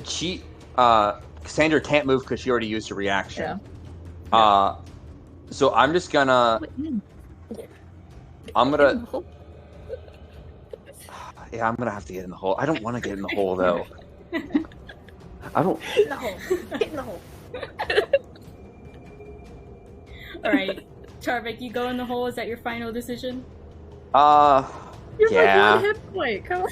say, Cassandra can't move because she already used a reaction. Yeah. So I'm just gonna. I'm gonna. Yeah, I'm gonna have to get in the hole. I don't want to get in the hole though. I don't. Get in the hole. Get in the hole. All right, Charvik, you go in the hole. Is that your final decision? You're Yeah. like 1 hit point. Come on.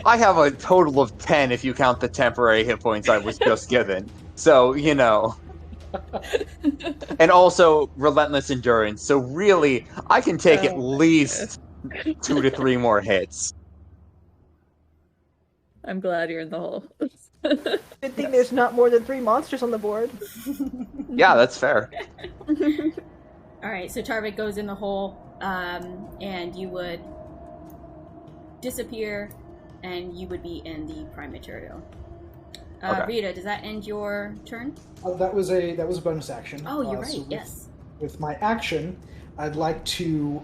I have a total of 10 if you count the temporary hit points I was just given. So, and also relentless endurance. So really, I can take at least 2 to 3 more hits. I'm glad you're in the hole. Good thing there's not more than 3 monsters on the board. Yeah, that's fair. All right, so Charvik goes in the hole, and you would disappear, and you would be in the prime material. Okay. Rita, does that end your turn? That was a bonus action. Oh, you're right. so Yes. With my action, I'd like to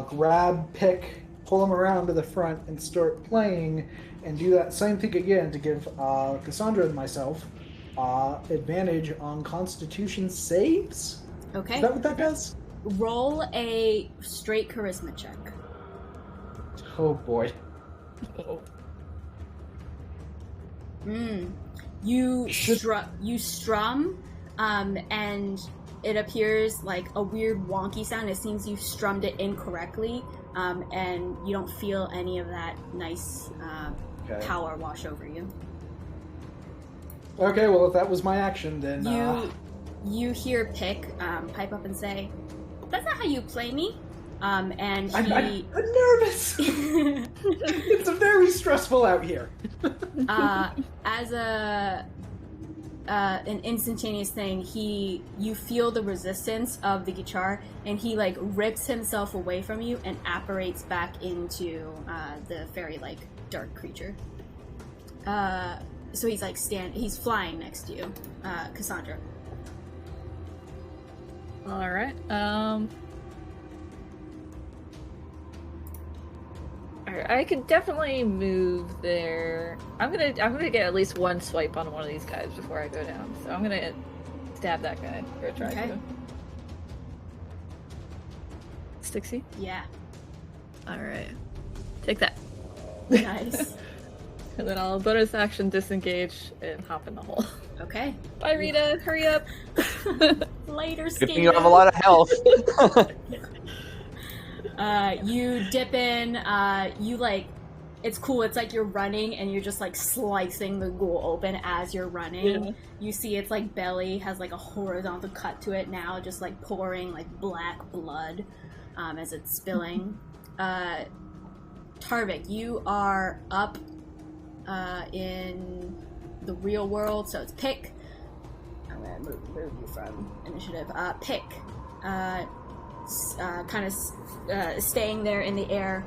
grab, pick, pull him around to the front, and start playing, and do that same thing again to give Cassandra and myself advantage on Constitution saves. Okay. Is that what that does? Roll a straight charisma check. Oh boy. You strum, and it appears like a weird wonky sound. It seems you've strummed it incorrectly, and you don't feel any of that nice power wash over you. Okay, well if that was my action, then You hear Pick pipe up and say, "That's not how you play me." And I'm he nervous. It's very stressful out here. as an instantaneous thing, you feel the resistance of the guitar, and he like rips himself away from you and apparates back into the fairy-like dark creature. So he's like he's flying next to you, Cassandra. All right. I could definitely move there. I'm gonna get at least one swipe on one of these guys before I go down. So I'm gonna stab that guy or try Okay. to. 60? Yeah. All right. Take that. Nice. And then I'll bonus action disengage and hop in the hole. Okay. Bye, Rita. Hurry up. Later, Good thing you have a lot of health. You dip in, it's cool, it's like you're running and you're just like slicing the ghoul open as you're running. Yeah. You see its like belly has like a horizontal cut to it now, just like pouring like black blood as it's spilling. Tarvik, you are up in the real world, so it's Pick. I'm gonna move you from initiative. Pick. Kind of staying there in the air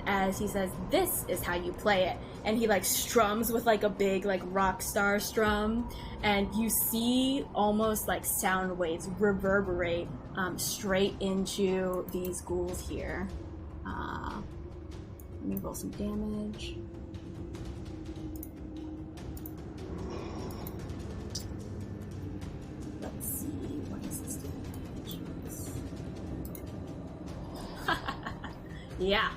as he says, "This is how you play it," and he like strums with like a big like rock star strum, and you see almost like sound waves reverberate straight into these ghouls here. Let me roll some damage. Let's see, what is this damage? Yeah.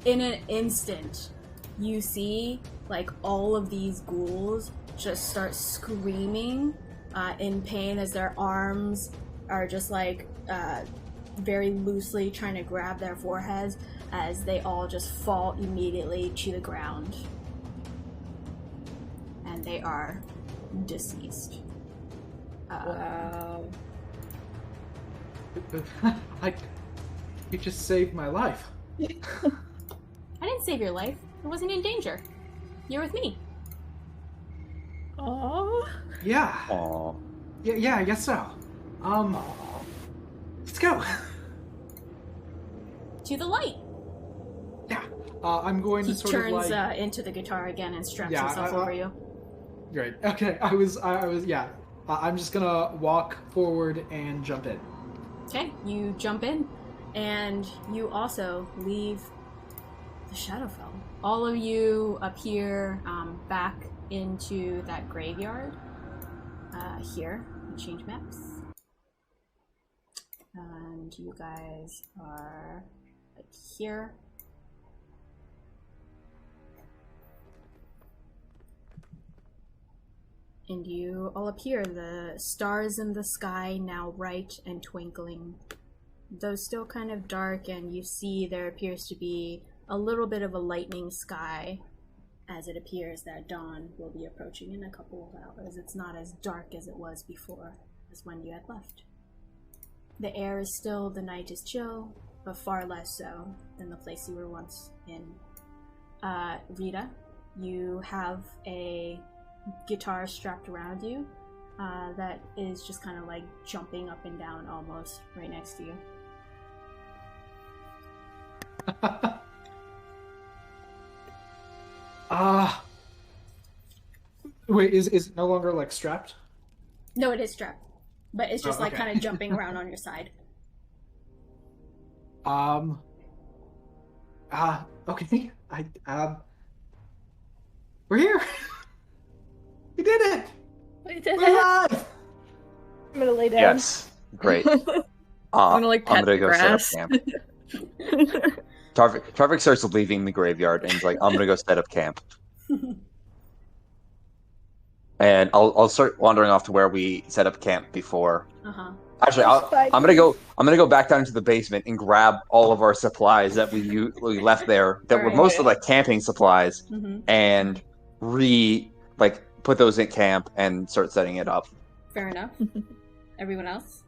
In an instant, you see like all of these ghouls just start screaming in pain as their arms are just like very loosely trying to grab their foreheads as they all just fall immediately to the ground. And they are deceased. Wow. I you just saved my life. I didn't save your life. It wasn't in danger. You're with me. Aww. Yeah. Aw. Yeah, I guess so. Let's go. To the light. Yeah. I'm going He to sort turns of like. into the guitar again and straps Yeah, himself over you. Great. Okay. I was. Yeah. I'm just gonna walk forward and jump in. Okay, you jump in, and you also leave the Shadowfell. All of you appear back into that graveyard. Here, you change maps. And you guys are like here. And you all appear, the stars in the sky now bright and twinkling. Though still kind of dark, and you see there appears to be a little bit of a lightning sky, as it appears that dawn will be approaching in a couple of hours. It's not as dark as it was before, as when you had left. The air is still, the night is chill, but far less so than the place you were once in. Rita, you have a guitar strapped around you that is just kind of like jumping up and down almost right next to you. Wait, is it no longer like strapped? No, it is strapped, but it's just like okay. kind of jumping around on your side. Okay. We're here. We did it. We did We're it. alive. I'm gonna lay down. Yes. Great. I'm gonna like I'm pet gonna the go set up grass. camp. Tarvik starts leaving the graveyard and he's like, I'm gonna go set up camp. And I'll start wandering off to where we set up camp before. Uh-huh. Actually, I'm gonna go back down to the basement and grab all of our supplies that we left there that were Alright. mostly like camping supplies Mm-hmm. and put those in camp and start setting it up. Fair enough. Everyone else?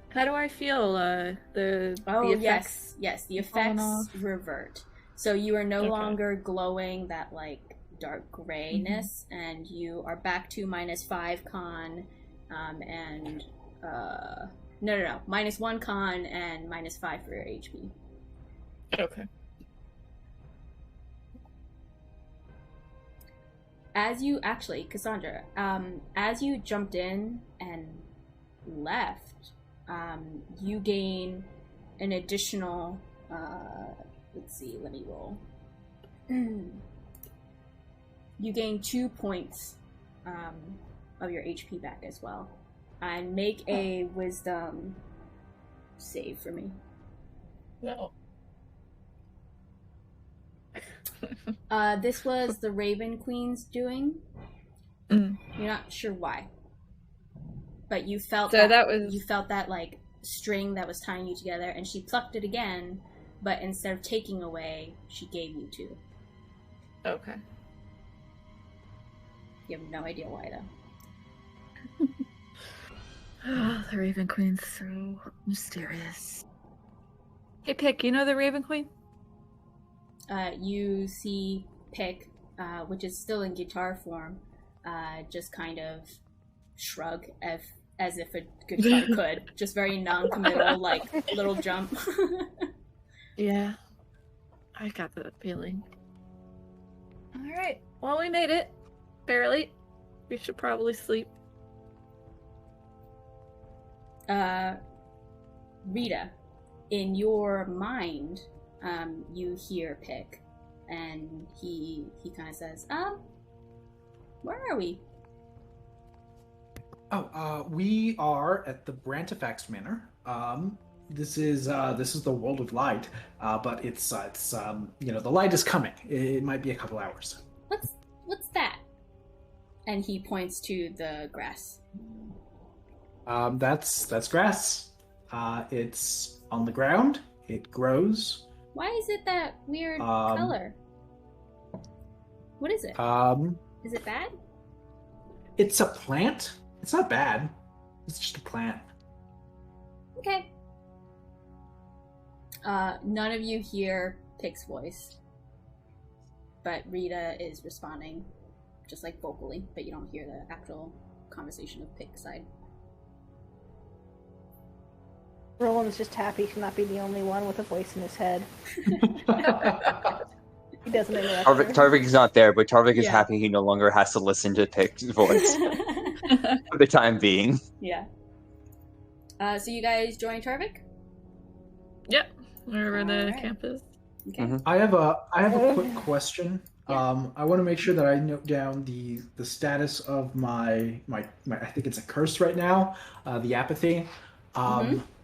How do I feel? The effects. Yes, the falling effects off. revert. So you are no Okay. longer glowing that like dark grayness, and you are back to -5 con, and no, -1 con and -5 for your HP. Okay. As you actually, Cassandra, as you jumped in and left, you gain an additional. Let's see. Let me roll. You gain 2 points of your HP back as well, and make a Wisdom save for me. No. This was the Raven Queen's doing. Mm. You're not sure why, but you felt So that was- you felt that like string that was tying you together, and she plucked it again, but instead of taking away, she gave you 2. Okay. You have no idea why though. The Raven Queen's so mysterious. Hey, Pick, you know the Raven Queen? You see Pick, which is still in guitar form, just kind of shrug as if a guitar could. Just very non-committal, like little jump. Yeah. I got that feeling. Alright. Well, we made it. Barely. We should probably sleep. Rita, in your mind, you hear Pick, and he kind of says, where are we? We are at the Brantifax Manor. This is the World of Light, but it's the light is coming. It might be a couple hours. What's that? And he points to the grass. That's grass. It's on the ground. It grows. Why is it that weird color? What is it? Is it bad? It's a plant. It's not bad. It's just a plant. Okay. None of you hear Pick's voice, but Rita is responding, just like vocally, but you don't hear the actual conversation of Pick's side. Roland is just happy to not be the only one with a voice in his head. He doesn't interrupt her. Tarvik is not there, but Tarvik is Yeah. happy he no longer has to listen to Pick's voice for the time being. Yeah. So you guys join Tarvik? Yep, wherever the Alright. camp is. Okay. Mhm. I have a quick question. Yeah. I want to make sure that I note down the status of my I think it's a curse right now, the apathy.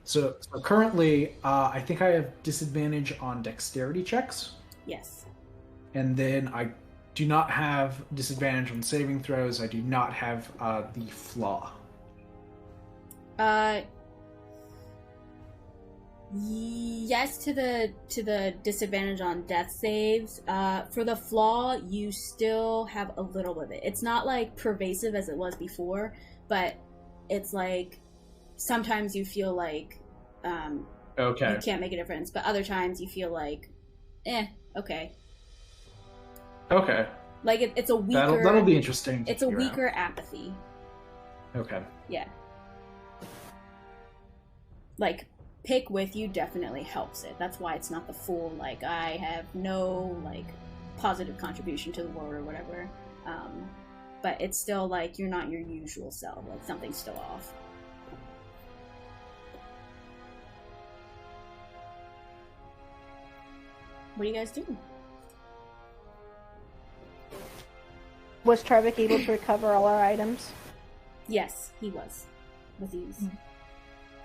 So currently, I think I have disadvantage on dexterity checks, Yes. and then I do not have disadvantage on saving throws. I do not have the flaw. Yes to the disadvantage on death saves. For the flaw, you still have a little bit of it. It's not like pervasive as it was before, but it's like sometimes you feel like Okay. you can't make a difference, but other times you feel like, okay. Okay. Like it's a weaker. That'll be interesting. to It's a figure out. weaker apathy. Okay. Yeah. Like, pick with you definitely helps it. That's why it's not the full, like, I have no, like, positive contribution to the world or whatever. But it's still, like, you're not your usual self. Like, something's still off. What are you guys doing? Was Tarvik able to recover all our items? Yes, he was. With ease.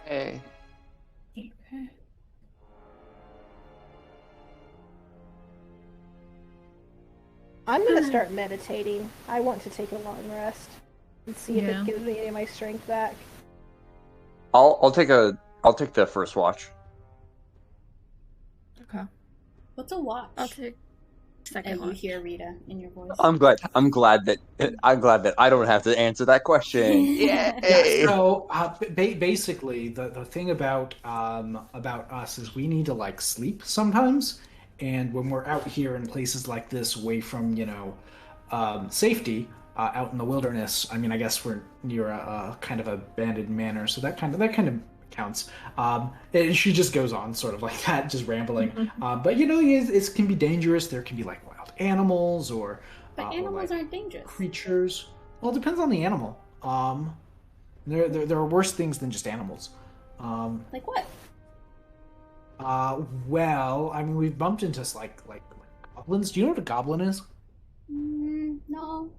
Hey. Okay. I'm gonna start meditating. I want to take a long rest and see if Yeah. it gives me any of my strength back. I'll take the first watch. Okay. What's a watch? I'll take second And you watch. hear Rita in your voice. I'm glad that I don't have to answer that question. Yay! Yeah, so basically, the thing about us is we need to like sleep sometimes, and when we're out here in places like this, away from safety, out in the wilderness. I mean, I guess we're near a kind of abandoned manor, so that kind of counts. And she just goes on sort of like that, just rambling. But it can be dangerous. There can be like wild animals or But animals aren't dangerous. creatures. Well, it depends on the animal. There are worse things than just animals. Like what? Well, I mean, we've bumped into like goblins. Do you know what a goblin is? No.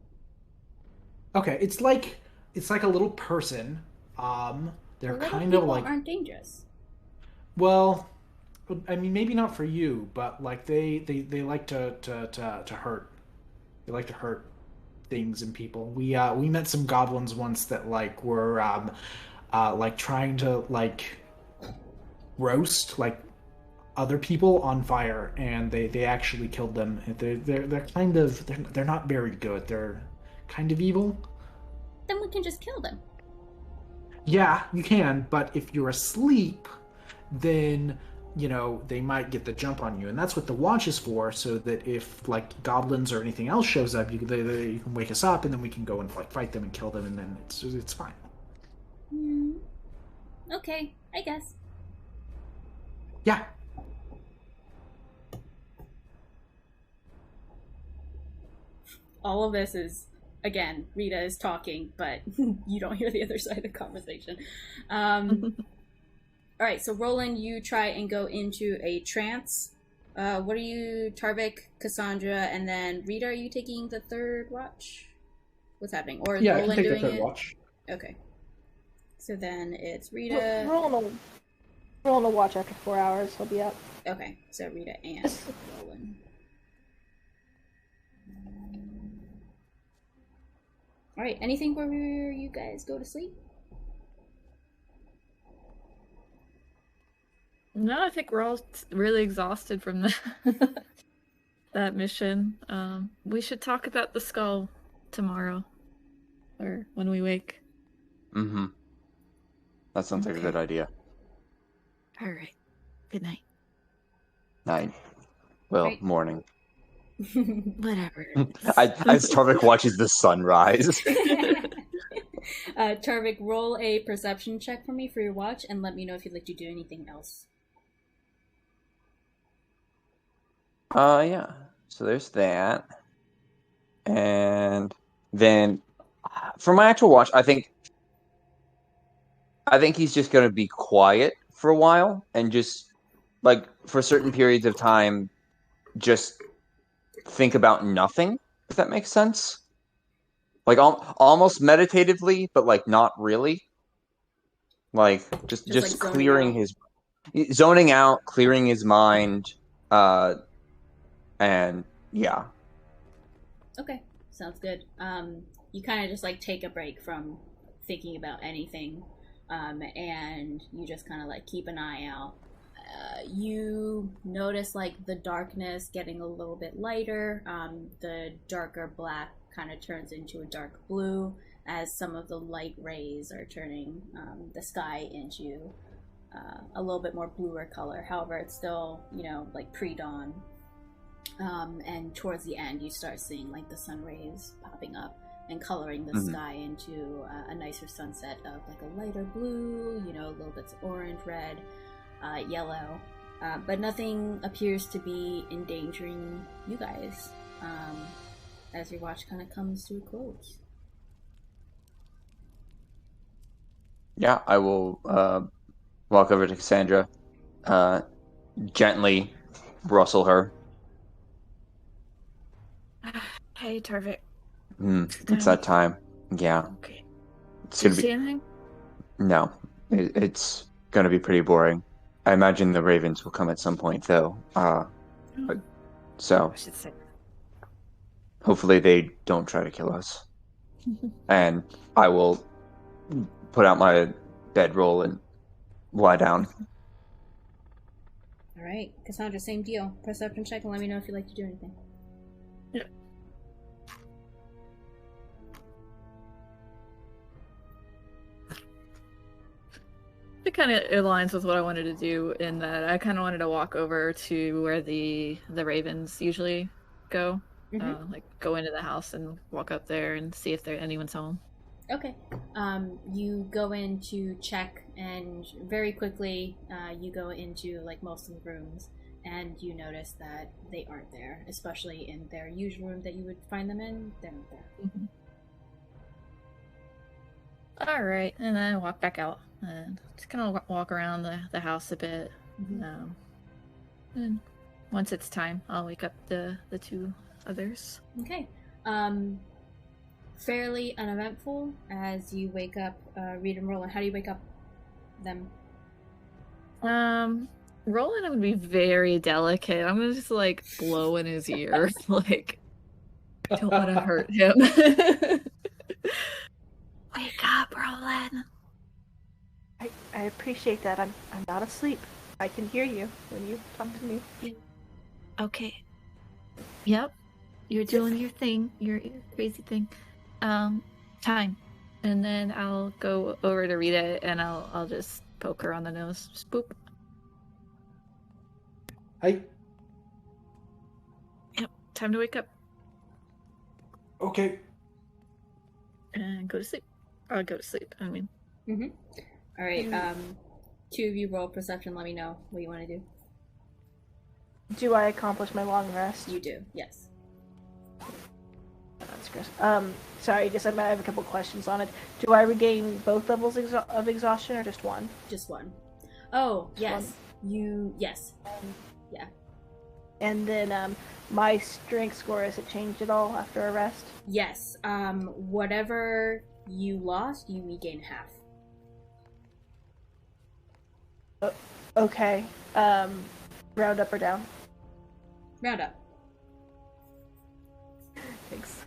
Okay, it's like a little person. They're Little kind of people like, aren't dangerous. well, I mean, maybe not for you, but like they like to hurt. They like to hurt things and people. We met some goblins once that like were like trying to like roast like other people on fire, and they actually killed them. They're kind of they're not very good. They're kind of evil. Then we can just kill them. Yeah, you can, but if you're asleep, then they might get the jump on you, and that's what the watch is for. So that if like goblins or anything else shows up, you can wake us up, and then we can go and like fight them and kill them, and then it's fine. Okay, I guess. Yeah. All of this is, again, Rita is talking, but you don't hear the other side of the conversation. All right, so Roland, you try and go into a trance. What are you, Tarvik, Cassandra, and then Rita? Are you taking the third watch? What's happening? Or is Yeah, I Roland can take the doing third it? watch. Okay. So then it's Rita. Roland will watch after 4 hours. He'll be up. Okay, so Rita and Roland. All right, anything where you guys go to sleep? No, I think we're all really exhausted from that mission. We should talk about the skull tomorrow, or when we wake. Mm-hmm. That sounds like a good idea. All right. Good night. Night. Well, Right. morning. Whatever. As Tarvik watches the sun rise. Tarvik, roll a perception check for me for your watch, and let me know if you'd like to do anything else. Yeah. So there's that. And then for my actual watch, I think he's just gonna be quiet for a while and just like for certain periods of time just think about nothing, if that makes sense. Like almost meditatively, but like not really. Like Just just like zoning clearing out. his zoning out, clearing his mind, and yeah. Okay, sounds good. You kind of just like take a break from thinking about anything, and you just kind of like keep an eye out. You notice like the darkness getting a little bit lighter. The darker black kind of turns into a dark blue as some of the light rays are turning the sky into a little bit more bluer color. However, it's still, like pre-dawn. And towards the end, you start seeing like the sun rays popping up and coloring the sky into a nicer sunset of like a lighter blue, little bits of orange, red, yellow. But nothing appears to be endangering you guys as your watch kind of comes to a close. Yeah, I will walk over to Cassandra, gently rustle her. Hey, Tarvik. It's that time. Yeah. Okay. It's Did you gonna see be anything? no. It's gonna be pretty boring. I imagine the ravens will come at some point, though. So I should say. hopefully they don't try to kill us. And I will put out my bedroll and lie down. All right, Cassandra, same deal. Perception check and let me know if you'd like to do anything. Yeah. It kind of aligns with what I wanted to do in that I kind of wanted to walk over to where the ravens usually go, like go into the house and walk up there and see if anyone's home. Okay. You go in to check, and very quickly, you go into like most of the rooms, and you notice that they aren't there, especially in their usual room that you would find them in. They're not there. Mm-hmm. All right, and then I walk back out and just kind of walk around the house a bit. And once it's time, I'll wake up the two others. Okay. Fairly uneventful as you wake up. Read and roll. And how do you wake up them? Roland would be very delicate. I'm gonna just like blow in his ear, like I don't want to hurt him. Wake up, Roland. I appreciate that. I'm not asleep. I can hear you when you talk to me. Okay. Yep. You're doing your thing, your crazy thing. Time. And then I'll go over to Rita and I'll just poke her on the nose. Just boop. Hi. Yep. Time to wake up. Okay. And go to sleep. I'll go to sleep, I mean. All right. Two of you roll perception. Let me know what you want to do. Do I accomplish my long rest? You do. Yes. That's gross. Sorry, I have a couple questions on it. Do I regain both levels of exhaustion or just one? Just one. Oh, Just yes. one. Yes. Yeah. And then my strength score, has it changed at all after a rest? Yes. Whatever you lost, you regain half. Okay. Round up or down? Round up. Thanks.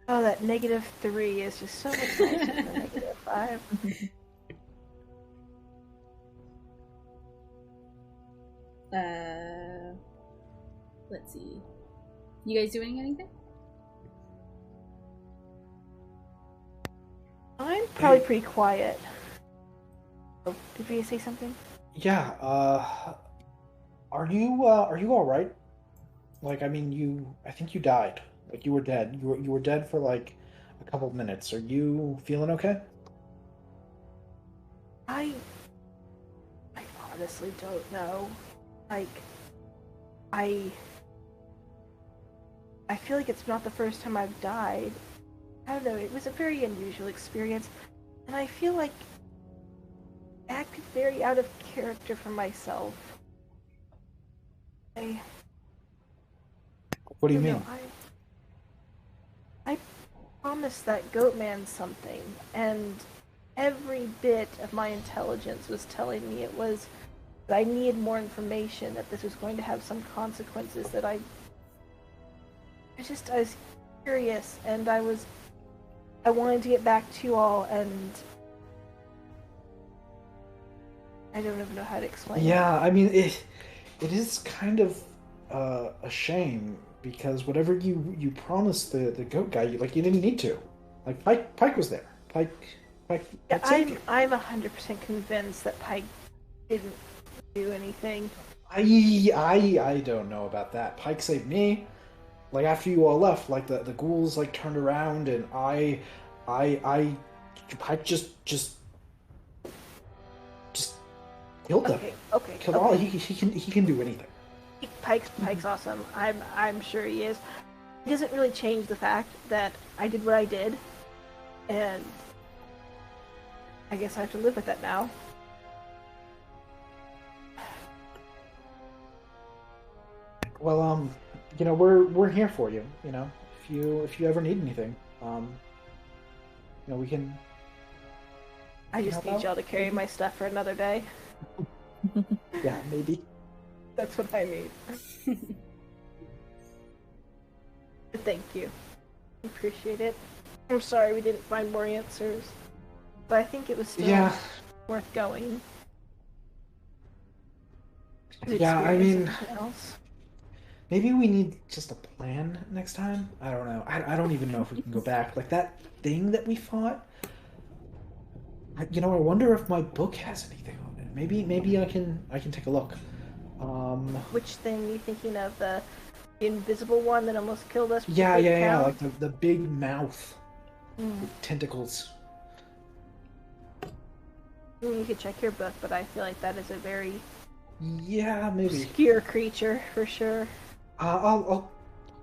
Oh, that -3 is just so much nicer than the -5. Let's see. You guys doing anything? I'm probably pretty quiet. Oh, did we say something? Yeah. Are you all right? Like, I mean, I think you died. Like, you were dead. You were dead for like a couple minutes. Are you feeling okay? I honestly don't know. Like, I feel like it's not the first time I've died. I don't know, it was a very unusual experience, and I feel like I acted very out of character for myself. I What do you don't know, mean? I promised that goat man something, and every bit of my intelligence was telling me it was that I needed more information, that this was going to have some consequences, that I was curious, and I wanted to get back to you all, and I don't even know how to explain it. Yeah, I mean, it is kind of a shame because whatever you promised the goat guy, you didn't need to. Like Pike was there. Pike Yeah, saved you. I'm 100% convinced that Pike didn't do anything. I don't know about that. Pike saved me. Like after you all left, like the ghouls like turned around and I Pike just killed them. Okay. Killed all. He can do anything. Pike's awesome. I'm sure he is. It doesn't really change the fact that I did what I did, and I guess I have to live with that now. Well, we're here for you. You know, if you ever need anything, we can. I just need y'all to carry my stuff for another day. Yeah, maybe. That's what I need. Thank you. Appreciate it. I'm sorry we didn't find more answers, but I think it was still worth going. Yeah, I mean, else. maybe we need just a plan next time. I don't know. I don't even know if we can go back. Like that thing that we fought. I wonder if my book has anything on it. Maybe I can take a look. Which thing are you thinking of? The invisible one that almost killed us? Yeah. Like the big mouth with tentacles. You could check your book, but I feel like that is a very maybe obscure creature for sure. I'll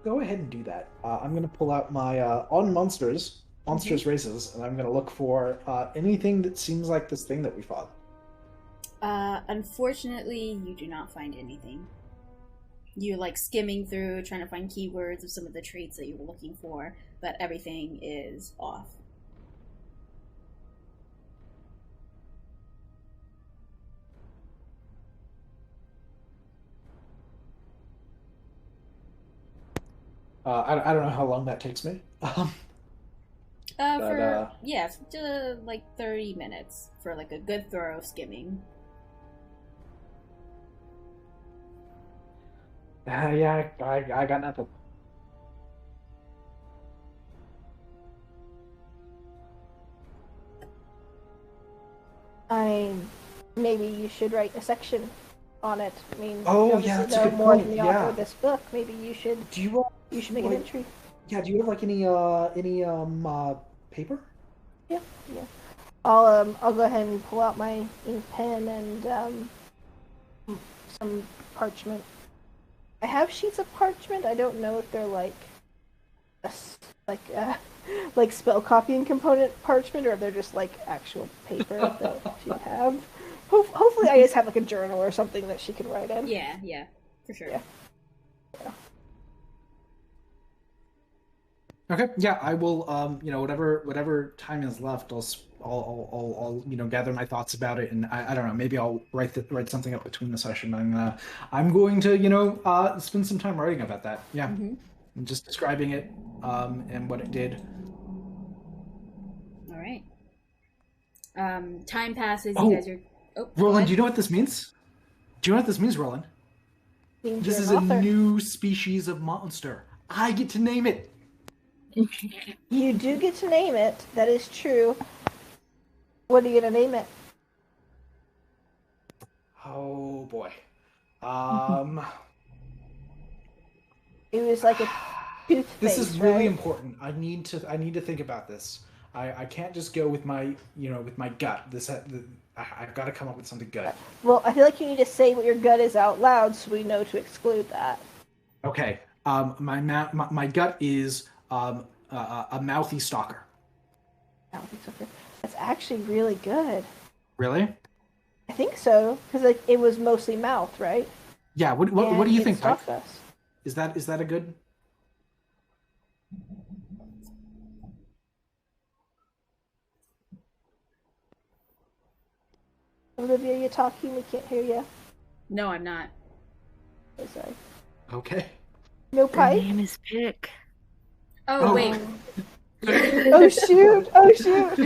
go ahead and do that. I'm gonna pull out my on monsters races, and I'm gonna look for anything that seems like this thing that we fought. Unfortunately, you do not find anything. You're like skimming through, trying to find keywords of some of the traits that you were looking for, but everything is off. I don't know how long that takes me. Like 30 minutes for like a good thorough skimming. I got nothing. Maybe you should write a section on it. I mean, that's a good more point. than the author of this book. Maybe you should. You should make an entry. Yeah. Do you have like any paper? Yeah. I'll go ahead and pull out my ink pen and some parchment. I have sheets of parchment. I don't know if they're like spell copying component parchment, or if they're just like actual paper that you have. Hopefully, I just have like a journal or something that she can write in. Yeah, for sure. Yeah. Okay. Yeah, I will. Whatever time is left, I'll gather my thoughts about it, and I don't know. Maybe I'll write something up between the session. I'm going to spend some time writing about that. Yeah, and just describing it, and what it did. All right. Time passes. You guys are. Oh, Roland, do you know what this means? Do you know what this means, Roland? This is a new species of monster. I get to name it. You do get to name it. That is true. What are you gonna name it? Oh boy. It was like a toothpaste. This is really right? important. I need to think about this. I can't just go with my with my gut. I've got to come up with something good. Well, I feel like you need to say what your gut is out loud so we know to exclude that. Okay. My gut is a mouthy stalker. That's actually really good. Really? I think so, because like it was mostly mouth, right? Yeah. What do you think, Pike? Stalked us. Is that a good? Olivia, you talking? We can't hear you. No, I'm not. Oh, sorry. Okay. No Her pipe. name is Pick. Oh, wait. Oh shoot! Oh shoot!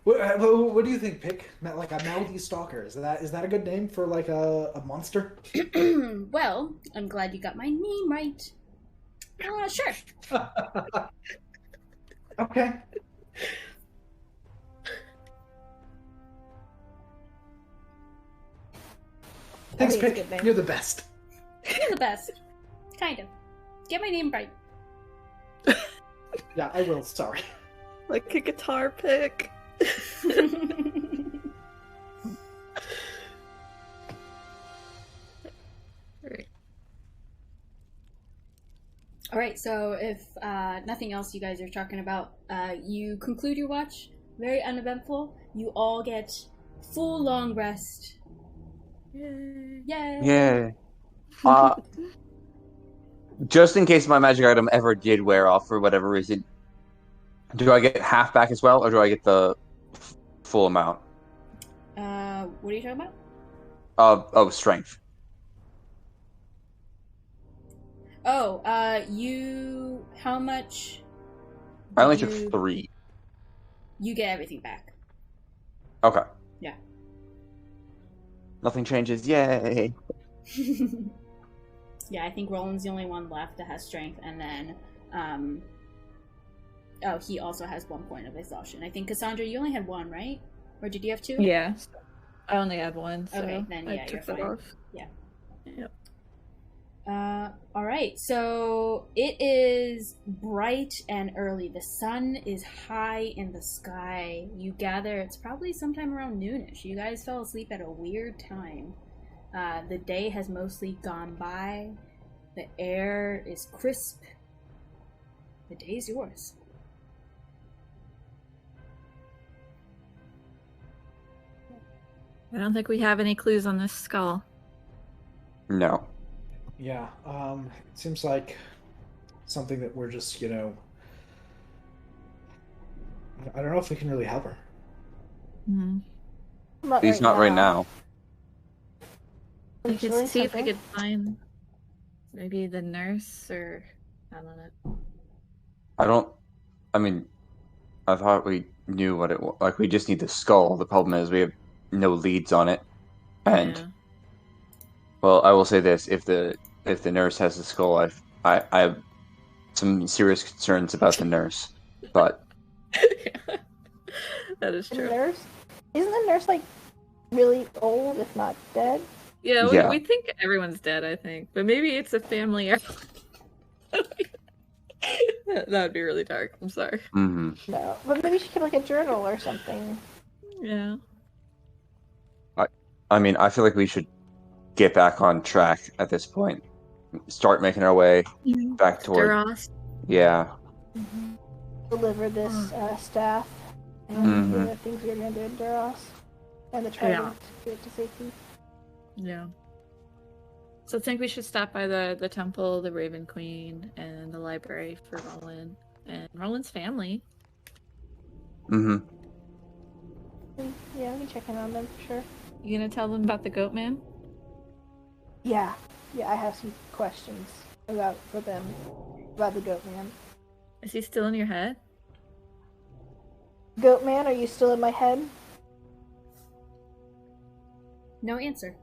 What do you think, Pick? Like a mouthy stalker? Is that a good name for like a monster? Well, I'm glad you got my name right. Sure. Okay. Thanks, think it's a Pick. good name. You're the best. You're the best. Kind of. Get my name right. Yeah, I will. Sorry. Like a guitar pick. Right. All right, so if nothing else you guys are talking about, you conclude your watch. Very uneventful. You all get full long rest. Yay. Yay! Yeah. Just in case my magic item ever did wear off for whatever reason, do I get half back as well, or do I get the full amount? What are you talking about? Oh, strength. Oh, how much? I only did took 3. You get everything back. Okay. Yeah. Nothing changes. Yay. Yeah, I think Roland's the only one left that has strength, and then, he also has 1 point of exhaustion. I think, Cassandra, you only had 1, right? Or did you have 2? Yeah. I only had 1, so Okay, then, I yeah, took you're that fine. off. Yeah. Yep. Alright, so it is bright and early. The sun is high in the sky. You gather it's probably sometime around noonish. You guys fell asleep at a weird time. The day has mostly gone by. The air is crisp. The day is yours. I don't think we have any clues on this skull. No. Yeah. It seems like something that we're just I don't know if we can really help her. Hmm. At least not right now. We could Really see if we something? could find maybe the nurse or I don't know. I mean, I thought we knew what it was. Like, we just need the skull. The problem is we have no leads on it. And, Yeah. well, I will say this. If the nurse has the skull, I have some serious concerns about the nurse. But That is The true. nurse? Isn't the nurse like really old, if not dead? Yeah, Yeah. we think everyone's dead, I think. But maybe it's a family error. That would be really dark. I'm sorry. mm-hmm. No, but maybe she kept like a journal or something. Yeah. I mean, I feel like we should get back on track at this point. Start making our way back toward... Duras. Yeah. Deliver this staff and Mhm. the things we are going to do in Duros and the trident to get to safety. Yeah. So I think we should stop by the temple, the Raven Queen, and the library for Roland and Roland's family. Mm-hmm. Yeah, we can check in on them for sure. You gonna tell them about the goat man? Yeah, I have some questions about the goat man. Is he still in your head? Goat man, are you still in my head? No answer.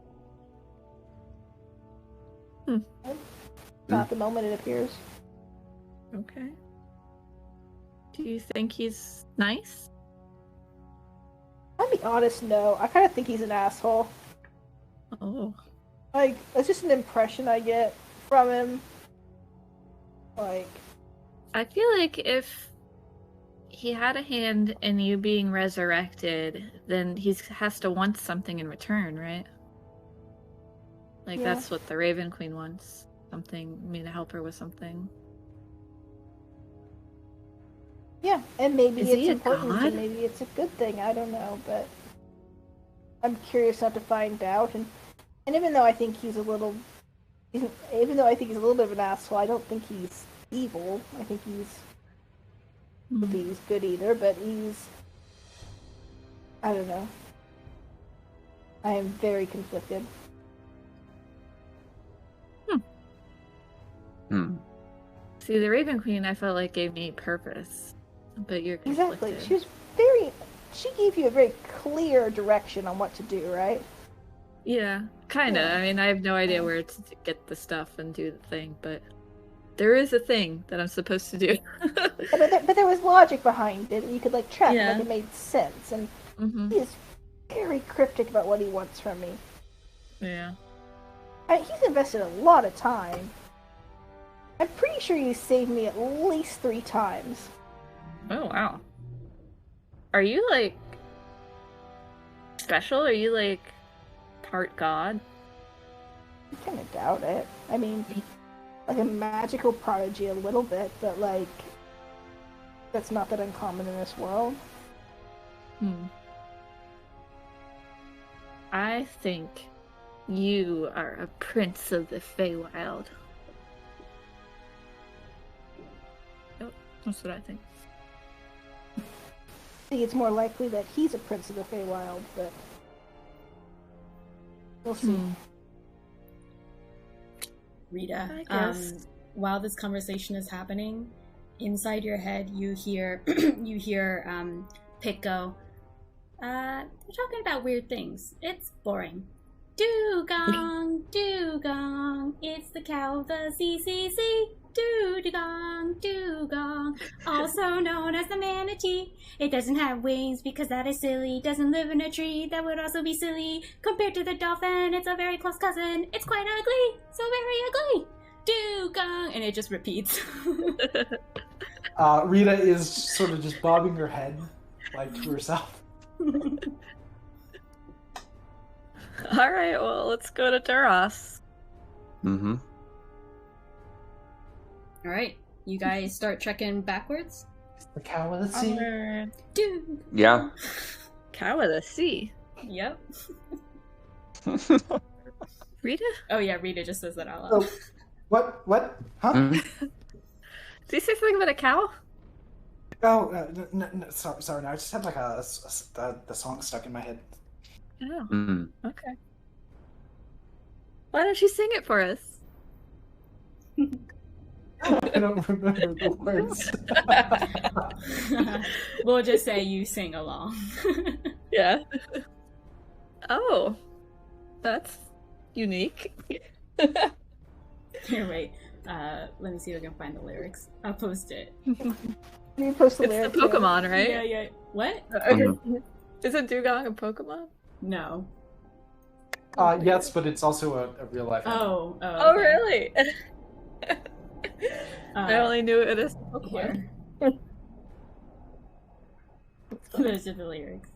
Not the moment it appears. Okay. Do you think he's nice? I'll be honest, no. I kind of think he's an asshole. Oh. Like, that's just an impression I get from him. Like, I feel like if he had a hand in you being resurrected, then he has to want something in return, right? Like, Yeah. that's what the Raven Queen wants. Something, me to help her with something. yeah, and maybe Is it's he a important, god? and maybe it's a good thing. I don't know, but I'm curious enough to find out. And even though I think he's a little, even though I think he's a little bit of an asshole, I don't think he's evil. I think I don't think he's good either. But I don't know. I am very conflicted. See, the Raven Queen, I felt like gave me purpose, but you're conflicted. Exactly. She gave you a very clear direction on what to do, right? Yeah, kinda. Yeah. I mean, I have no idea where to get the stuff and do the thing, but there is a thing that I'm supposed to do. But there was logic behind it. You could like track it, Yeah. like it made sense. And Mm-hmm. he is very cryptic about what he wants from me. Yeah. He's invested a lot of time. I'm pretty sure he saved me at least 3 times. Oh, wow. Are you, like, special? Are you, like, part god? I kind of doubt it. I mean, like a magical prodigy a little bit, but like, that's not that uncommon in this world. I think you are a prince of the Feywild. Yep, that's what I think. I think it's more likely that he's a prince of the Feywild, but we'll see. Rita, I guess. while this conversation is happening, inside your head you hear Pick go, they're talking about weird things. It's boring. Dugong, dugong, it's the cow of the CCC. Dugong, dugong, also known as the manatee. It doesn't have wings because that is silly. Doesn't live in a tree, that would also be silly. Compared to the dolphin, it's a very close cousin. It's quite ugly, so very ugly. Dugong, and it just repeats. Rita is sort of just bobbing her head, like to herself. All right, well, let's go to Taras. Mm-hmm. All right, you guys start trekking backwards. The cow of the sea. Dude. Yeah. Cow of the sea. Yep. Rita? Oh yeah, Rita just says that out loud. Oh, what? Huh? Mhm. Did you say something about a cow? Oh, no, sorry. No, I just had like the song stuck in my head. Oh, Mm. okay. Why don't you sing it for us? I don't remember the words. We'll just say you sing along. Yeah. Oh, that's unique. Here, wait. Let me see if I can find the lyrics. I'll post it. You post the It's lyrics. the Pokemon, right? Yeah. What? Isn't Dugong a Pokemon? No. Yes, but it's also a real life. Oh, Oh, okay. really? I only knew it as Pokemon. Here. Those are the lyrics.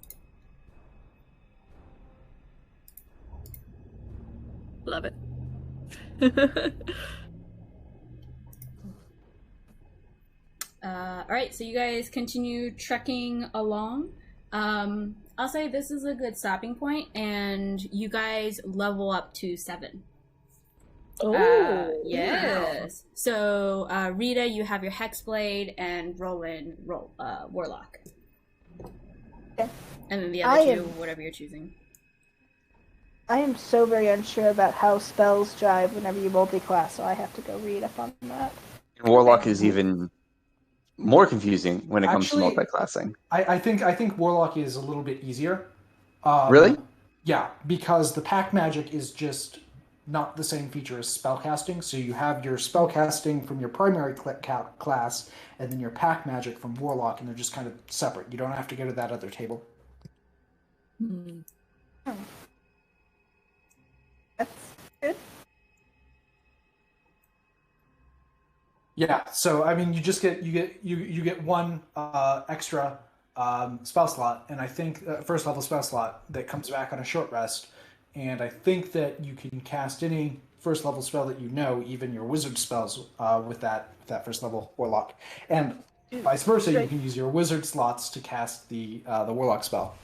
Love it. Alright, so you guys continue trekking along. I'll say this is a good stopping point, and you guys level up to 7. Oh, yes. So, Rita, you have your Hexblade, and Roland, Warlock. Okay. And then the other two, whatever you're choosing. I am so very unsure about how spells jive whenever you multi-class, so I have to go read up on that. Warlock is even more confusing when it comes to Actually, multi-classing. I think Warlock is a little bit easier. Really? Yeah, because the pack magic is just not the same feature as spellcasting. So you have your spellcasting from your primary class, and then your pack magic from Warlock, and they're just kind of separate. You don't have to go to that other table. Hmm. That's good. Yeah, so I mean, you get one extra spell slot, and I think first level spell slot that comes back on a short rest, and I think that you can cast any first level spell that you know, even your wizard spells, with that first level warlock, and vice versa. You can use your wizard slots to cast the warlock spell.